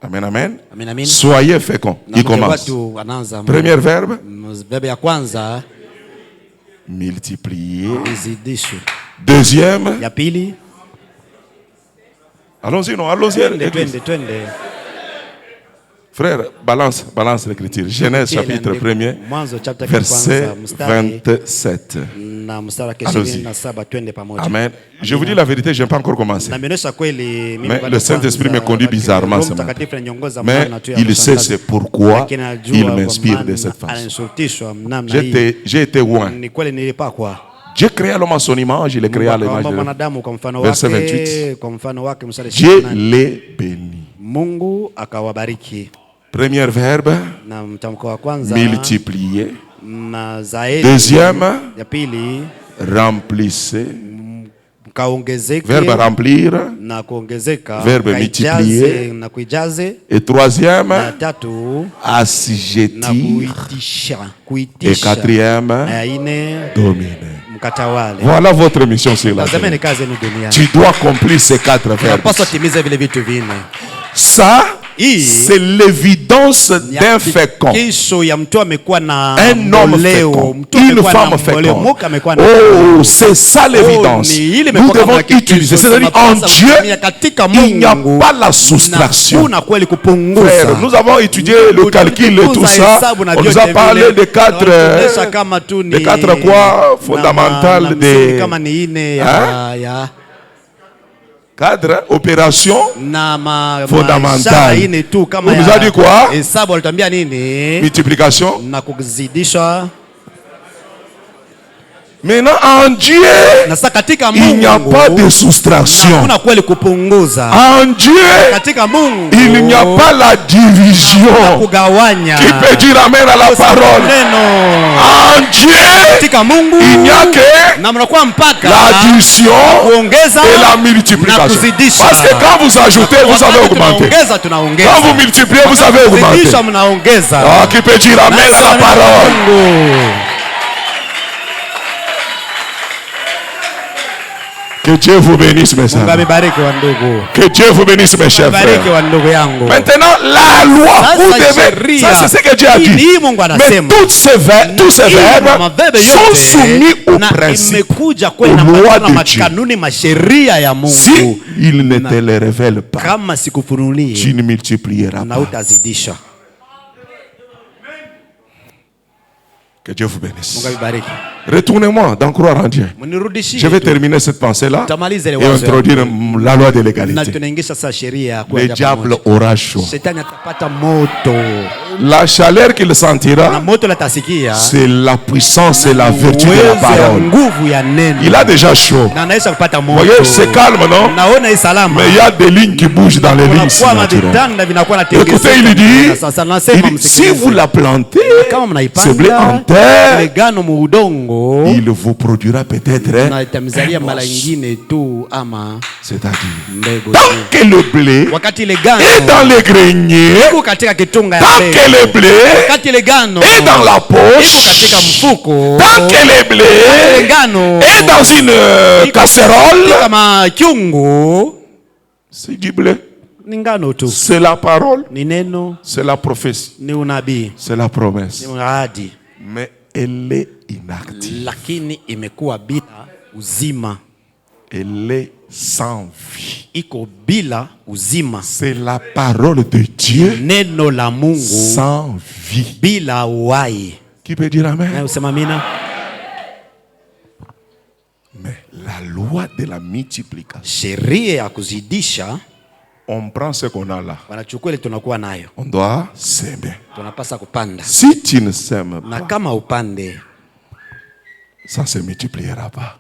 Amen, amen. Soyez féconds. Il commence. Premier verbe. Multiplier. Deuxième. Allons-y, non, allons-y. Frère, balance l'écriture. Genèse chapitre 1er, verset 27. Allons-y. Amen. Je vous dis la vérité, je n'ai pas encore commencé. Mais le Saint-Esprit me conduit bizarrement ce matin. Mais il sait c'est pourquoi il m'inspire de cette façon. J'ai été loin. Dieu créa l'homme à son image, il est créé à l'image de Dieu. Verset 28. Dieu les bénit. Premier verbe, multiplier. Deuxième, remplissez. Verbe remplir. Verbe multiplier. Et troisième, assujettir. Et quatrième, dominer. Voilà votre mission sur la terre. Tu dois accomplir ces 4 verbes. Ça, c'est l'évidence d'un fécond. Un homme fécond. Une femme féconde. Oh, c'est ça l'évidence. Nous devons utiliser. C'est-à-dire en Dieu, il n'y a pas la soustraction. Frère, nous avons étudié le calcul et tout ça. On nous a parlé des 4 quoi fondamentales des 4 opérations fondamentales. On nous a dit quoi? Multiplication. Maintenant, en Dieu, il n'y a pas de soustraction. En Dieu, il n'y a pas la division. Qui peut dire amen à la parole? En Dieu, il n'y a que l'addition et la multiplication. Parce que quand vous ajoutez, vous avez augmenté. Quand vous multipliez, vous avez augmenté. Qui peut dire amen à la parole? Que Dieu vous bénisse, mes frères. Que Dieu vous bénisse, mes chers frères. Maintenant, la loi, vous devez, ça c'est ce que Dieu a dit. Mais tous ces verbes sont soumis au principe, aux lois de Dieu. Si il ne te les révèle pas, tu ne multiplieras pas. Que Dieu vous bénisse. Retournez-moi dans croire en Dieu. Je vais terminer cette pensée-là et introduire la loi de l'égalité. Le diable aura chaud. La chaleur qu'il sentira, c'est la puissance et la vertu de la parole. Il a déjà chaud. Vous voyez, c'est calme, non? Mais il y a des lignes qui bougent dans les lignes naturelles. Écoutez, il dit, si vous la plantez, ce blé en terre, il vous produira peut-être c'est-à-dire tant que le blé est dans les greniers, tant que le blé est dans la poche, tant que le blé est dans une casserole, c'est du blé. C'est la parole, c'est la prophétie, c'est la promesse, mais elle est inactive. Elle est sans vie. C'est la parole de Dieu sans vie. Qui peut dire amen? Mais la loi de la multiplication, on prend ce qu'on a là. On doit s'aimer. Si tu ne s'aimes pas, ça ne se multipliera pas.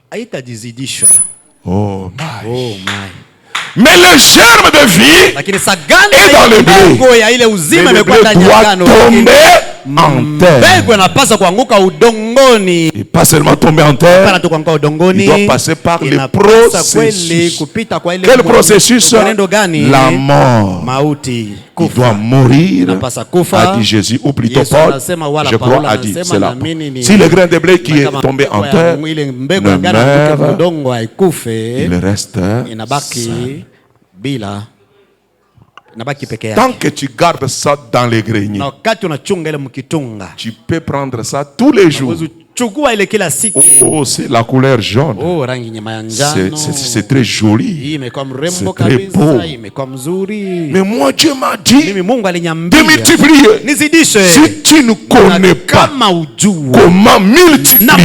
Oh my. Mais le germe de vie est dans le blé. Le blé doit tomber en terre. Et pas seulement tomber en terre, il doit passer par le processus. Quel processus? La mort. Il doit mourir, a dit Jésus, ou plutôt Paul, je crois, a dit, c'est là. Si le grain de blé qui est tombé en terre ne meurt, il reste sain. Tant que tu gardes ça dans les greniers, tu peux prendre ça tous les jours. Oh, c'est la couleur jaune. C'est très joli. C'est très beau. Mais moi, Dieu m'a dit de multiplier. Si tu ne connais pas comment multiplier,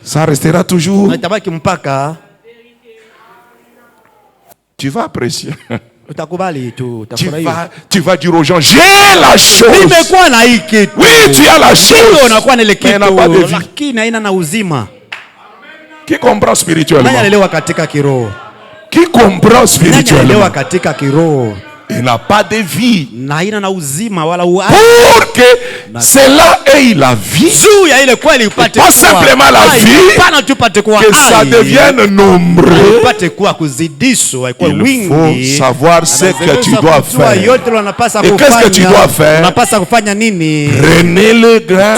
ça restera toujours. Tu vas apprécier. Tu vas dire aux gens, j'ai la chose. Oui, tu as la chose. Mais il n'a pas de vie. Qui comprend spirituellement? Qui comprend spirituellement? Il n'a pas de vie. Pour que cela ait la vie, pas simplement la vie, que ça devienne nombreux. Il faut savoir ce que tu dois faire. Et qu'est-ce que tu dois faire? Prenez le grain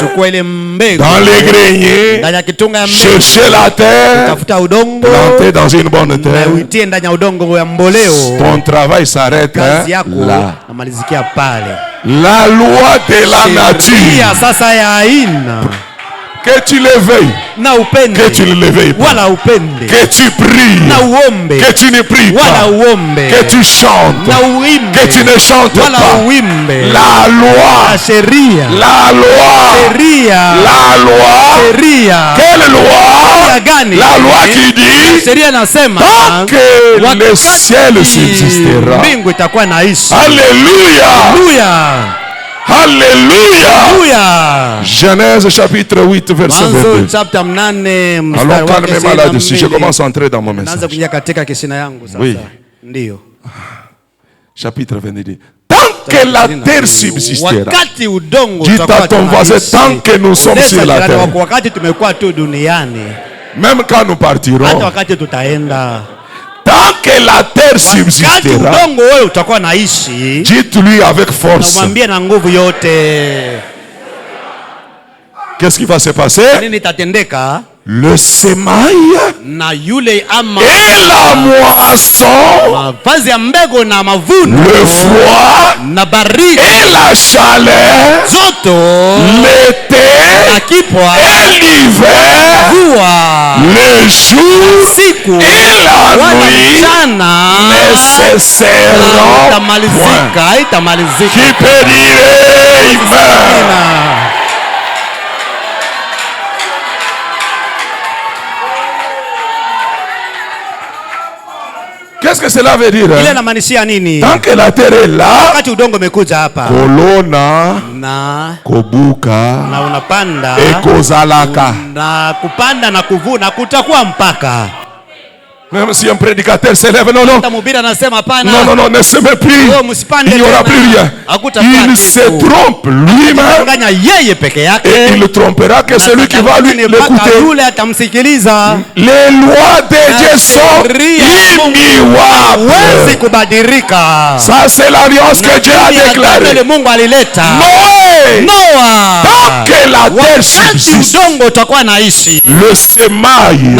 dans les greniers, cherchez la terre, plantez dans une bonne terre. Ton travail s'arrête là. La loi de la nature. Que tu le veuilles, que tu ne le veuilles pas, que tu pries, que tu ne pries pas, que tu chantes, que tu ne chantes pas. La loi, quelle loi? La loi qui dit tant que le ciel subsistera. Alléluia. Alléluia. Genèse chapitre 8 verset 22. Alors calmez-moi là-dessus. Je commence à entrer dans mon message. Oui. Chapitre 22. Tant que la terre subsistera. Dis à ton voisin, tant que nous sommes sur la terre. Même quand nous partirons. Tant que la terre subsistera, dites-lui avec force. Qu'est-ce qui va se passer? Le semail et la moisson, le froid et la chaleur, l'été et l'hiver, le jour et la nuit ne cesseront point. Qui peut dire Amen? Qu'est-ce que cela veut dire? Tant que la terre est là, kolona kobuka ekozalaka. Même si un prédicateur s'élève, non, ne s'aimez plus. Il n'y aura plus rien. Il se trompe lui-même et il ne trompera que celui qui va l'écouter. Les lois de Dieu sont immuables. Ça, c'est l'alliance que Dieu a déclarée. Noé, tant que la terre subsiste, le semail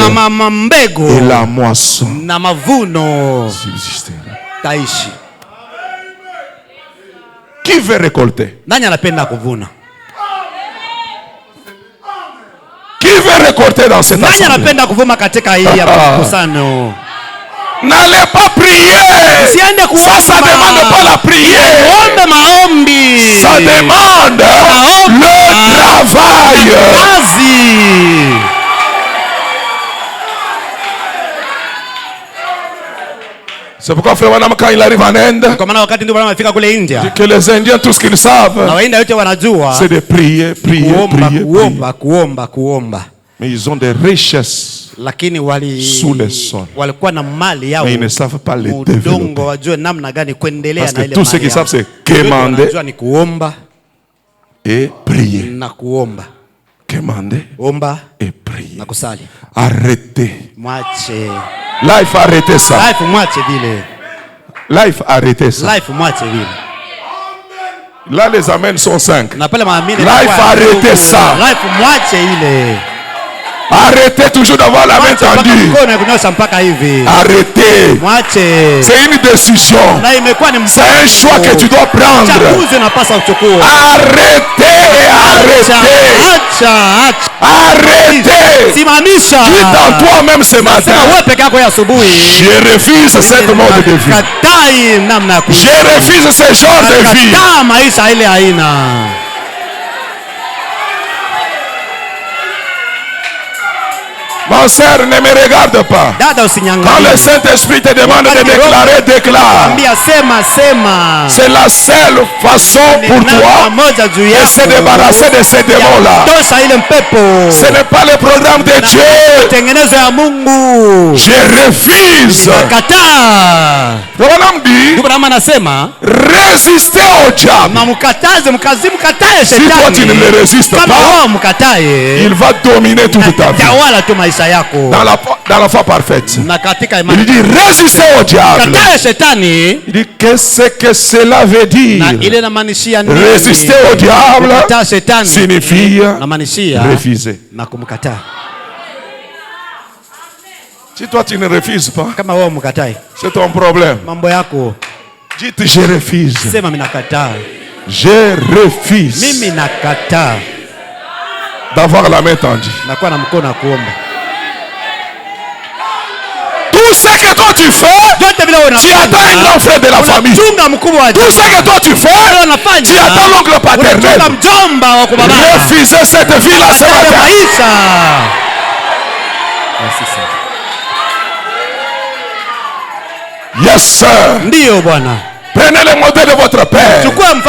et la moisson subsistera. Qui veut récolter? Qui veut récolter dans cette assemblée? N'allez pas prier. Ça demande pas la prière. Ça demande le travail. C'est pourquoi frère Wanam, quand il arrive en Inde, que les Indiens, tout ce qu'ils savent, c'est de prier. Mais ils ont des richesses sous le sol. Mais ils ne savent pas les développer. Parce que tout ce qu'ils savent, c'est quémander et prier. Quémander et prier. Arrêtez. Là, il faut arrêter ça. Là, il faut arrêter ça. Là, les amens sont 5. Là, il faut arrêter ça. Arrêtez toujours d'avoir la main tendue. Arrêtez. C'est une décision. C'est un choix que tu dois prendre. Arrêtez et arrêtez. Arrêtez. Dis en toi-même ce matin. Je refuse cette mode de vie. Je refuse ce genre de vie. Ma sœur, ne me regarde pas. Quand le Saint-Esprit te demande de déclarer, déclare. C'est la seule façon pour toi de se débarrasser de ces démons-là. Ce n'est pas le programme de Dieu. Je refuse. Résistez au diable. Si toi tu ne le résistes pas, il va dominer toute ta vie. Dans la foi parfaite. Il dit résistez au diable. Il dit qu'est-ce que cela veut dire? Résister au diable signifie refuser. Si toi tu ne refuses pas, c'est ton problème. Dites je refuse. Je refuse d'avoir la main tendue. Tout ce que toi tu fais, tu attends un grand frère de la famille. Tout ce que toi tu fais, tu attends l'oncle paternel. Refusez cette vie-là ce matin. Yes sir. Prenez le modèle de votre père.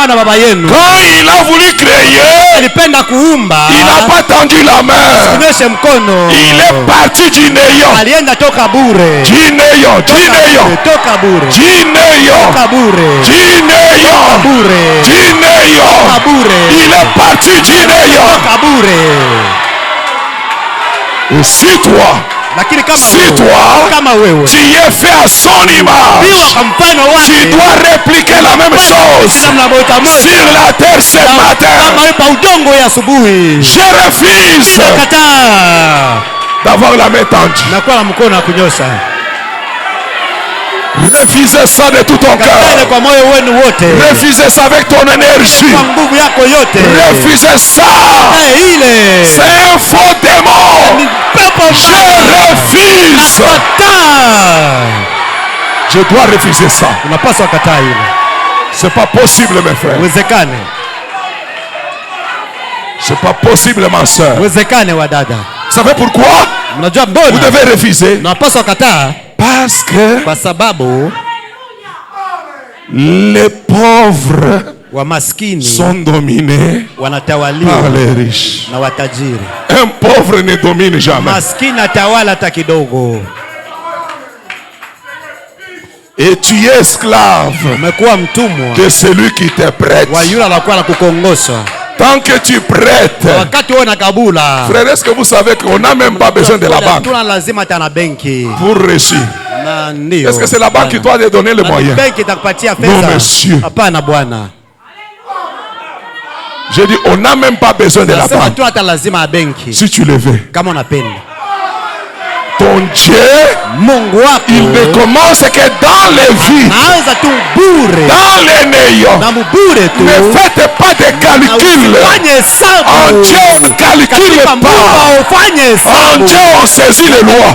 na baba yenu. Quand il a voulu créer, Alipenda kuumba. il n'a pas tendu la main. Kunyoshe mkono. Il est parti du néant. Alienda toka bure. Du néant, du néant. Toka bure. Du néant. Toka bure. Du néant. Bure. Du néant. Bure. Il est parti du néant. Toka bure. Et si toi, Lakini kama si wewe, toi, kama wewe, tu es fait à son image, tu dois répliquer la même chose sur la terre ce matin. Je refuse d'avoir la main tendue. Refusez ça de tout ton cœur. Refusez ça avec ton énergie. Refusez ça. C'est un faux démon. Je refuse. Je dois refuser ça. C'est pas possible, mes frères. C'est pas possible, ma soeur. Vous savez pourquoi? Vous devez refuser. Parce que les pauvres sont dominés par les riches. Un pauvre ne domine jamais. Et tu es esclave de celui qui te prête. Tant que tu prêtes, frère, est-ce que vous savez qu'on n'a même pas besoin de la banque pour réussir? Est-ce que c'est la banque qui doit te donner les moyens? Non, monsieur. J'ai dit, on n'a même pas besoin de la banque. Si tu le veux. Ton Dieu, il ne commence que dans les vies, dans les néants. Ne faites pas de calculs. En Dieu, on ne calcule pas. En Dieu, on saisit les lois.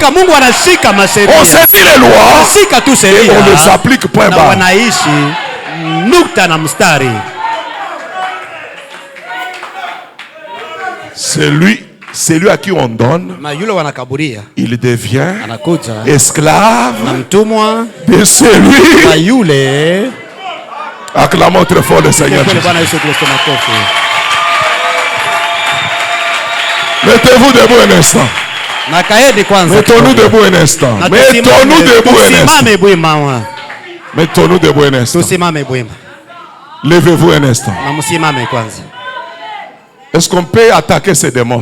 On saisit les lois et on les applique point bas. Celui à qui on donne, il devient esclave de celui. Acclamons très fort le Seigneur Jésus. Mettez-vous debout un instant. Mettons-nous debout un instant. Mettons-nous debout un instant. Mettons-nous debout un instant. Levez-vous un instant. Est-ce qu'on peut attaquer ces démons?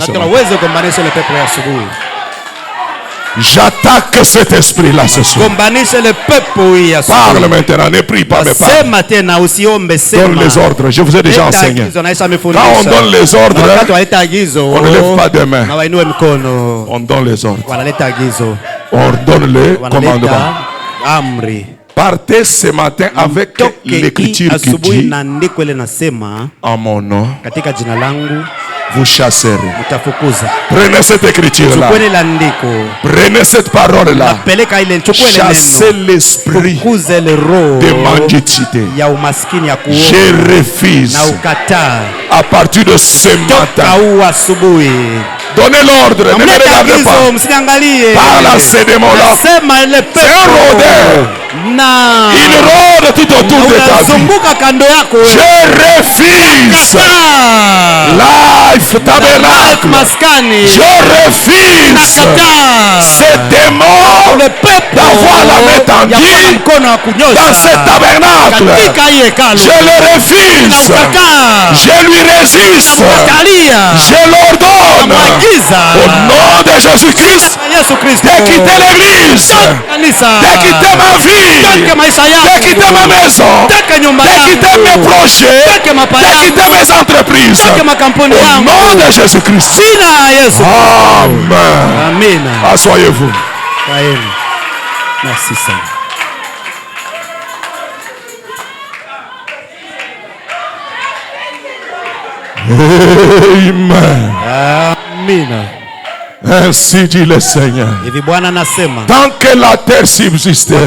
J'attaque cet esprit-là ce soir. Parle maintenant, ne prie pas, mais parle. Donne les ordres, je vous ai déjà enseigné. Quand on donne les ordres, on ne lève pas de main. On donne les ordres. On donne le commandement. Partez ce matin avec l'écriture qui dit: en mon nom, vous chasserez. Prenez cette écriture-là. Prenez cette parole-là. Chassez l'esprit de mendicité. Je refuse. À partir de ce matin, donnez l'ordre. Ne me regardez pas. Parle à ces démons-là. C'est un rôdeur. Il rôde tout autour de ta vie. Je refuse. Life tabernacle. Je refuse ces démons d'avoir la main tendue dans ce tabernacle. Je le refuse. Je lui résiste. Je l'ordonne au nom de Jésus-Christ de quitter l'église, de quitter ma vie, de quitter ma maison, de quitter mes projets, de quitter mes entreprises. Au nom de Jésus-Christ. Amen. Asseyez-vous. Merci Seigneur. Amen. Ainsi dit le Seigneur. Tant que la terre subsistera,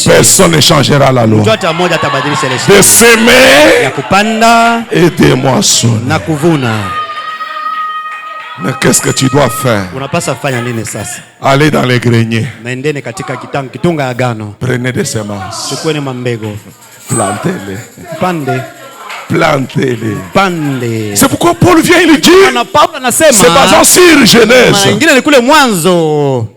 personne ne changera la loi. De semer et de moissonner. Mais qu'est-ce que tu dois faire? Allez dans les greniers. Prenez des semences. Plantez-les. Pande. Plantez-les. Pande. C'est pourquoi Paul vient et lui dit, c'est basant sur Genèse. Ingine ni kule Mwanzo.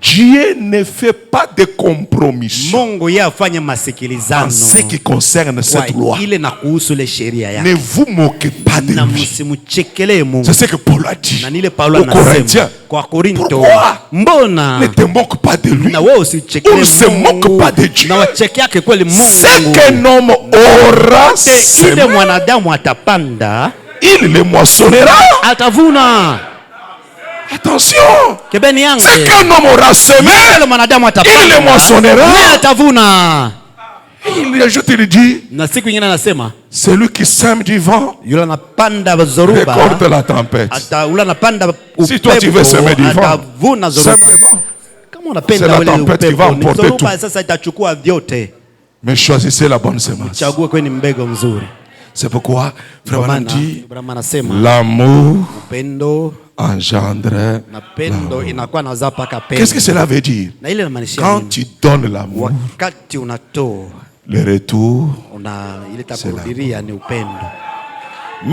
Dieu ne fait pas de compromission Mungu yeye afanye en masikilizano. ce qui concerne cette loi. Ile na kuhusu ile sheria yake. Ne vous moquez pas de Na lui. msimuchekelee Mungu. C'est ce que Paul a dit Na nile Paulo aux Corinthiens. anasema kwa Korinto. Pourquoi? Mbona Ne te moque pas de lui. na wewe On usichekelee ne se moque Mungu. pas de Dieu. Na wacheke yake kweli Mungu. Ce qu'un homme aura ile semé, mwanadamu atapanda, il le moissonnera. atavuna. Attention. Kebeni yangu. Ce qu'un homme aura semé, Ile mwanadamu atapanda, il le moissonnera. naye atavuna. Et il ajoute, il dit, Na siku nyingine anasema celui qui sème du vent yule anapanda zoruba récolte la tempête. yule anapanda upepo, Si toi tu veux semer du vent, atavuna sème zoruba. le vent. Kama C'est unapenda la ule tempête qui va upepo, ni emporter zoruba tout. sasa itachukua vyote. Mais choisissez la bonne semence. Chague kwenye mbegu mzuri. C'est pourquoi Frère Branham dit, Abraham anasema l'amour upendo engendre. na pendo inakuwa nazaa paka pendo. Qu'est-ce que cela veut dire? Na ile inamaanisha Quand nini? tu donnes l'amour, Wakati unatoa le retour. ile takurudiria ni upendo.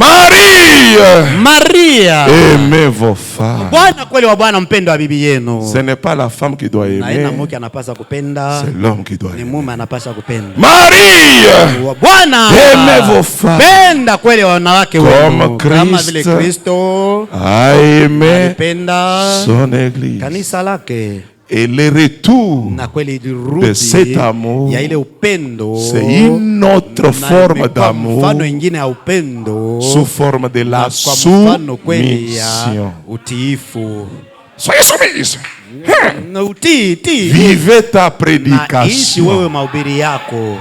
Marie, Maria, aimez vos femmes. Bwana kweli wa Bwana mpendo wa bibi yenu. Ce n'est pas la femme qui doit Na ina aimer, mke anapaswa kupenda, c'est l'homme qui doit ni aimer. mume anapaswa kupenda. Marie, Wa Bwana, aimez vos femmes penda kweli wanawake wenu kama vile Christ Kristo a aimé alipenda son église. kanisa lake. Et le retour, Na kweli de cet ilirudi amour, ya ile upendo, c'est une autre na forme imekuwa mfano d'amour ingine ya upendo sous forme de na la kwa mfano kweli ya soumission. utiifu. Soyez soumise. Na utii. Vivez ta Na ishi prédication. wewe mahubiri yako.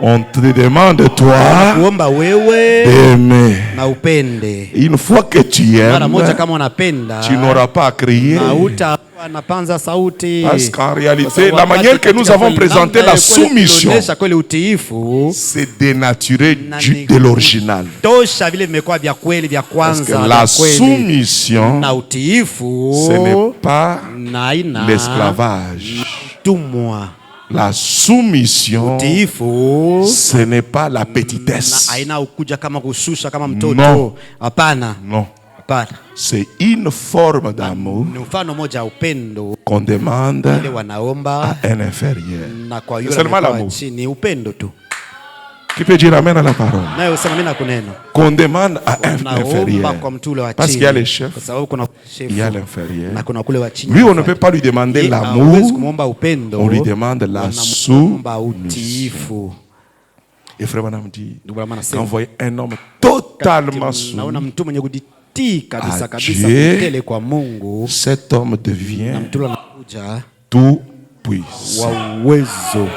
On te demande, toi, Kuomba wewe d'aimer. na upende. Une fois que tu Mara moja aimes, kama unapenda, tu n'auras pas à crier. na utakuwa napanza sauti. Parce qu'en Kwa réalité, sababu la manière que wakati nous katika avons kweli présenté namna la ya kweli soumission, kuonesha kweli utiifu c'est dénaturé na de l'original. tosha vile vimekuwa vya kweli vya Parce kwanza que vya la kweli. soumission, Na utiifu ce n'est pas na aina l'esclavage. tumwa. La soumission, Utiifu ce n'est pas la na petitesse. aina ukuja kama kushusha kama mtoto. Non. Hapana, Non. hapana. C'est une forme d'amour Ni mfano moja wa upendo qu'on demande ile wanaomba à un inférieur. na kwa C'est yule seulement amekuwa l'amour. chini, upendo tu. Qui peut dire amen à la parole? Naye usema mimi nakuneno. Qu'on demande à un Naomba inférieur. kwa mtu ule wa chini. Parce qu'il y a les chefs, Kwa sababu kuna chef il y a l'inférieur. na kuna kule wa chini. Lui, on ne peut pas lui demander Hawezi l'amour, kumwomba upendo. on lui demande la Wanamuomba soumission. utiifu. Et Frère Branham dit, Ndugu Branham quand anasema vous voyez un homme totalement soumis, naona mtu mwenye kujitii kabisa à kabisa Dieu, kutele kwa Mungu, cet homme na devient mtu ule anakuja tout puissant. wa uwezo.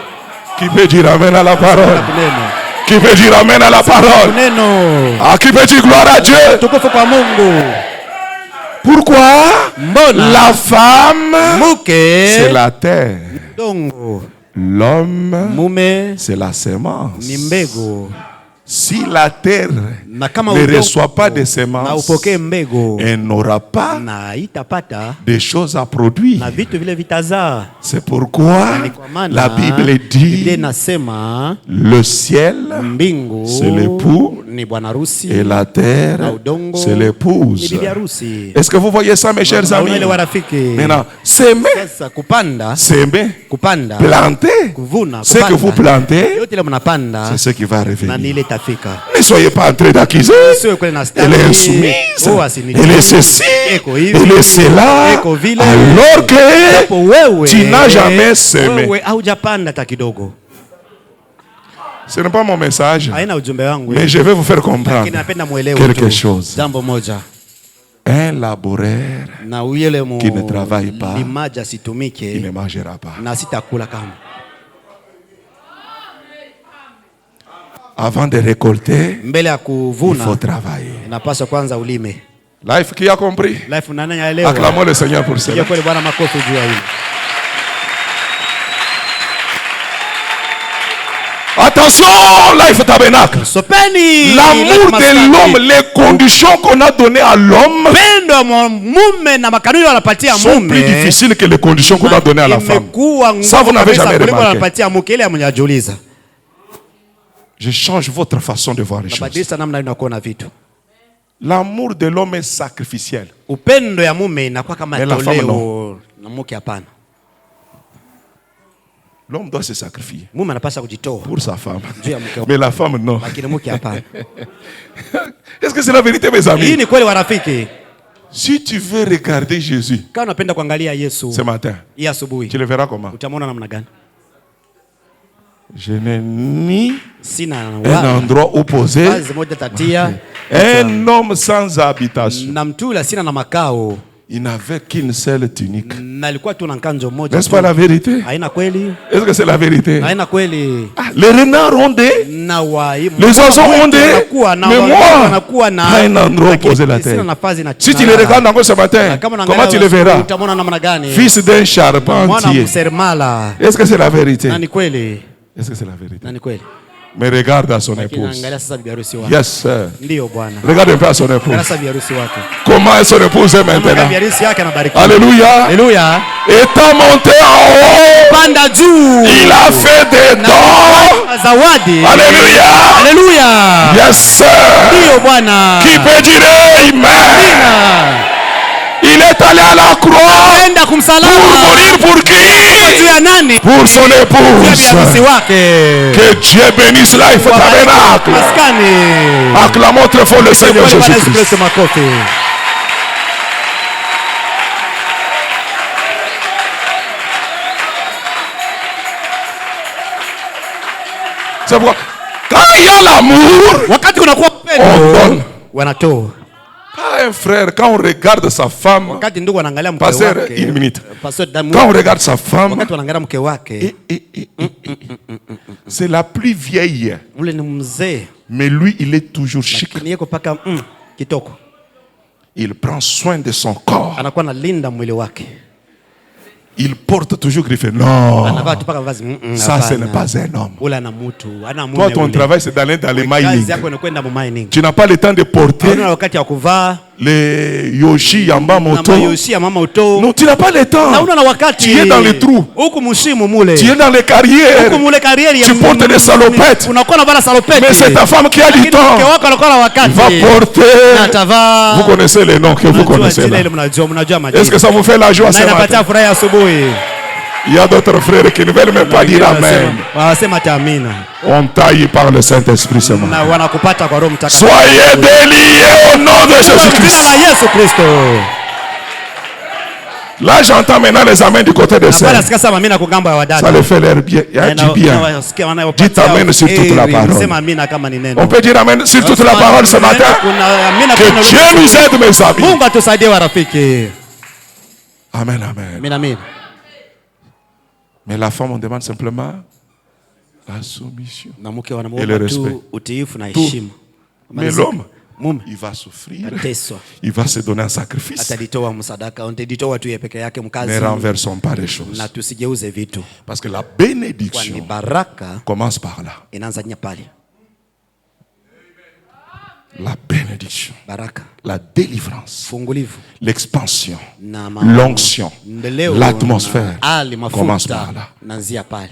Qui peut dire amen à la parole? Kuneno. Qui peut dire amen à la parole? Kuneno. Ah, qui peut dire gloire à Dieu? Tukufu kwa Mungu. Pourquoi? Mbona La femme, c'est mke la terre. dongo, L'homme, mume c'est la semence. ni mbegu. Si la terre Na kama ne udongo reçoit pas de na semences, upokee mbegu, elle n'aura pas na itapata des choses à produire. na vitu vile vitazaa. C'est pourquoi Ni kwa maana la Bible Biblia dit inasema le ciel, mbingu c'est l'époux, ni bwana harusi et la na terre, udongo c'est ni l'épouse. bibi harusi. Est-ce que vous voyez ça, mes chers Unaona amis? ile warafiki. Maintenant, s'aimer, Sasa kupanda, kupanda, planter, kuvuna, ce que vous plantez, yote ile mnapanda c'est ce qui va na revenir. nile tafika. Ne soyez pas en train d'accuser. Sio kweli na Elle est insoumise, elle est ceci, elle est cela, alors que tu n'as jamais semé. wewe haujapanda hata kidogo. Ce n'est pas mon message, Haina ujumbe wangu. mais je vais vous faire comprendre Lakini napenda muelewe quelque tu chose. jambo moja. Un laboureur Na yule qui ne travaille pas, limaja il situmike ne mangera pas. na sitakula kama. Avant de récolter, Mbele ya il kuvuna faut travailler. inapaswa kwanza ulime. Life, qui a compris? Life nani anaelewa? Acclamons le Seigneur pour Pigia cela. kweli Bwana makofi juu ya hili. Attention, Life Tabernacle. Sopeni L'amour de l'homme, les conditions qu'on a données à l'homme pendo ya mume na makanuni wanapatia sont mume plus difficiles que les conditions qu'on a données à la femme. imekuwa Ça, vous n'avez kabisa jamais kuliko remarqué. wanapatia mke ile mwenyajiuliza. Je change votre façon de voir les choses. Nabadilisha namna unakuona vitu. L'amour de l'homme est sacrificiel. Upendo ya mume inakuwa kama Mais la femme, toleo na mke hapana. L'homme doit se sacrifier Mume anapaswa kujitoa pour sa femme. juu ya mke wake. Mais la femme, non. Lakini mke hapana. Est-ce que c'est la vérité, mes Hii amis? ni kweli warafiki. Si tu veux regarder Jésus Kama unapenda kuangalia Yesu ce matin, hii asubuhi, tu le verras comment? utamwona namna gani? Je n'ai ni Sina un wala endroit opposé, kazi moja tatia un homme sans habitation. na mtula, sina na makao, Il n'avait qu'une seule tunique. na alikuwa tu na nkanjo moja. N'est-ce pas la vérité? Haina kweli? Est-ce que c'est la vérité? Haina kweli? Ah, les renards ont des, Na wai les oiseaux ont des, mais moi, pas un endroit opposé la terre. Si tu les regardes encore ce matin, comment tu les verras? Utamwona namna gani? Fils d'un Mwana charpentier. mseremala. Est-ce que c'est la vérité? Na ni kweli? Est-ce que c'est la vérité? Na ni kweli? Mais regarde à son Lakini épouse. angalia sasa bibi harusi wake. Yes, sir. Ndio bwana. Regarde un peu à son Angalia épouse. sasa bibi harusi wake. Comment est son épouse est Kama maintenant? bibi harusi yake anabarikiwa. Alléluia. Haleluya. Étant monté en haut, Panda juu. il a fait des dons. Zawadi. Alléluia. Haleluya. Yes, sir. Ndio bwana. Qui peut dire Amen? Il est allé à la croix Enda pour kumsalaba. mourir pour qui? Juu ya nani? Pour son Bibi épouse. harusi wake. Que Dieu bénisse Life Tabernacle. Maskani. Acclamons très fort le Seigneur Bwana Yesu Jésus-Christ. Kristo, makofi. C'est pourquoi, quand il y a l'amour, Wakati kunakuwa on upendo, donne. wanatoa. Quand un frère, quand on regarde sa femme, Wakati ndugu wanaangalia mke Pasteur, wake, une minute. Pasteur, damu- quand on regarde sa femme, wakati wanaangalia mke wake, c'est la plus vieille. ule ni mzee, Mais lui, il est toujours chic. lakini yeko paka kitoko, Il prend soin de son corps. anakuwa analinda mwili wake, Il porte toujours griffe. Non, anavaa tu paka vazi. ça ce Hapana. n'est pas un homme. Ule ana mutu, ana mume. Toi, ton ule. travail, c'est d'aller dans les mining. Kazi yako ni kwenda mu mining. Tu n'as pas le temps de porter Hauna wakati wa kuvaa les Yoshi Yamba na Moto. mayoshi ya mama uto. Non, tu n'as pas le Na temps. una na wakati. Tu es dans les trous. Huku mushimu mule. Tu es dans les carrières. Huku mule karieri ya Tu portes des salopettes. Unakuwa na vala salopeti. Mais c'est ta femme qui a du Lakini temps. mke wako anakuwa na Il wakati. va Na porter. atavaa. Vous connaissez les noms que vous Mnajua connaissez jina là. ile mnajua majina. Est-ce que ça vous fait la joie ce Na matin? inapatia furaha ya asubuhi. Il y a d'autres frères qui ne veulent même pas dire Amen. Wanasema tamina. On taille par le Saint-Esprit ce matin. Na wanakupata kwa Roho Mtakatifu. Soyez déliés au nom de Jina Jésus-Christ. la Yesu Kristo. Là, j'entends maintenant les amens du côté de Bwana sœurs. sikia sasa amina kwa ngambo ya wadada. Ça les fait l'air bien. Il y a du bien. Dites amen sur toute la parole. Sema amina kama ni neno. On peut dire amen sur toute la parole ce matin. Kuna amina Que kuna Dieu nous aide, mes amis. Mungu atusaidie warafiki. Amen, amen. Amina amina. Mais la femme, on demande simplement la soumission. Na mke Et le wanamuomba respect. tu utiifu na heshima. Mais l'homme, mume il va souffrir. ateswa, Il va se donner un sacrifice. atajitoa msadaka, atajitoa tu yeye peke yake Ne mkazi, renversons pas les choses. na tusigeuze vitu, Parce que la kwani bénédiction baraka commence par là. inaanza nya pale. La bénédiction, Baraka, la délivrance, fungulivu l'expansion, na l'onction, maendeleo, l'atmosphère na hali commence mafuta par là. naanzia pale.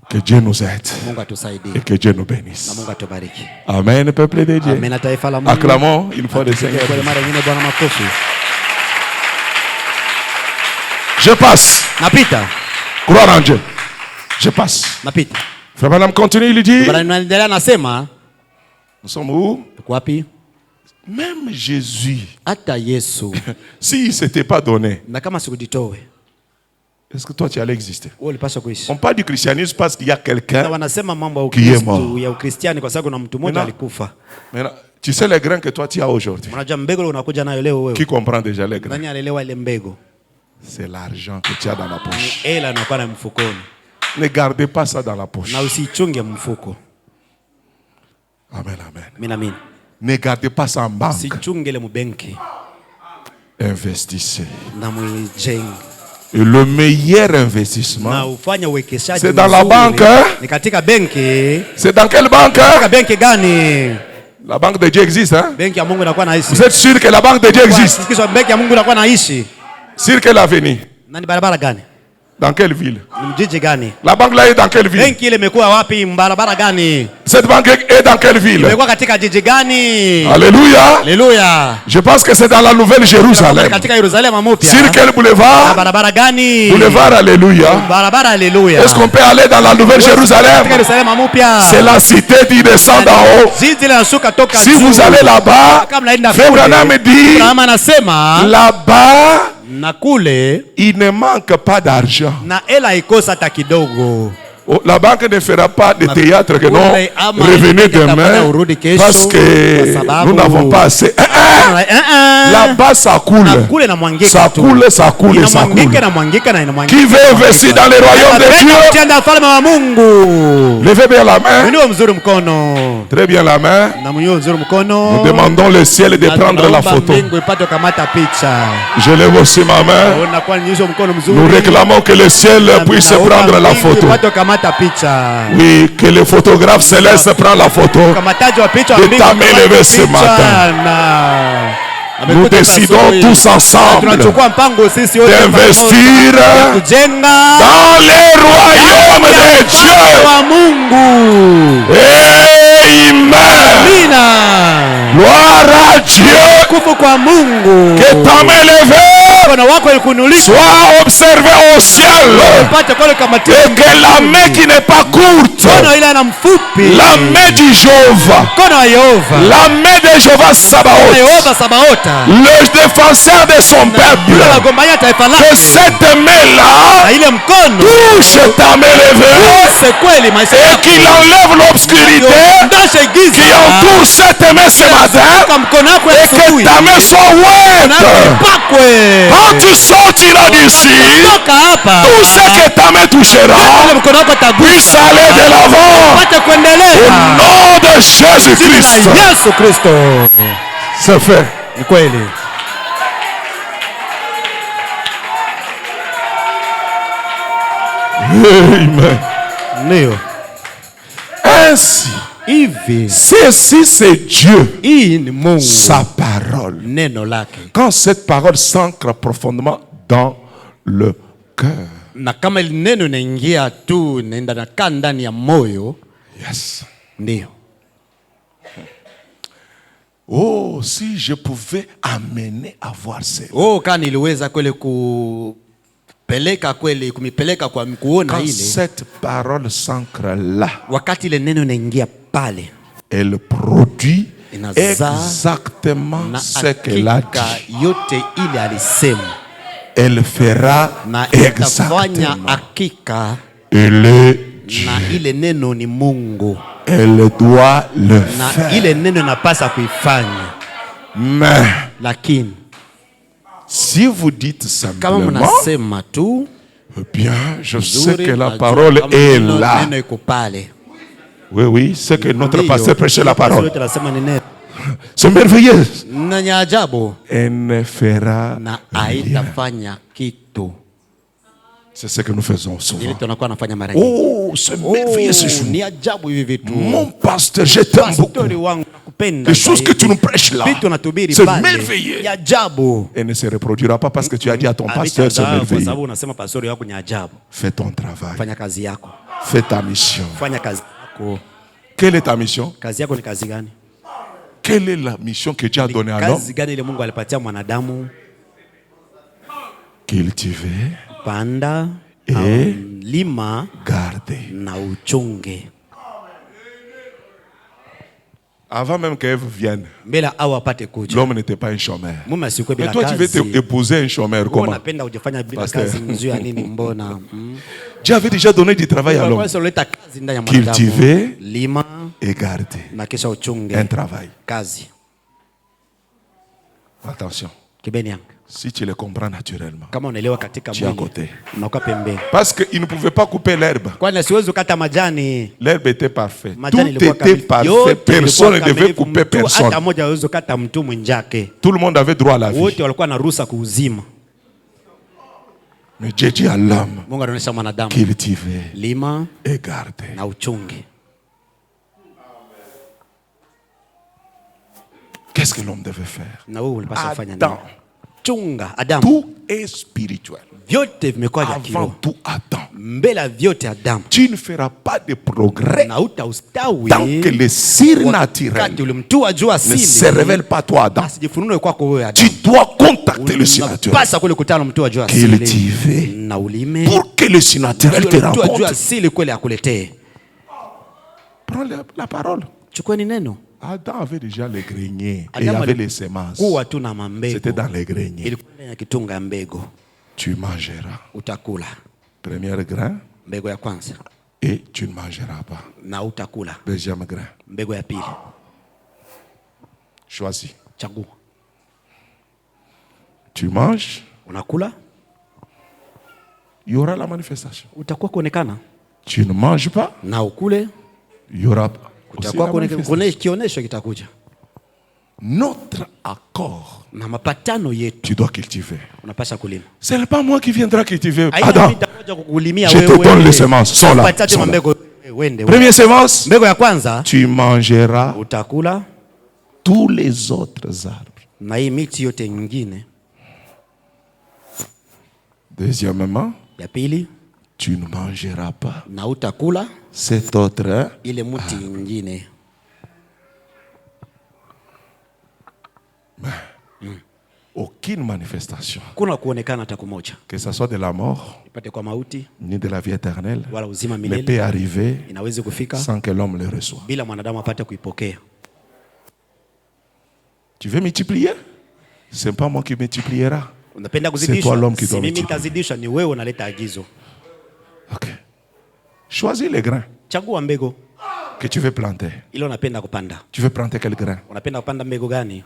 Que Dieu nous aide Mungu atusaidie et que Dieu nous na bénisse. Mungu atubariki. Amen, peuple de Dieu. Amen. Taifa la Mungu. Acclamons une fois le Seigneur. Kwa mara nyingine Bwana makofi. Je passe. Napita, Gloire en Dieu. Je passe. napita. Frère Madame continue, il dit. Bwana naendelea nasema, Nous sommes où? tuko wapi? Même Jésus, Hata Yesu s'il ne s'était pas donné, na kama sikujitoe, est-ce que toi tu allais exister? wewe ulipaswa kuishi. On parle du christianisme parce qu'il y a Na quelqu'un. wanasema mambo ya Qui est Ukristo mort. ya Ukristiani kwa sababu kuna mtu mmoja Maintenant- alikufa. Maintenant, tu sais les grains que toi tu as aujourd'hui. Unajua mbegu ile unakuja nayo leo Qui wewe. comprend déjà les grains? Nani alielewa ile mbegu? C'est l'argent que tu as dans la poche. Hela inakuwa na mfukoni. Ne gardez pas ça dans la poche. Na usichunge mfuko. Amen, amen. Mimi naamini. Ne gardez pas ça en banque. Sichunge ile mbenki Investissez. na mwijenge. Et le meilleur Na investissement, ufanye uwekeshaji. C'est dans la mzuri. banque, hein? Ni katika benki. c'est dans quelle banque? Katika benki gani? La banque de Dieu existe, hein? Benki ya Mungu inakuwa naishi. Vous êtes sûr que la banque de Dieu existe? Sikisha benki ya Mungu inakuwa naishi. Sur quelle avenue? Na ni barabara gani? Dans quelle ville? Mjiji gani? La banque là est dans quelle ville? Benki ile imekuwa wapi? Barabara gani? Cette banque est dans quelle ville? Imekuwa katika jiji gani? Alléluia. Haleluya. Je pense que c'est dans la nouvelle Jérusalem. Katika Yerusalemu mpya. Sur quel boulevard? Barabara gani? Boulevard Alléluia. Barabara Alléluia. Est-ce qu'on peut aller dans la nouvelle Jérusalem? C'est la cité qui descend d'en haut. Si vous allez là-bas, Frère Branham me dit, là-bas, il ne manque pas d'argent. La banque ne fera pas de théâtre que non. Revenez demain parce que nous n'avons pas assez. Là-bas, ça coule. Ça coule, ça coule, ça coule. Qui veut investir dans le royaume de Dieu? Levez bien la main. Très bien la main. Nous demandons le ciel de prendre la photo. Je lève aussi ma main. Nous réclamons que le ciel puisse prendre la photo. Oui, que le photographe céleste prend la photo de ta main levée ce matin. Nous décidons tous ensemble d'investir dans les royaumes de Dieu. Amen. Gloire à Dieu. Que ta main levée soit observée au ciel. Et que la main qui n'est pas courte, la main du Jéhovah, la main de Jéhovah Sabaoth, le défenseur de son peuple, que cette main-là touche ta main levée et qu'il enlève l'obscurité qui entoure cette main ce matin et que ta main soit ouverte. Quand tu sortiras d'ici, tout ce que ta main touchera puisse aller de l'avant au nom de Jésus-Christ. C'est fait. Amen. Ainsi, ceci c'est Dieu, sa parole. Quand cette parole s'ancre profondément dans le cœur. Yes. Oh, si je pouvais amener à voir cela. Quand cette parole s'ancre là, elle produit exactement ce qu'elle a dit. Elle fera exactement. Elle est Dieu. Elle doit le faire. Mais si vous dites simplement, eh bien, je sais que la parole est là. Oui, oui, c'est que notre pasteur prêchait la parole. C'est merveilleux. Elle ne fera rien. C'est ce que nous faisons souvent. Oh, c'est merveilleux ce jour. Mon pasteur, je t'aime beaucoup. Les choses que tu nous prêches là, c'est merveilleux. Elle ne se reproduira pas parce que tu as dit à ton pasteur, c'est merveilleux. Fais ton travail. Fais ta mission. Quelle est ta mission? Quelle est la mission que Dieu a donnée à l'homme? Cultiver et lima garder. Na uchunge. Avant même qu'Ève vienne, l'homme n'était pas un chômeur. Mais toi, tu veux épouser un chômeur comment? Dieu avait déjà donné du travail à l'homme. Cultiver et garder. Un travail. Attention. Si tu le comprends naturellement, tu es à côté. Parce qu'il ne pouvait pas couper l'herbe. L'herbe était parfaite. Tout était parfait. Personne ne devait couper personne. Tout le monde avait droit à la vie. Mais Dieu dit à l'homme, cultiver et garder. Qu'est-ce que l'homme devait faire? Adam chunga Adamu. Tout est spirituel. Vyote vimekuwa vya Avant kiroho. tout Adam. Mbele ya vyote Adamu. Tu ne feras pas de progrès Na utaustawi tant que le surnaturel wakati ulimtua jua ne asili se révèle pas toi, Adam. asijifunue kwako wewe Tu Adamu. dois contacter le surnaturel. Unapasa kule kutana mtua jua asili Cultiver na ulime pour que le surnaturel te mtua jua rencontre. asili kweli akuletee. Prends la parole. Chukueni neno. Adam avait déjà les greniers et il y Adamu avait les semences. kuwa tu na mambegu. C'était dans les greniers. Ilikuwa ndani ya kitunga ya mbegu. Tu mangeras. Utakula Premier grain mbegu ya kwanza et tu ne mangeras pas. na utakula Deuxième grain. mbegu ya pili. Choisis. Chagua. Tu manges, Unakula, il y aura la manifestation. utakuwa kuonekana. Tu ne manges pas, Na ukule, il y aura aussi utakuwa la kuonekana. manifestation. Kionesho kitakuja. Notre accord, Na mapatano yetu tu dois cultiver. unapasha kulima. Ce n'est pas moi qui viendra cultiver. Haina Adam, nitakuja kukulimia je te donne les semences. Sont là. Patate Sont là. mambegu wende. Première semence, Mbegu ya kwanza tu mangeras utakula tous les autres arbres. na hii miti yote nyingine. Deuxièmement, Ya pili tu ne mangeras pas na utakula cet autre. ile mti nyingine. Aucune manifestation, Kuna kuonekana hata kumoja. que ce soit de la mort, Ipate kwa mauti ni de la vie éternelle, wala uzima ne milele peut arriver inaweza kufika sans que l'homme le reçoive. bila mwanadamu apate kuipokea. Tu veux multiplier? Ce n'est pas moi qui multipliera. Unapenda C'est toi kuzidisha? l'homme qui Si doit mimi multiplier. nitazidisha, ni wewe unaleta agizo. Ok. Choisis les grains Chagua mbegu que tu veux planter. ile unapenda kupanda. Tu veux planter quel grain? Unapenda kupanda mbegu gani?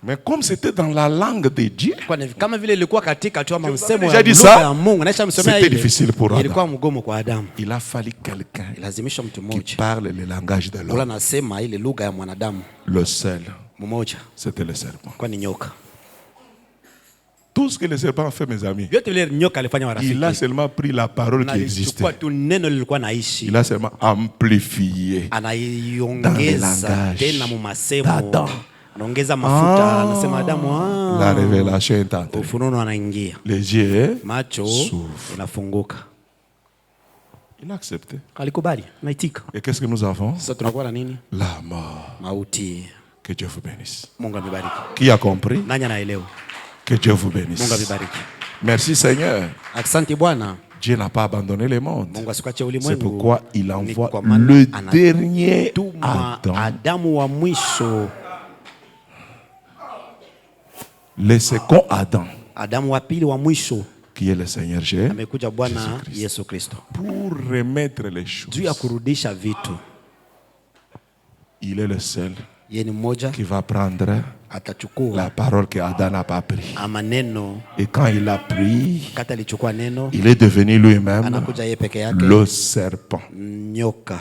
Mais comme c'était dans la langue de Dieu, Kwani kama vile ilikuwa katika tu ama msemo déjà ya dit lugha ça, ya Mungu, naisha msomea c'était ile. difficile pour Adam. Ilikuwa mgumu kwa Adamu. Il a fallu quelqu'un Ilazimishwa mtu qui mmoja. parle le langage de Ula l'homme. nasema ile lugha ya mwanadamu Le seul, mmoja, c'était le serpent. kwani nyoka. Tout ce que le serpent a fait, mes amis, Vyote vile nyoka alifanya warafiki. il a seulement pris la parole Na qui alichukua existait. tu neno lilikuwa naishi. Il a seulement amplifié. Anaiongeza langage tena mu masemo. d'Adam. Anaongeza mafuta, anasema Adamu, La révélation est entrée. ufunuo anaingia. Les yeux Macho s'ouvrent. inafunguka. Il a accepté. Alikubali, naitika. Et qu'est-ce que nous avons? Sasa tunakuwa na nini? La mort. Mauti. Que Dieu vous bénisse. Mungu amebariki. Qui a compris? Nani anaelewa? Que Dieu vous Mungu bénisse. amebariki. Merci Seigneur. Asante Bwana. Dieu n'a pas abandonné le monde. Mungu asikuache C'est ulimwengu. pourquoi il Ni envoie kwa maana le anatuma dernier Adam. Adamu wa mwisho. Le second Adam, Adamu wa pili wa mwisho qui est le Seigneur Jésus, amekuja Bwana Jésus-Christ. Yesu Kristo pour remettre les juu ya choses. kurudisha vitu. Il est le seul Yeye ni mmoja qui va prendre atachukua la parole que Adam n'a pas pris. maneno. Et quand il a pris, Kata alichukua neno, il est devenu lui-même anakuja yeye peke yake, le serpent, nyoka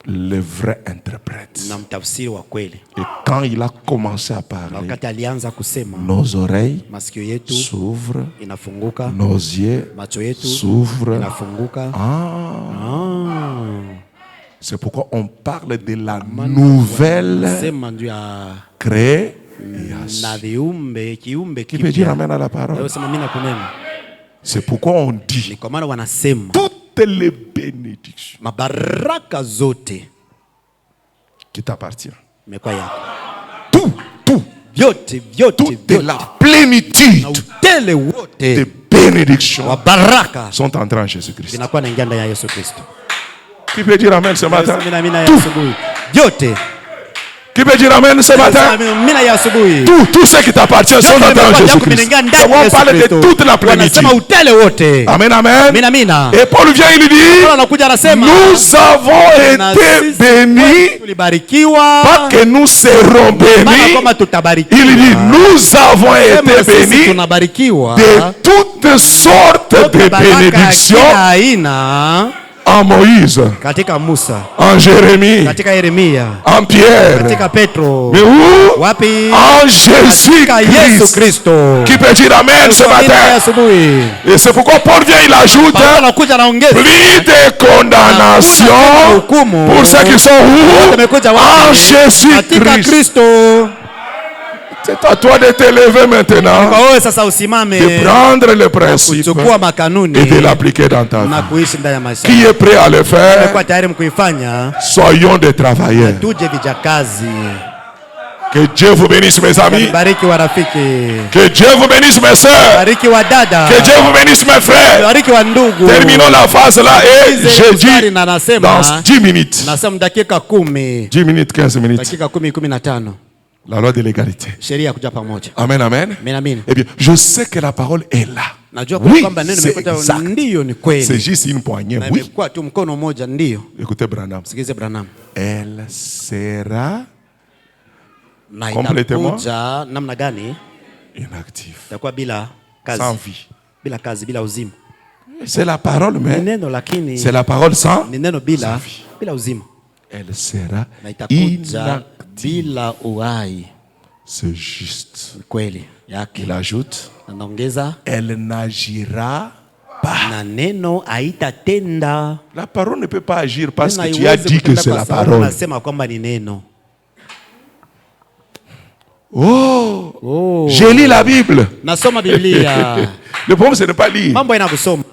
le vrai interprète. na mtafsiri wa kweli. Et quand il a commencé à Na parler, wakati alianza kusema, nos oreilles masikio yetu s'ouvrent, inafunguka, nos yeux macho yetu s'ouvrent. inafunguka. C'est pourquoi on parle de la nouvelle Sema ndio ya création. na viumbe, kiumbe Qui peut dire kipya. amen à la parole? Leo sema mimi nakunena. C'est pourquoi on Ni dit kwa maana wanasema toutes les bénédictions mabaraka zote qui t'appartiennent. imekuwa yako. Tout, Vyote toute la plénitude na utele des wote bénédictions wa baraka sont entrées en Jésus-Christ. vinakuwa naingia ndani ya Yesu Kristo. Qui peut dire amen ce matin? Mina ya asubuhi. Vyote. Qui peut dire amen ce matin? Mina ya asubuhi. Tout ce qui t'appartient sont entrés en Jésus-Christ. On parle de toute la plénitude. Wanasema utele wote. Amen, amen. Mina. Et Paul vient, il dit, Anakuja anasema nous avons na été sisi bénis, tulibarikiwa. pas que nous serons Maana bénis. kama tutabarikiwa. Il dit, nous avons Sema été sisi bénis tunabarikiwa. de toutes sortes de Baraka ya bénédictions kila aina en Moïse, katika Musa, en Jérémie, katika Yeremia, en Pierre, katika Petro. mais où? Wapi? En Katika Yesu Jésus-Christ. Kristo. Qui peut dire Amen ce matin? Asubuhi. Et c'est pourquoi Paul vient, il ajoute Paulo anakuja anaongeza plus de condamnation pour ceux qui sont où? En katika Jésus-Christ. Kristo. C'est à toi de te lever maintenant, Kwa wewe sasa usimame de prendre le principe kuchukua makanuni et de l'appliquer dans ta na vie. kuishi ndani ya maisha. Qui est prêt à le faire? Kwa tayari mkuifanya, Soyons des travailleurs. tuje vijakazi. Que Dieu vous bénisse, mes amis. Bariki wa rafiki. Que Dieu vous bénisse, mes sœurs. Bariki wa dada. Que Dieu vous bénisse, mes frères. Bariki wa ndugu. Terminons la phase là et je dis na nasema dans 10 minutes. nasema dakika 10. 10 minutes, 15 minutes. Dakika 10, 15. La loi de l'égalité. Sheria kuja pamoja. Amen, amen. Amen. Eh bien, je sais que la parole est là. Najua Oui, kwamba neno c'est nimekuta exact. ndio ni kweli. C'est juste une poignée. Na Oui. imekuwa tu mkono mmoja ndio. Écoutez, Branham. Sikize Branham. Elle sera Na Complètement. itakuja namna gani? inactive. Itakuwa bila Sans kazi. vie. Bila kazi, bila uzima. C'est la parole, Ni mais neno lakini c'est la parole sans. ni neno bila sans vie. bila uzima. Elle sera Na itakuja inactive. bila uhai. C'est juste. Ni kweli yake. Il ajoute, Anaongeza elle n'agira pas. na neno haitatenda. La parole ne peut pas agir parce Neno que tu as haiwezi dit que kutenda c'est kwa la sababu parole. Nasema kwamba ni neno. Oh, j'ai lu la Bible. Nasoma Biblia. Le problème, ce n'est pas lire. Mambo yana kusoma.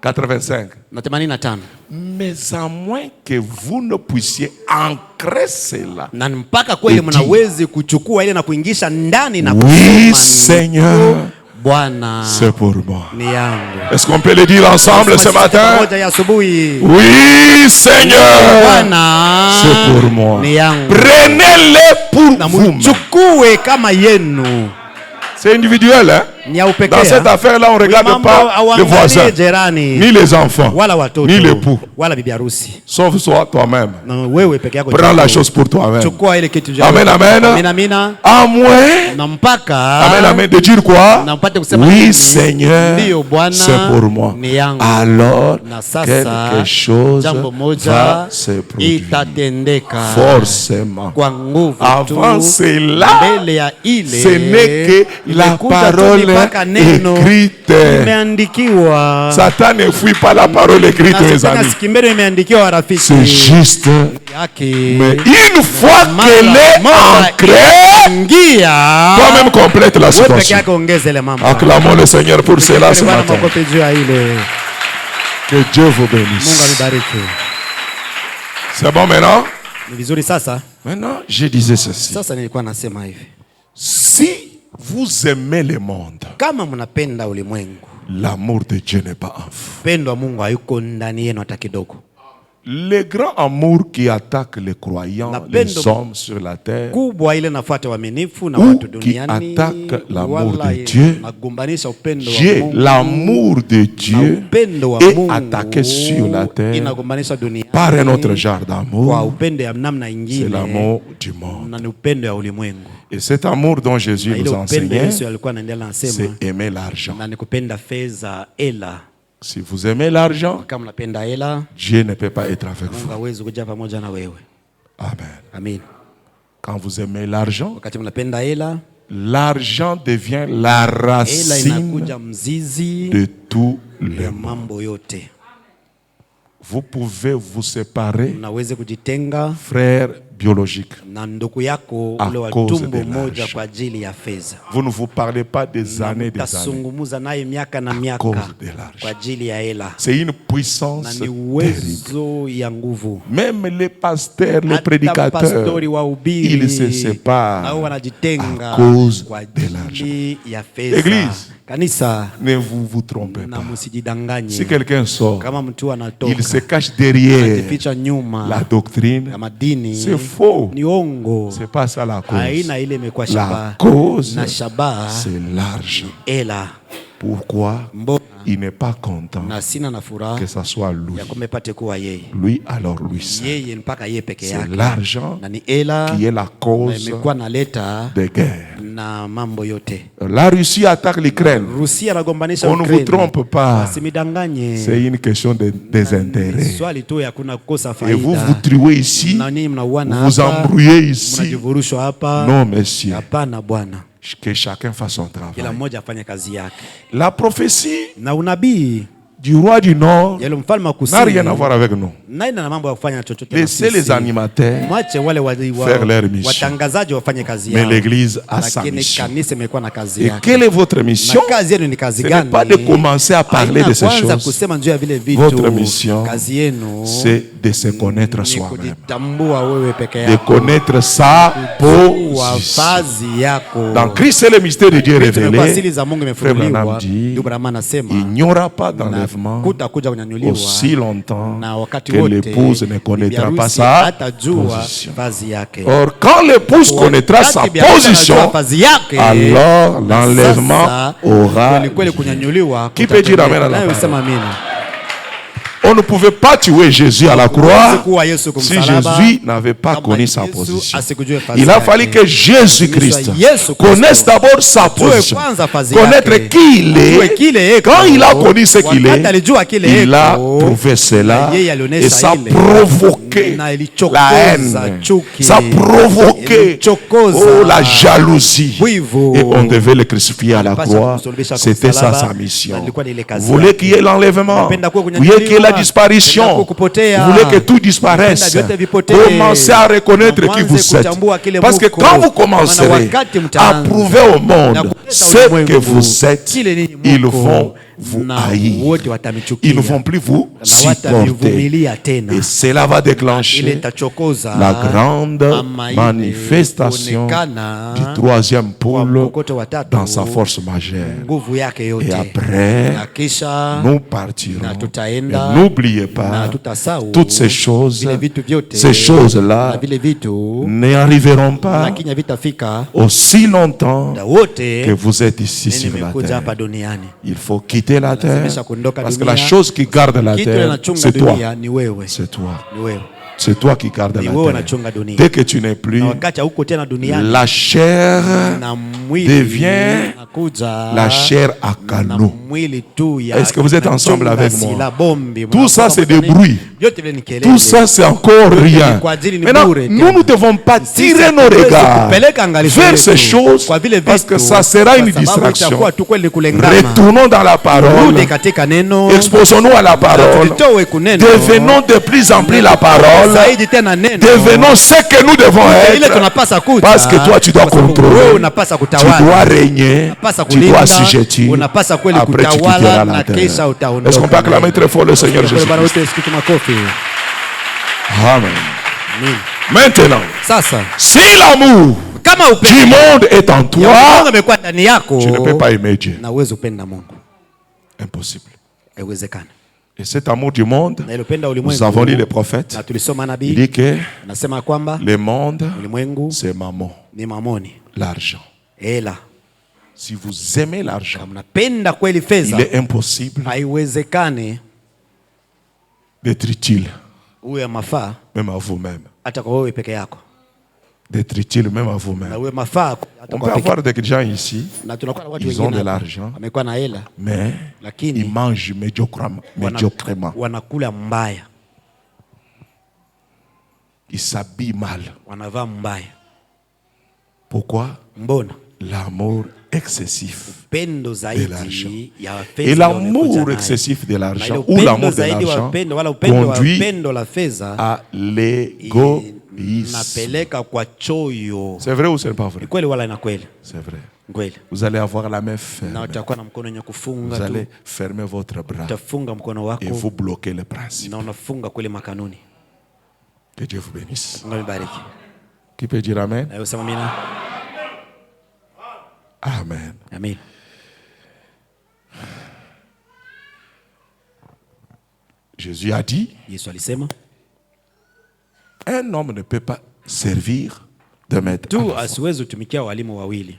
85. Na 85. Mais à moins que vous ne puissiez ancrer cela. Na mpaka kweli Eti. mnawezi kuchukua ile na kuingisha ndani na Oui, kusema Seigneur, Bwana c'est pour moi. ni yangu. Est-ce qu'on peut le dire ensemble ce matin? Moja ya asubuhi. Oui, Seigneur, Bwana c'est pour moi. ni yangu. Prenez-les pour Na vous. mchukue kama yenu. C'est individuel, hein? Ni ya upekee. Dans cette affaire-là, on ne regarde Mambo pas les hauangalie voisins, jirani, ni les enfants, wala watoto, ni l'époux. wala bibi harusi. Sauf toi, toi-même. Na wewe peke yako. Prends la chose pour toi-même. Chukua ile kitu Amen, amen. Amina, amina. À moins, Na mpaka amen, amen, de dire quoi? na mpate kusema Oui, nini? Seigneur, Ndiyo Bwana c'est pour moi. ni yangu. Alors, Na sasa quelque chose jambo va moja se produire. itatendeka Forcément. kwa nguvu Avant tu. cela, Mbele ya ile ce n'est que la imekuja tu parole mpaka neno écrite. imeandikiwa. Satan ne fuit pas la parole écrite, Na mes Satani amis. asikimbele imeandikiwa rafiki. C'est juste. Yake. Mais une fois Mara qu'elle est moja ancrée, ingia, toi-même complète la wewe peke situation. yako ongeze ile mambo. Acclamons le Seigneur pour cela ce Bwana matin. makofi juu ya ile. Que Dieu vous Mungu bénisse. abariki. C'est bon maintenant? Ni vizuri sasa. Maintenant, je disais ceci. Sasa nilikuwa nasema hivi. Si vous aimez le monde, Kama mnapenda ulimwengu, l'amour de Dieu n'est pas en vous. upendo wa Mungu hayuko ndani yenu hata kidogo. Le grand amour qui attaque les croyants, Napendo les hommes sur la terre, Kubwa ile nafuata waaminifu na Ou watu qui duniani, attaque l'amour wala de Dieu. nagombanisha upendo wa Dieu, Mungu. l'amour de Na Dieu upendo wa est Mungu attaqué sur la terre inagombanisha duniani par un autre genre kwa d'amour. upendo ya namna C'est ingine, l'amour du monde. na ni upendo ya ulimwengu. Et cet amour dont Jésus Na ile nous upendo enseignait, Yesu alikuwa anaendelea anasema, c'est aimer l'argent. na ni kupenda fedha, hela. Si vous aimez l'argent, Kama unapenda hela, Dieu ne peut pas être avec Mungu vous. hawezi kuja pamoja na wewe. Amen. Amen. Quand vous aimez l'argent, Wakati mnapenda hela, l'argent devient la hela racine inakuja mzizi de tout ya le monde. mambo yote. Vous pouvez vous séparer, Unaweza kujitenga frère biologique. na ndugu yako À ule wa cause tumbo de moja l'argent. kwa ajili ya fedha. Vous ne vous parlez pas des années, des années. Tasungumuza naye miaka na cause miaka de l'argent. kwa ajili ya hela, C'est une na puissance ni terrible. uwezo ya nguvu. Même les pasteurs, les Hata prédicateurs, pastori wa ubiri ils se séparent nao wanajitenga à cause kwa de l'argent. ajili ya fedha. Église, Kanisa, ne vous trompez na pas. msijidanganye. Si quelqu'un sort, Kama mtu il anatoka se cache derrière anajificha nyuma la doctrine. ya madini, C'est faux. ni ongo. C'est pas ça la cause. Haina ile imekuwa La shabaha, cause, na shabaha c'est l'argent. hela. Pourquoi Mbona il n'est pas content na sina na furaha que ça soit lui? ya kwamba ipate kuwa yeye Lui, alors lui seul. mpaka yeye peke C'est yake, l'argent na ni hela qui est la na cause imekuwa naleta des guerres. na mambo yote. La Russie attaque l'Ukraine. Rusia anagombanisha On ne vous Ukraine. trompe pas. Asimidanganye. C'est une question de désintérêt. Swali tu ya kuna kukosa Et faida. vous vous truez ici, Na nini mnauana vous hapa? embrouillez ici. Mnajivurushwa hapa? Non, messieurs. Hapana bwana. Que chacun fasse son Kila travail. mmoja afanye kazi yake. La prophétie Na unabii du roi du Nord yale mfalme wa n'a rien à kusini voir avec nous. naina na mambo ya kufanya chochote na Laissez les sisi. animateurs, Mwache wale faire leur mission. watangazaji wafanye kazi mais yao. l'Église a sa Lakini mission. kanisa imekuwa na kazi Et yake. quelle est votre mission? Na kazi yenu ni kazi Ce gani? n'est pas de commencer à parler de ces Kwanza choses. kusema njoo ya vile vitu. Votre mission, kazi yenu c'est de se connaître ni soi-même. kujitambua wewe peke De yako. connaître sa position. Wafazi yako. Dans Christ, c'est le mystère de Dieu Vitu vimekuwa révélé. asili za Mungu Frère Branham imefunuliwa. dit, Ndugu Branham anasema il n'y aura pas d'enlèvement kutakuja kunyanyuliwa aussi longtemps na wakati que wote l'épouse ne connaîtra bibi pas harusi sa hatajua position. vazi yake. Or, quand l'épouse connaîtra sa Wakati bibi harusi position, anajua vazi yake, alors l'enlèvement sasa, aura kweli kweli lieu. kunyanyuliwa Qui peut dire amen à la Naye parole? usema amina. On ne pouvait pas tuer Jésus à la croix Kuwa Yesu si kumsalaba, Jésus n'avait pas kama connu sa Yesu position. asikujue vazi Il a yake. fallu que Jésus-Christ Yesu Kristo connaisse d'abord sa Ajue position, kwanza vazi connaître yake. qui il Ajue kile est. eko. Quand il a connu ce qu'il Wakati alijua est, kile il a eko, prouvé cela na yeye alionyesha et ça a ile. provoqué Na ilichokoza la haine, chuki. ça a provoqué Ilichokoza la jalousie. wivu. Et on devait le crucifier à la Alipaswa croix. kumsulubisha kwa C'était ça msalaba, sa mission. na ilikuwa ni ile kazi Vous voulez yake. qu'il y ait l'enlèvement, Napenda kuwe vous voulez qu'il y ait la kunyanyuliwa, disparition, napenda kuwe kupotea. vous voulez que tout disparaisse. Napenda vyote vipotee. Commencez à reconnaître Na qui mwanze vous êtes. kutambua kile Parce que muko. quand vous Maana commencerez wakati à mtaanza prouver au na monde kuleta ce ulimwengu que vous êtes, kile ninyi ils muko, vont vous na haïr. wote watamichukia. Ils ne vont plus vous Na supporter. watavivumilia tena. Et cela va Ile déclencher itachokoza la grande ama ile manifestation kuonekana du troisième kwa pôle mkokoto wa tatu, dans sa force majeure. nguvu yake yote. Et après, na kisha nous partirons. na Et tutaenda n'oubliez na pas, tutasahau toutes ces choses, vile vitu vyote, ces choses-là na vile vitu n'arriveront pas lakini havitafika aussi longtemps muda wote que vous êtes ici mimi sur la nimekuja hapa terre. duniani. Il faut quitter la terre Lazimisha kuondoka parce que dunia. la chose qui garde la Kitu terre, kinachunga c'est toi. dunia ni wewe, C'est toi. ni wewe. C'est toi qui garde Ni la wewe terre. unachunga dunia. Dès que tu n'es plus, Na wakati hauko tena duniani, la chair na mwili devient unakuja la chair à na canot. mwili tu ya Est-ce que vous êtes inachunga ensemble avec moi? sila bombi. Tout ça, c'est des Mnakuwa bruits. vyote vile ni kelele. Tout ça, c'est encore rien. Kwa ajili ni Maintenant, bure nous ne devons pas Sisi tirer nos hatuwezi regards kupeleka angalisho vers letu ces choses kwa vile parce que vitu, ça sera une kwa sababu distraction. itakuwa tu kweli kulengama. Retournons dans la parole. Rudi katika neno. Exposons-nous à la parole. Tujitoe kuneno. Devenons de plus en plus la parole. Zaidi tena neno. Devenons ce que nous devons Ile être. tunapasa kuja. Parce que toi, tu dois Kwa sababu contrôler. wewe unapasa Tu kutawala. dois régner. Unapasa Tu dois kulinda. assujettir. Unapasa kweli Après, tu kutawala quitteras na la kisha terre. utaondoka. Est-ce qu'on peut acclamer très fort le Seigneur Kwa Jésus? Bwana wote sikitu makofi. Amen. Amen. Maintenant, Sasa si l'amour kama du upendo monde est en ya toi, Mungu amekuwa ndani yako, tu ne peux pas aimer Dieu. na uwezo upenda Mungu. Impossible. Haiwezekani. Et cet amour du monde, Na ile upendo wa nous ulimwengu, avons lu les prophètes. na tulisoma Il nabii dit que anasema kwamba le monde, ulimwengu c'est maman, ni mamoni, l'argent. hela. Si vous aimez l'argent, Kama mnapenda kweli il fedha, est impossible haiwezekani d'être utile, uwe mafaa même à vous-même. hata kwa wewe peke yako, D'être utile, même à na vous-même. uwe mafaa hata On peut kwa peke. avoir des gens ici, Na tunakuwa na watu ils ont wengine de hapa, l'argent, wamekuwa na hela mais lakini ils mangent médiocrement. wanakula mbaya, Ils s'habillent mal. wanavaa mbaya. Pourquoi? Mbona L'amour excessif. upendo De l'argent. zaidi ya Et fedha l'amour excessif de l'argent ou l'amour de l'argent conduit upendo la fedha à l'égoïsme. napeleka kwa choyo. C'est vrai ou ce n'est pas vrai? Ni kweli wala ina kweli? C'est vrai. Kweli. Vous allez avoir la main Na ferme. utakuwa na mkono wenye Vous kufunga tu, allez fermer votre bras utafunga mkono et wako vous bloquez les principes. na unafunga kweli makanuni. Que Dieu vous bénisse. Mungu amebariki. Qui peut dire Amen? Na wewe sema mina. Amen. Amen. Jésus a dit, Yesu alisema un homme ne peut pas servir de maître à tu la fois. asiwezi kutumikia walimu wawili.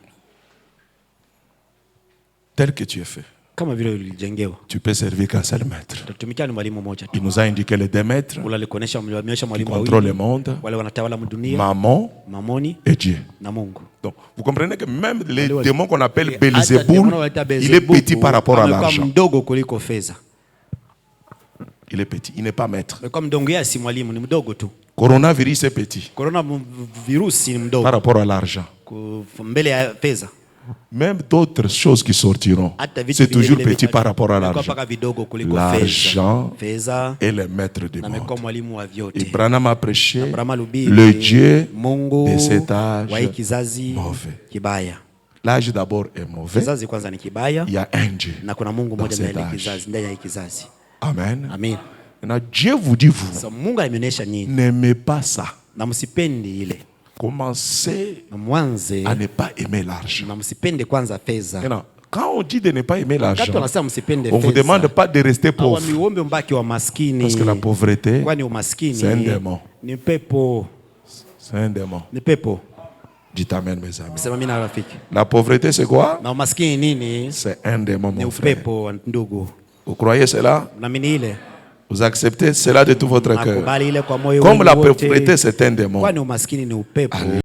Tel que tu es fait. kama vile ulijengewa. Tu peux servir qu'un seul maître. Utatumikia ni mwalimu mmoja tu. Il nous a indiqué les deux maîtres Ule alikuonesha qui mwalimu contrôlent le wawili. monde, Wale wanatawala dunia, Mammon Mamoni et Dieu. na Mungu. Donc, vous comprenez que même les Wale- démons qu'on appelle Hata demoni Belzéboul, wanaita il est Beelzebub, petit par rapport à amekuwa l'argent. mdogo kuliko fedha. Il est petit, il n'est pas maître. Amekuwa mdogo, yeye si mwalimu, ni mdogo tu. Coronavirus est petit Corona virusi ni par mdogo rapport à l'argent. mbele ya fedha. Même d'autres choses qui sortiront, Hata vitu c'est toujours vile petit par rapport à vinakuwa l'argent. paka vidogo kuliko L'argent fedha. est le maître du Na monde. amekuwa mwalimu wa Et vyote. Branham a prêché Abraham alihubiri le Dieu Mungu de cet âge wa hii kizazi mauvais. kibaya. L'âge d'abord est mauvais. Kizazi kwanza ni kibaya Il y a un Dieu. na kuna Mungu mmoja Dans ndani ya cet âge. kizazi, ndani ya hii kizazi. Amen. Amen. Maintenant, Dieu vous dit, vous, Sasa Mungu ameonyesha nyinyi n'aimez pas ça. na msipendi ile. Commencez Na mwanze à ne pas aimer l'argent. na msipende kwanza fedha. Maintenant, quand on dit de ne pas aimer Wakati l'argent, wanasema msipende on ne vous fedha, demande pas de rester pauvre. hawamiombe mbaki wa maskini. Parce que la pauvreté, Kwani umaskini c'est un démon. ni pepo, c'est un démon. ni pepo. Dites amen, mes amis. Sema mimi na rafiki. La pauvreté, c'est quoi? Na umaskini nini? C'est un démon, Ni mon frère. upepo wa ndugu. Vous croyez cela? Naamini ile. Vous acceptez cela de tout votre cœur. Nakubali ile kwa moyo Comme wangu la wote. pauvreté, c'est un démon. Kwani umaskini ni upepo.